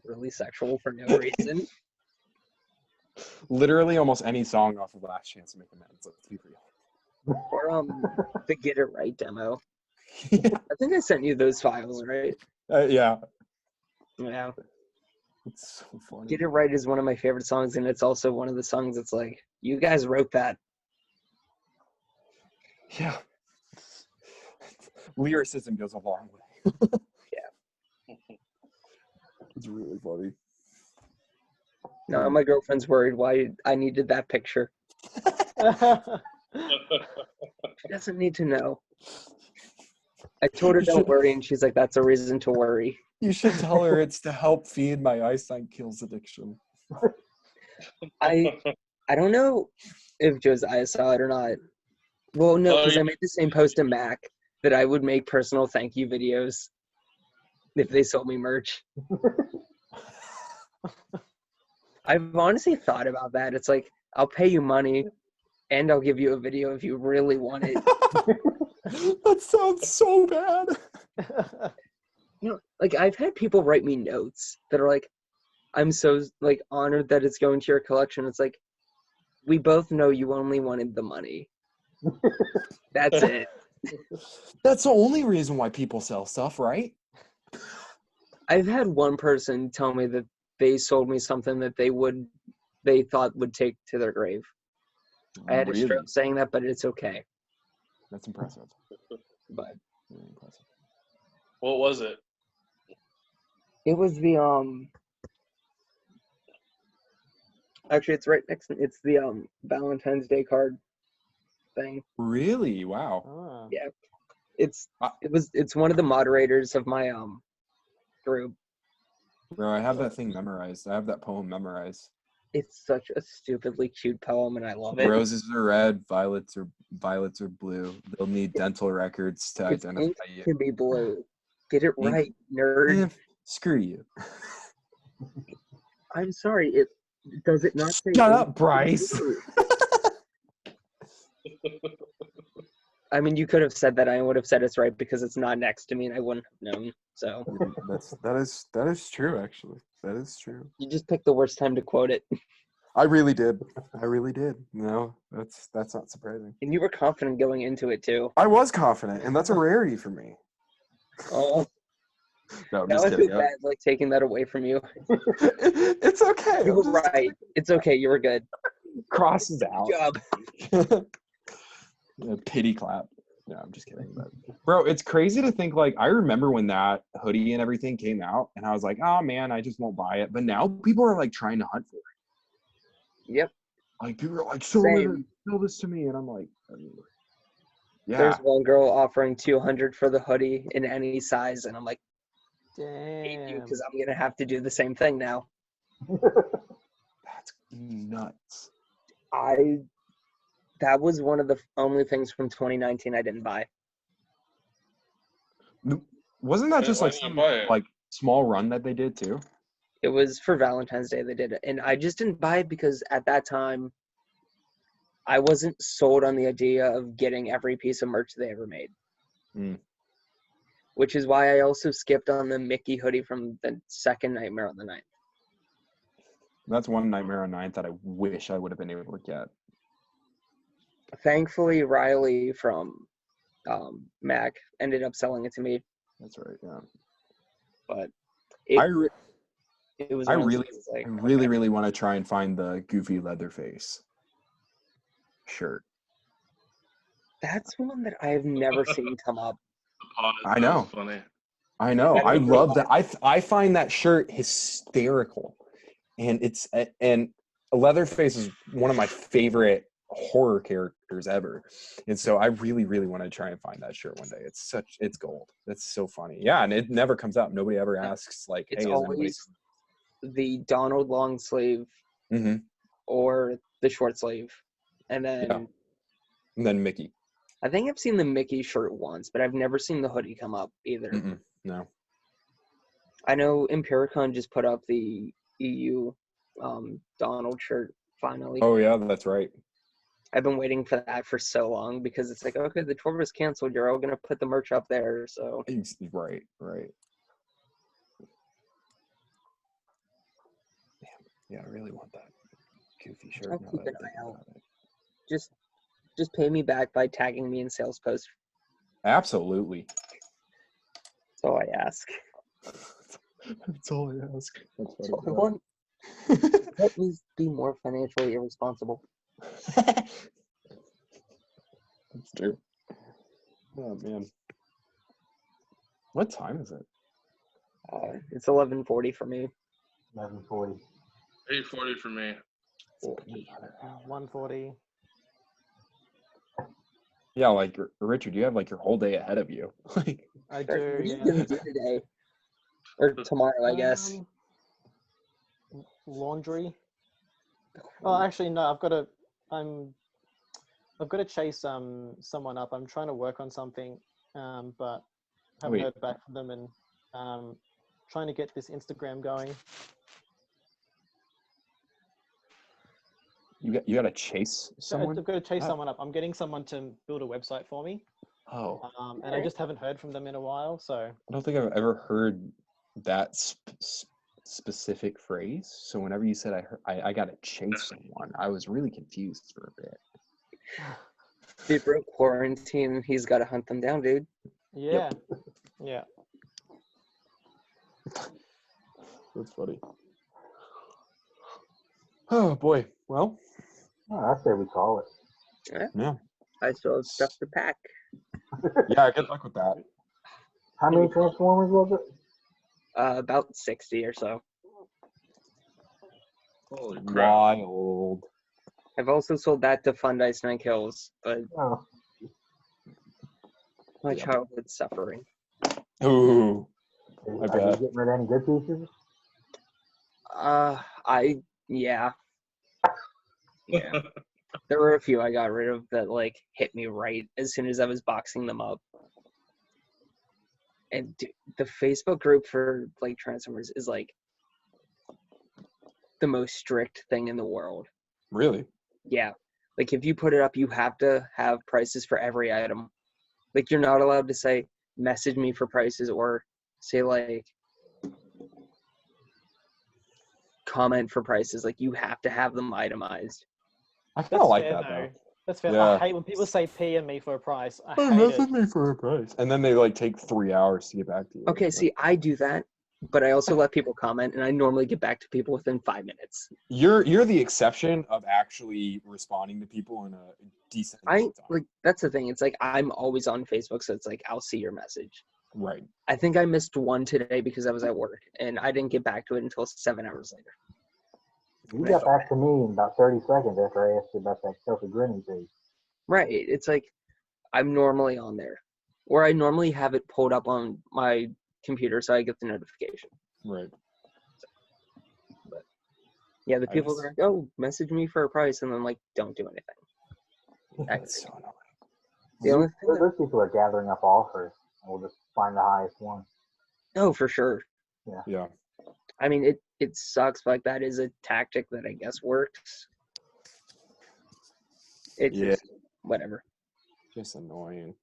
really sexual for no reason. Literally almost any song off of Last Chance to Make Amends. Let's be real. Or the Get It Right demo. Yeah. I think I sent you those files, right? Yeah. Yeah. It's so funny. Get It Right is one of my favorite songs, and it's also one of the songs that's like, you guys wrote that. Yeah. Lyricism goes a long way. Yeah. It's really funny. No, my girlfriend's worried why I needed that picture. She doesn't need to know. I told her don't worry, and she's like, that's a reason to worry. You should tell her it's to help feed my Ice Nine Kills addiction. I don't know if Josiah saw it or not. Well, no, because I made the same post in Mac that I would make personal thank you videos if they sold me merch. I've honestly thought about that. It's like, I'll pay you money and I'll give you a video if you really want it. That sounds so bad. You know, like I've had people write me notes that are like, I'm so like honored that it's going to your collection. It's like, we both know you only wanted the money. That's it. That's the only reason why people sell stuff, right? I've had one person tell me that they sold me something that they thought would take to their grave. I had a Really? stroke saying that, but it's okay. That's impressive. But Really impressive. What was it? it was the actually it's right next it's the Valentine's Day card thing. Really? Wow. Ah. Yeah. It's one of the moderators of my group. Bro, I have that thing memorized. I have that poem memorized. It's such a stupidly cute poem and I love it. Roses are red, violets are blue. They'll need dental records to Its identify ink you. can be blue. Get it Ink? right, nerd. Eh, screw you. I'm sorry, it does it not say Shut ink up, Bryce. blue? I mean, you could have said that. I would have said it's right because it's not next to me, and I wouldn't have known. So That is true. Actually, that is true. you just picked the worst time to quote it, I really did. No, that's not surprising. and you were confident going into it too. I was confident, and that's a rarity for me. Oh, No, I'm now just I feel kidding. bad, like taking that away from you. It's okay. You were right. It's okay. You were good. Crosses out. Good job. A pity clap. No, I'm just kidding. But bro, it's crazy to think, like, I remember when that hoodie and everything came out, and I was like, oh man, I just won't buy it. But now people are like trying to hunt for it. Yep. Like people are like, Same. sell this to me, and I'm like, yeah. There's one girl offering $200 for the hoodie in any size, and I'm like, hate you Damn. because I'm gonna have to do the same thing now. That's nuts. That was one of the only things from 2019 I didn't buy. Wasn't that just Why like didn't you some buy it? like small run that they did too? It was for Valentine's Day they did it, and I just didn't buy it because at that time I wasn't sold on the idea of getting every piece of merch they ever made. Mm. Which is why I also skipped on the Mickey hoodie from the second Nightmare on the 9th. That's one Nightmare on 9th that I wish I would have been able to get. Thankfully, Riley from Mac ended up selling it to me, That's right. Yeah. but I it was I one of those really, things, like, I really, really want to try and find the Goofy Leatherface shirt. that's one that I have never seen come up. The pause, I that know. was funny. I know. I I don't love know. that. I find that shirt hysterical, and Leatherface is one of my favorite horror characters ever, and so I really, really want to try and find that shirt one day. It's gold. It's so funny. Yeah, and it never comes up. Nobody ever asks like, It's "Hey, is anybody?" always the Donald long sleeve Mm-hmm. or the short sleeve, and then Yeah. And then Mickey. I think I've seen the Mickey shirt once, but I've never seen the hoodie come up either. Mm-mm. No. I know Empiricon just put up the EU Donald shirt finally. Oh yeah, that's right. I've been waiting for that for so long because it's like, okay, the tour was canceled. You're all gonna put the merch up there, so Right. Damn. Yeah, I really want that Goofy shirt. I'll Now keep that an I'm thinking eye out. about it. Just pay me back by tagging me in sales posts. Absolutely. That's all I ask. That's all I ask. That's That's all I want. Let me be more financially irresponsible. That's true. Oh man. What time is it? It's 11:40 for me. 11:40. 8:40 for me. 140. Yeah, like Richard, you have like your whole day ahead of you. Like, I What are do. you Yeah. gonna do today? Or tomorrow, I guess. Laundry. Oh, actually, no. I've got to chase someone up. I'm trying to work on something, but haven't Wait. heard back from them, and trying to get this Instagram going. you got to chase someone. I've got to chase Oh. someone up. I'm getting someone to build a website for me, Oh, and I just haven't heard from them in a while. So I don't think I've ever heard that specific phrase. So whenever you said I got to chase someone, I was really confused for a bit. Dude, bro, quarantine. He's got to hunt them down, dude. yeah, yeah. That's funny. Oh boy. Well, Oh, I say we call it. yeah. I still have stuff to pack. Yeah, good luck with that. How many Transformers was it? About 60 or so. Holy crap. Wild. I've also sold that to Fund Ice Nine Kills, but Oh, my Yep. childhood suffering. Ooh. are I you bet. getting rid of any good pieces? Yeah. Yeah. There were a few I got rid of that like hit me right as soon as I was boxing them up. And dude, the Facebook group for like Transformers is like the most strict thing in the world. Really? Yeah. Like if you put it up, you have to have prices for every item. Like, you're not allowed to say, message me for prices, or say, like, comment for prices. Like, you have to have them itemized. I kind That's of like fair, that though. though. That's fair. Yeah. I hate when people say PM me for a price. I Hey, hate it. message me for a price, and then they like take 3 hours to get back to you. Okay, Like, see, I do that, but I also let people comment, and I normally get back to people within 5 minutes. you're the exception of actually responding to people in a decent amount of time. Like, that's the thing. It's like, I'm always on Facebook, so it's like, I'll see your message. Right. I think I missed one today because I was at work, and I didn't get back to it until 7 hours later. You got back to me in about 30 seconds after I asked you about that Kelsey Grinning thing. Right. It's like, I'm normally on there, or I normally have it pulled up on my computer so I get the notification. Right. But yeah, the I people just- that are like, oh, message me for a price, and then like, don't do anything. That's so annoying. The only thing that, Those people are gathering up offers, and we'll just find the highest one. oh, for sure. Yeah. I mean, it sucks, but like, that is a tactic that I guess works. It's Yeah. just whatever. Just annoying.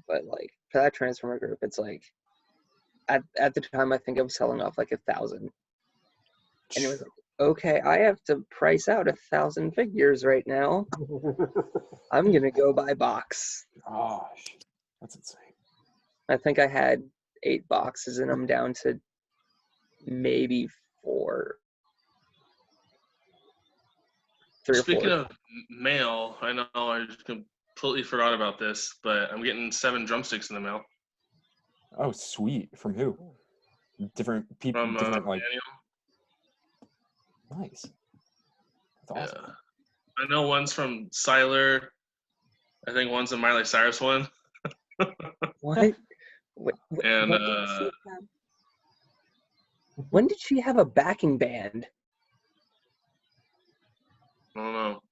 But like, for that transformer group, it's like, at the time, I think I was selling off like 1,000. And it was like, okay, I have to price out 1,000 figures right now. I'm going to go buy box. Gosh, that's insane. I think I had 8 boxes, and I'm down to maybe 4. 3 or 4. Speaking of mail, I know I just completely forgot about this, but I'm getting 7 drumsticks in the mail Oh, sweet. From who? Different people. from Different like. Daniel. Nice. That's awesome. Yeah. I know one's from Siler. I think one's a Miley Cyrus one. What? And when did she have a backing band? I don't know.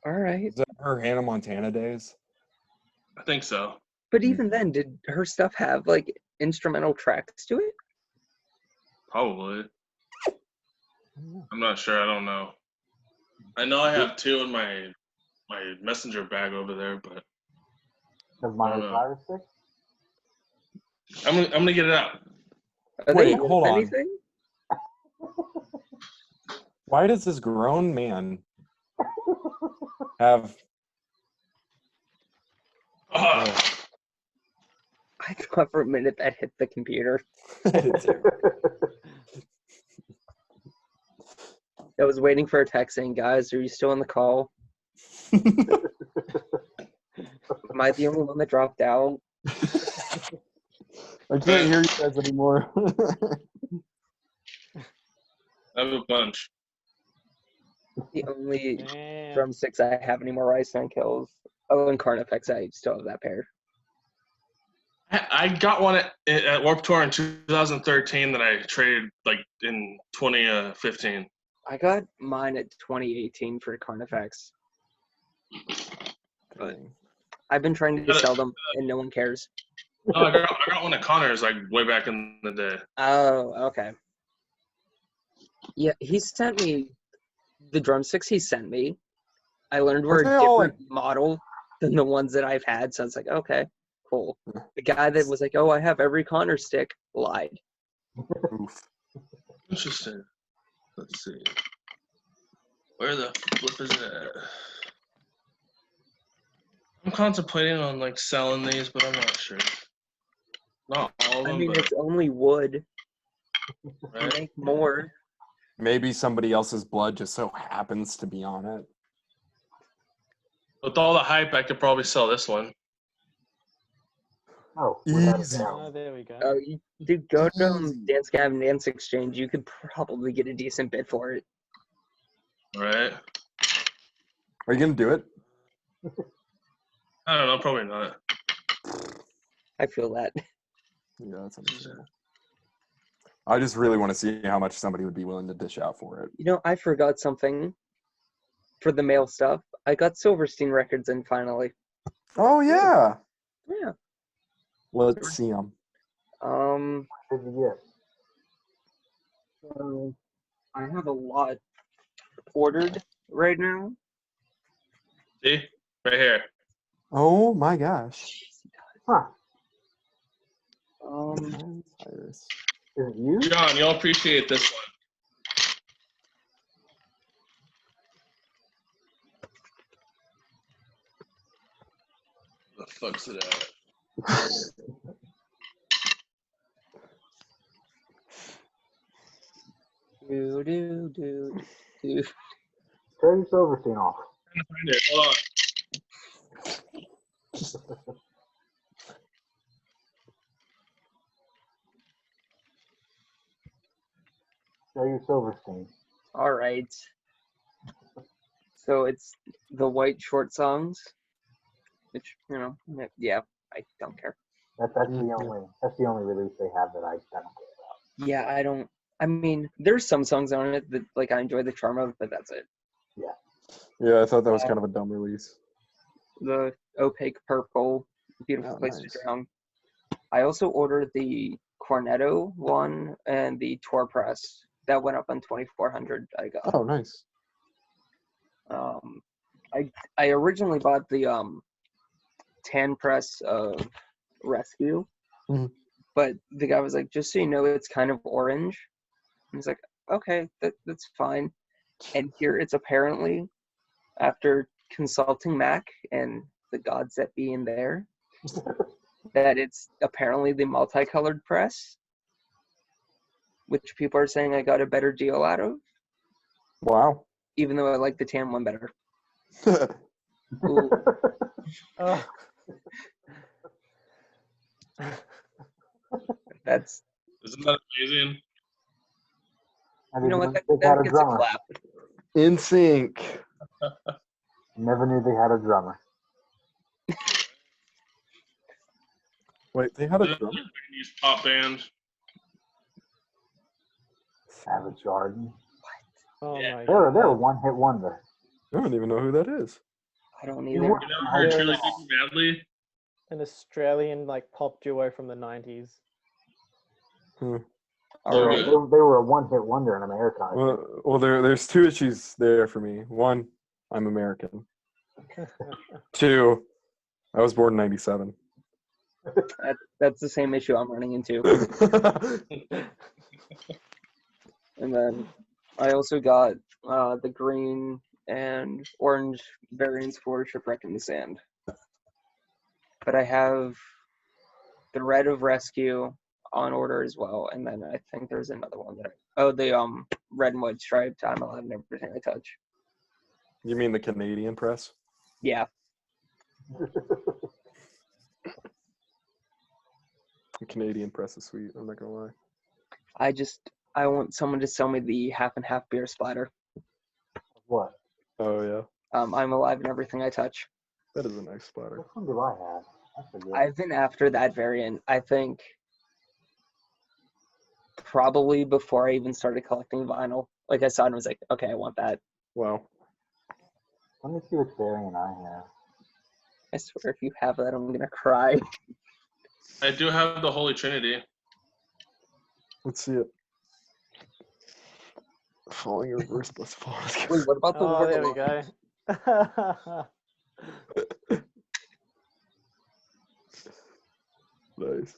All right. Is that her Hannah Montana days? I think so. But even then, did her stuff have like instrumental tracks to it? Probably. I'm not sure. I don't know. I know I have 2 in my messenger bag over there, but Does Miley know. Cyrus stick? I'm gonna get it out. Are Wait, they hold on. anything? Why does this grown man have? Oh, I thought for a minute that hit the computer. I was waiting for a text saying, guys, are you still on the call? Am I the only one that dropped out? I can't hear you guys anymore. I have a bunch. The only Damn. drumsticks I have anymore Ice Nine Kills. Oh, and Carnifex, I still have that pair. I got one at Warped Tour in 2013 that I traded like in 2015. I got mine at 2018 for Carnifex. But I've been trying to sell them, and no one cares. Oh, I got one at Connor's like way back in the day. Oh, okay. Yeah, he sent me the drumsticks he sent me. I learned were a Aren't they all, different model than the ones that I've had, so it's like, okay, cool. The guy that was like, oh, I have every Connor stick, lied. Oof. Interesting. Let's see. Where the flip is it? I'm contemplating on like selling these, but I'm not sure. Not all of them, I mean, but it's only wood. right? Make more. Maybe somebody else's blood just so happens to be on it. With all the hype, I could probably sell this one. Oh, without a Easy. doubt. Oh, there we go. Oh, dude, go to Easy. Dance Gavin Dance Exchange. You could probably get a decent bid for it. Right? Are you gonna do it? I don't know, probably not. I feel that. Yeah, that's understandable. I just really want to see how much somebody would be willing to dish out for it. You know, I forgot something for the mail stuff. I got Silverstein records in finally. Oh yeah. Yeah. Let's see them. What did you get? So I have a lot ordered right now. See? Right here. Oh my gosh. Huh. Cyrus. Is it you? John, you'll appreciate this one. The fuck's it at? Terry Silverstein off. I'm trying to find it. Hold on. Terry Silverstein. All right. So it's the White Short Songs, which, you know, yeah, I don't care. That's the only release they have that I don't care about. Yeah, I mean, there's some songs on it that, like, I enjoy the charm of, but that's it. Yeah, I thought that was kind of a dumb release. The Opaque Purple, Beautiful Oh, Place nice. to Drown. I also ordered the Cornetto one and the Tour Press. That went up on 2400. I got. Oh, nice. I originally bought the tan press of Rescue, Mhm. but the guy was like, just so you know, it's kind of orange. And he's like, okay, that's fine. And here it's apparently, after consulting Mac and the gods that be in there, that it's apparently the multicolored press, which people are saying I got a better deal out of, Wow. even though I like the tan one better. Ooh. Oh. That's, Isn't that amazing? I you know what, didn't that, know they had that a gets a drummer. clap. In sync. Never knew they had a drummer. Wait, they had a The drummer? 90s pop band. Savage Garden. Oh Yeah. my They're a god. one-hit wonder. I don't even know who that is. I don't You either. weren't- You never heard Yeah. Truly Thinking Badly? An Australian like pop duo from the 90s. All They right. were a one-hit wonder in America. I think. Well, there's two issues there for me. One, I'm American. Two, I was born in 97. That's the same issue I'm running into. And then I also got the green and orange variants for Shipwreck in the Sand. But I have the red of Rescue on order as well, and then I think there's another one that the red and white striped I'm Alive and Everything I Touch. You mean the Canadian press? Yeah. The Canadian press is sweet. I'm not gonna lie. I want someone to sell me the half and half beer splatter. What? Oh yeah, I'm Alive and Everything I Touch. that is a nice splatter. Which one do I have? I forget. I've been after that variant, I think, probably before I even started collecting vinyl. Like, I saw it and was like, okay, I want that. Wow. Let me see which variant I have. I swear, if you have that, I'm gonna cry. I do have the Holy Trinity. Let's see it. Falling in reverse plus fall. Wait, what about the Oh, War there we Alone? go. Nice.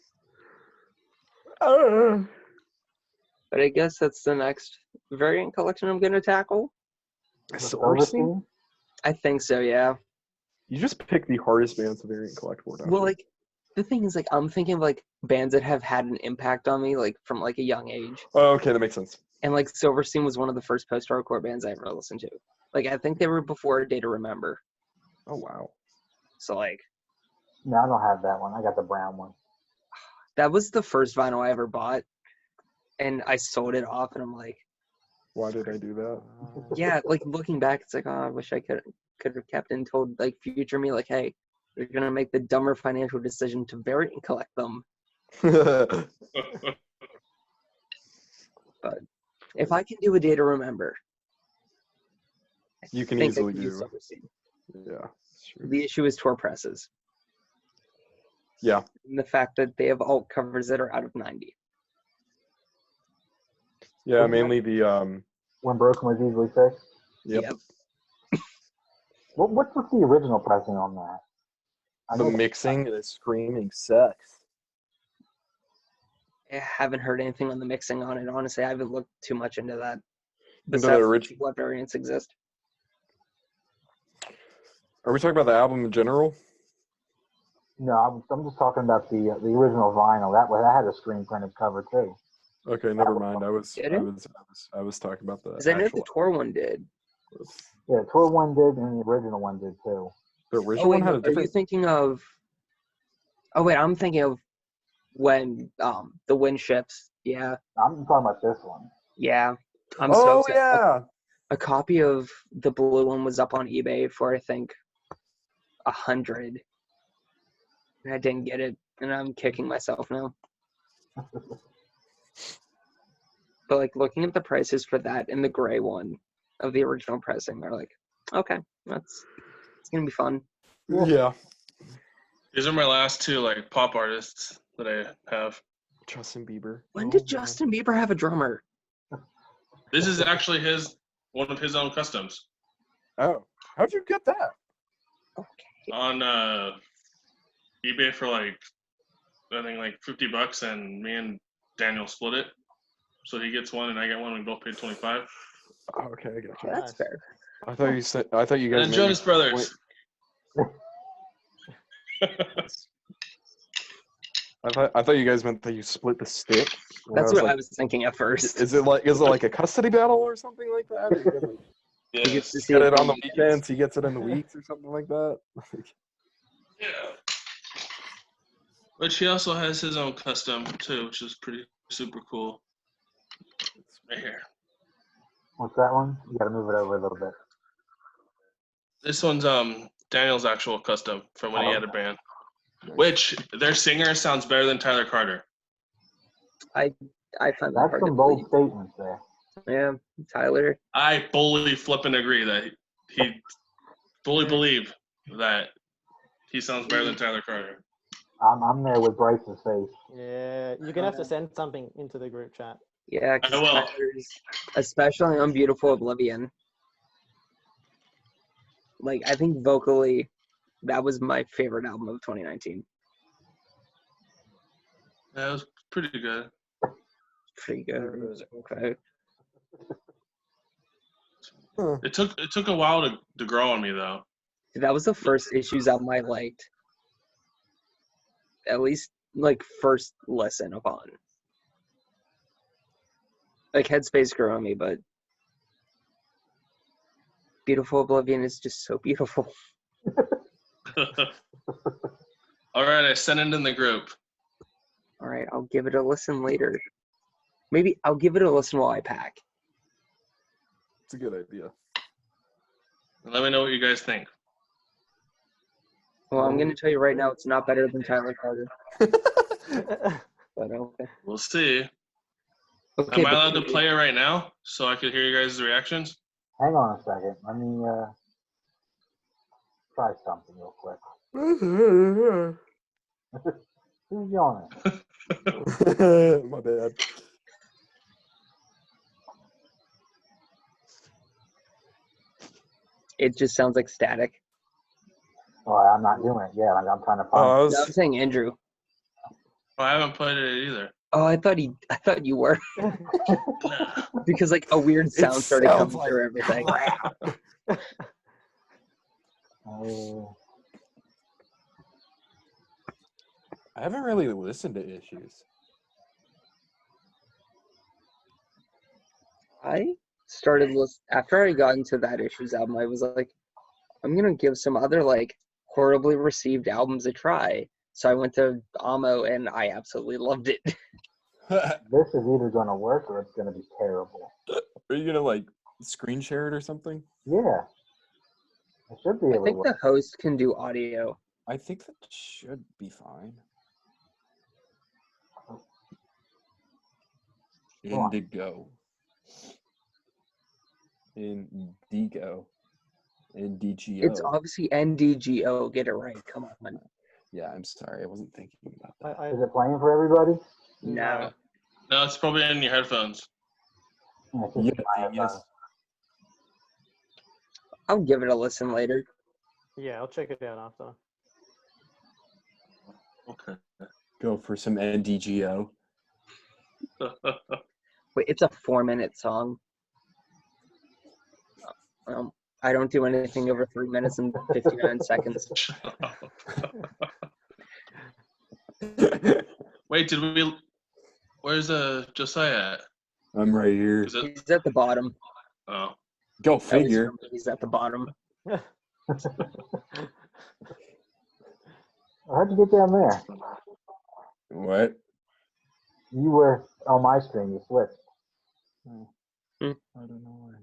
But I guess that's the next variant collection I'm gonna tackle. Silverstein? I think so, yeah. You just picked the hardest bands to variant collect for. Well, like, the thing is, like, I'm thinking of, like, bands that have had an impact on me, like, from, like, a young age. Oh, okay, that makes sense. And, like, Silverstein was one of the first post-hardcore bands I ever listened to. Like, I think they were before A Day to Remember. Oh wow. So, like, No, I don't have that one. I got the brown one. that was the first vinyl I ever bought. And I sold it off, and I'm like, Why did I do that? yeah, like, looking back, it's like, oh, I wish I could have kept and told, like, future me, like, hey, you're going to make the dumber financial decision to variant collect them. But if I can do A Day to Remember, You can think I easily can do do. Silverstein. Yeah, sure. The issue is tour presses. Yeah. And the fact that they have alt covers that are out of 90. Yeah, mainly the When broken was easily fixed. Yep. Yep. What's with the original pressing on that? I The know that. mixing and the screaming sucks. I haven't heard anything on the mixing on it. Honestly, I haven't looked too much into that. Into the Besides original. what variants exist. Are we talking about the album in general? No, I'm just talking about the original vinyl. That had a screen printed cover too. Okay, never mind. I was Did it? talking about the Because I know the actual. tour one did. Yeah, the tour one did, and the original one did too. The Oh original wait, one had no, a are you different. thinking of? Oh wait, I'm thinking of when the wind shifts. Yeah, I'm talking about this one. yeah. I'm so Oh upset. yeah. A copy of the blue one was up on eBay for I think 100, and I didn't get it, and I'm kicking myself now. But like looking at the prices for that and the gray one of the original pressing, are like, okay, it's gonna be fun. Yeah. These are my last two like pop artists that I have. Justin Bieber. When Oh, did man. Justin Bieber have a drummer? This is actually one of his own customs Oh, how'd you get that? Okay. on eBay for like I think like $50, and me and Daniel split it. So he gets one and I get one. We both paid 25. Oh, okay, I got you. That's Nice. fair. I thought you said. I thought you guys. And meant Jonas you- Brothers. I thought you guys meant that you split the stick. And That's what like, I was thinking at first. Is it like a custody battle or something like that? Or you guys, like, He gets Yes. to see get it it on on the weekends. weekends. He gets it in the weeks or something like that. Yeah. Which he also has his own custom too, which is pretty super cool. Right here. What's that one? You got to move it over a little bit. This one's Daniel's actual custom from when he had a band. Nice. Which their singer sounds better than Tyler Carter. I find that That's hard to some bold believe. statements there. Yeah, Tyler. I fully flip and agree that he fully believe that he sounds better than Tyler Carter. I'm there with Bryce's face. Yeah, you're gonna have to send something into the group chat. Yeah, I will. Tyler's, especially on Beautiful Oblivion. Like, I think vocally, that was my favorite album of 2019. That was pretty good. Pretty good. It was okay. It took a while to grow on me though. That was the first Issues album I liked. At least, like, first listen upon. Like, Headspace grew on me, but Beautiful Oblivion is just so beautiful. All right, I sent it in the group. All right, I'll give it a listen later. Maybe I'll give it a listen while I pack. It's a good idea. Let me know what you guys think. Well, I'm going to tell you right now, it's not better than Tyler Carter. But okay. We'll see. Okay, Am I but allowed to play it right now so I could hear you guys' reactions? Hang on a second. Let me try something real quick. Who's yawning? My bad. it just sounds like static. Oh, I'm not doing it yet. I'm trying to Oh, I find. No, I'm was, saying Andrew. I haven't played it either. Oh, I thought you were. Because like a weird sound started sounds coming like through everything. crap. I haven't really listened to Issues. I started after I got into that Issues album, I was like, I'm gonna give some other like horribly received albums a try. So I went to Amo and I absolutely loved it. This is either going to work or it's going to be terrible. Are you gonna like screen share it or something? Yeah. I should be I able to think work. the host can do audio. I think that should be fine. Go on. Indigo. Indigo. NDGO. It's obviously NDGO. Get it right. Come on. Yeah, I'm sorry. I wasn't thinking about that. I Is it playing for everybody? No. No, it's probably in your headphones. Yeah, it's just Yeah, my yes. I'll give it a listen later. yeah, I'll check it out after. Okay. Go for some NDGO. Wait, it's a 4-minute song. I don't do anything over 3 minutes and 59 seconds. Wait, where's Josiah at? I'm right here. Is it? He's at the bottom. Oh, Go At least figure. for me, he's at the bottom. How'd you get down there? What? You were on my screen. You switched. I don't know why.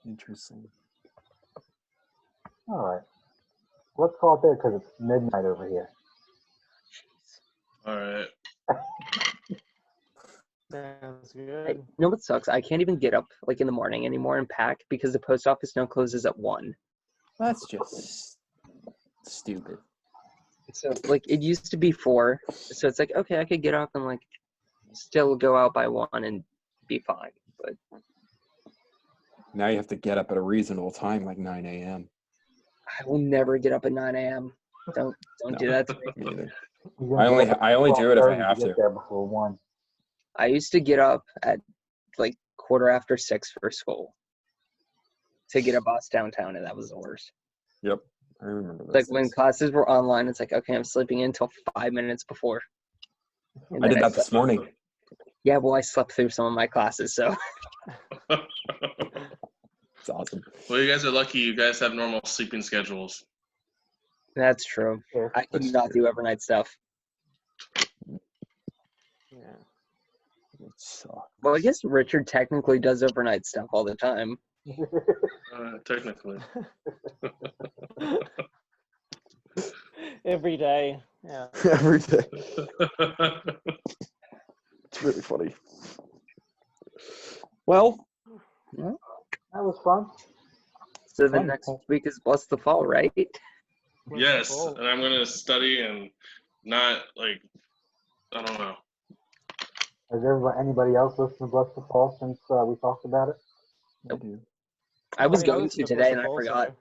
Interesting. All right. Let's call it there because it's midnight over here. all right. Sounds You good. know what sucks? I can't even get up like in the morning anymore and pack because the post office now closes at 1. That's just stupid. So like it used to be 4. So it's like, okay, I could get up and like still go out by 1 and be fine. But Now you have to get up at a reasonable time, like 9 a.m. I will never get up at 9 a.m. Don't do that to me. Me either. You're gonna get up at I only do it if I 12:30 have get to. there before 1. I used to get up at like 6:15 for school to get a bus downtown, and that was the worst. Yep, I remember those Like when days. classes were online, it's like, okay, I'm sleeping in until 5 minutes before. And I then did that slept. this morning. Yeah, well, I slept through some of my classes, so It's awesome. Well, you guys are lucky. You guys have normal sleeping schedules. that's true. Yeah. I could That's not true. do overnight stuff. Yeah. It sucks. Well, I guess Richard technically does overnight stuff all the time. Technically. Every day. Yeah. Every day. It's really funny. Well, That was fun. So the Fun. next week is Bless the Fall, right? Yes, Wonderful. and I'm gonna study and not like I don't know. Has anybody else listened to Bless the Fall since we talked about it? I do. I was mean, going listened to Bless today the and I Fall, forgot.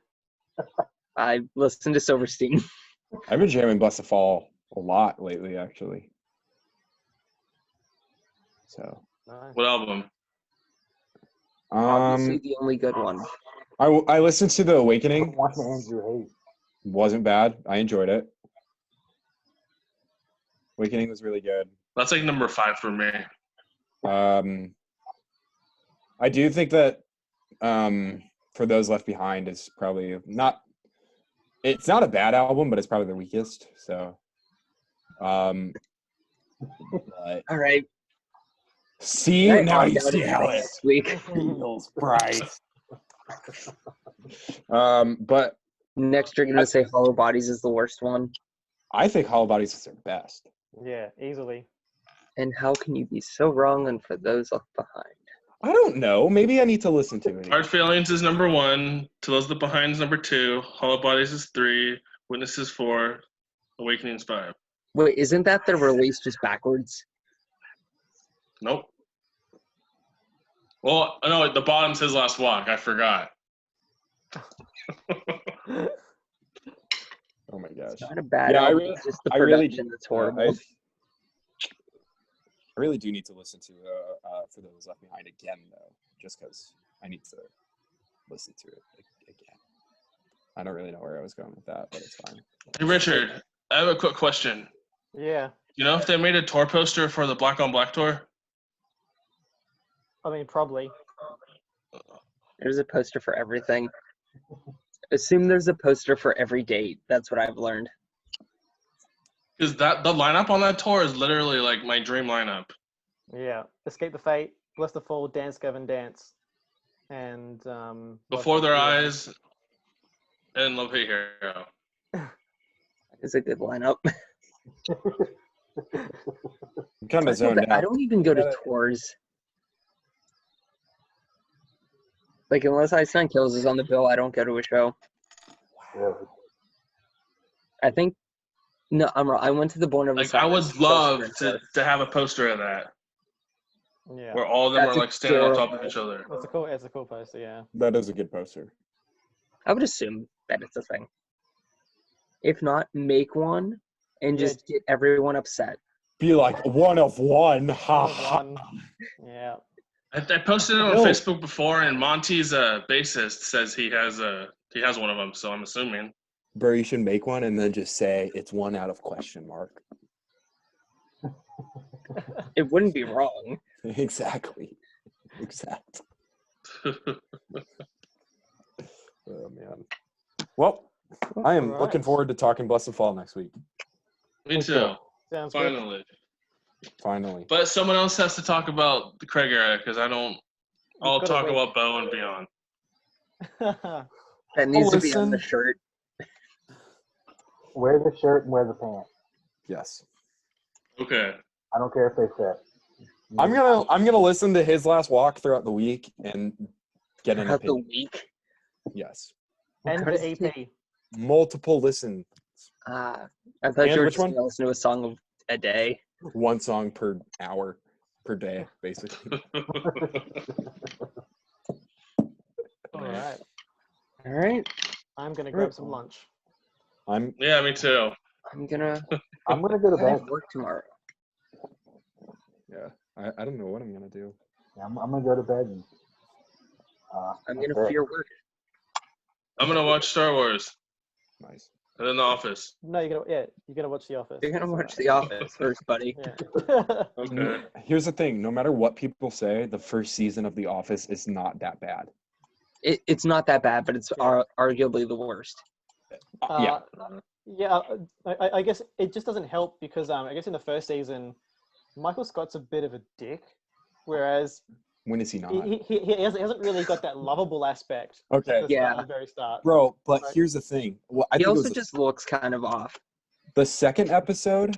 so- I listened to Silverstein. I've been jamming Bless the Fall a lot lately, actually. So, Nice. What album? Obviously the only good one. I listened to The Awakening. One Andrew Hayes. Wasn't bad. I enjoyed it. Awakening was really good. That's like number 5 for me. I do think that For Those Left Behind is probably not. It's not a bad album, but it's probably the weakest. So, but All right. see Right, now on you down see to how it next week. feels, Bryce. But Next, you're gonna say Hollow Bodies is the worst one. I think Hollow Bodies is their best. Yeah, easily. And how can you be so wrong? And For Those Left Behind. I don't know. Maybe I need to listen to it. Hard Failings is number 1. To Those That Behind is number 2. Hollow Bodies is 3. Witnesses 4. Awakening's 5. Wait, isn't that the release just backwards? Nope. Well, no, the bottom's His Last Walk. I forgot. Oh my gosh. It's not a bad Yeah, album. It's just the production that's horrible. I really do need to listen to For Those Left Behind again, though, just because I need to listen to it again. I don't really know where I was going with that, but it's fine. Hey, Richard, I have a quick question. Yeah. You know if they made a tour poster for the Black on Black tour? I mean, probably. There's a poster for everything. Assume there's a poster for every date. That's what I've learned. Because the lineup on that tour is literally like my dream lineup. Yeah. Escape the Fate, Bless the Fall, Dance Gavin Dance, and Before Love Their Hate Hero. Eyes and Love Hate Hero. It's a good lineup. I'm kind of zoned I out. don't even go to tours. Like, unless Ice Nine Kills is on the bill, I don't go to a show. Really? I think, no, I'm wrong. I went to the Born of Like, I Osiris would love poster to have a poster of that Yeah. where all of them That's are like standing on top adorable. of each other. It's a cool poster, yeah. That is a good poster. I would assume that it's a thing. If not, make one and Yeah. just get everyone upset. Be like 1 of 1. Ha One of ha. one. Yeah. I posted it on No. Facebook before, and Monty's bassist says he has one of them. So I'm assuming. Bro, you should make one and then just say it's 1 out of question mark. It wouldn't be wrong. Exactly. Oh man. Well, I am Alright. looking forward to talking Blessed Fall next week. Me too. Sounds good. Finally. But someone else has to talk about the Craig era because I don't. I'll gotta talk wait. about Bo and beyond. That needs to be on the listen. shirt. Wear the shirt and wear the pants. Yes. Okay. I don't care if they fit. I'm gonna listen to his last walk throughout the week and get an Throughout the opinion. week. Yes. And How does the it EP. Multiple listen. I thought And you were which just one? going to listen to a song of a day. 1 song per hour per day, basically. All right. All right. I'm gonna grab some lunch. I'm Yeah, me too. I'm gonna go to I have bed. work tomorrow. I don't know what I'm gonna do. Yeah, I'm gonna go to bed. And, I'm that's gonna it. fear work. I'm gonna watch Star Wars Nice. and then The Office. No, you gotta watch The Office. You're gonna That's watch The Office first, buddy. Yeah. Okay. Here's the thing, no matter what people say, the first season of The Office is not that bad. It's not that bad, but it's arguably the worst. Yeah. Yeah. I guess it just doesn't help because I guess in the first season, Michael Scott's a bit of a dick, whereas When is he not? he hasn't really got that lovable aspect. Okay. At Yeah. the very start. Bro, but Right. here's the thing. Well, I He think it also was just looks kind of off. the second episode,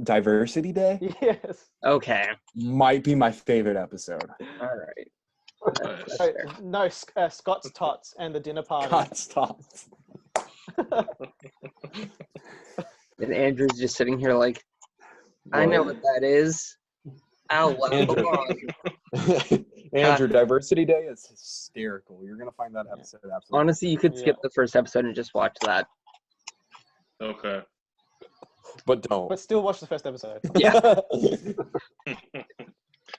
Diversity Day, Yes. Okay. might be my favorite episode. All right. Nice. Oh, no, Scott's Tots and the dinner party. God, stop. And Andrew's just sitting here like, I know what that is. Out loud. Andrew. Andrew, Diversity Day is hysterical. You're gonna find that episode absolutely. Honestly, you could skip the first episode and just watch that. Okay. But don't. But still watch the first episode. Yeah.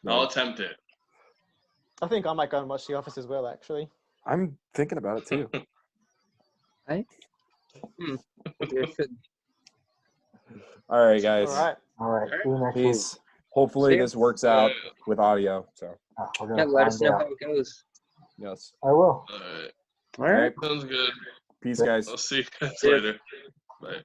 I'll attempt it. I think I might go and watch The Office as well, actually. I'm thinking about it too. All right, guys. All right. All right. See you next week. Peace. Hopefully See ya. this works out with audio. So We're Yeah, gonna let us find know out. how it goes. yes. I will. All right. All right. Sounds good. Peace, guys. I'll see you guys See ya. later. Bye.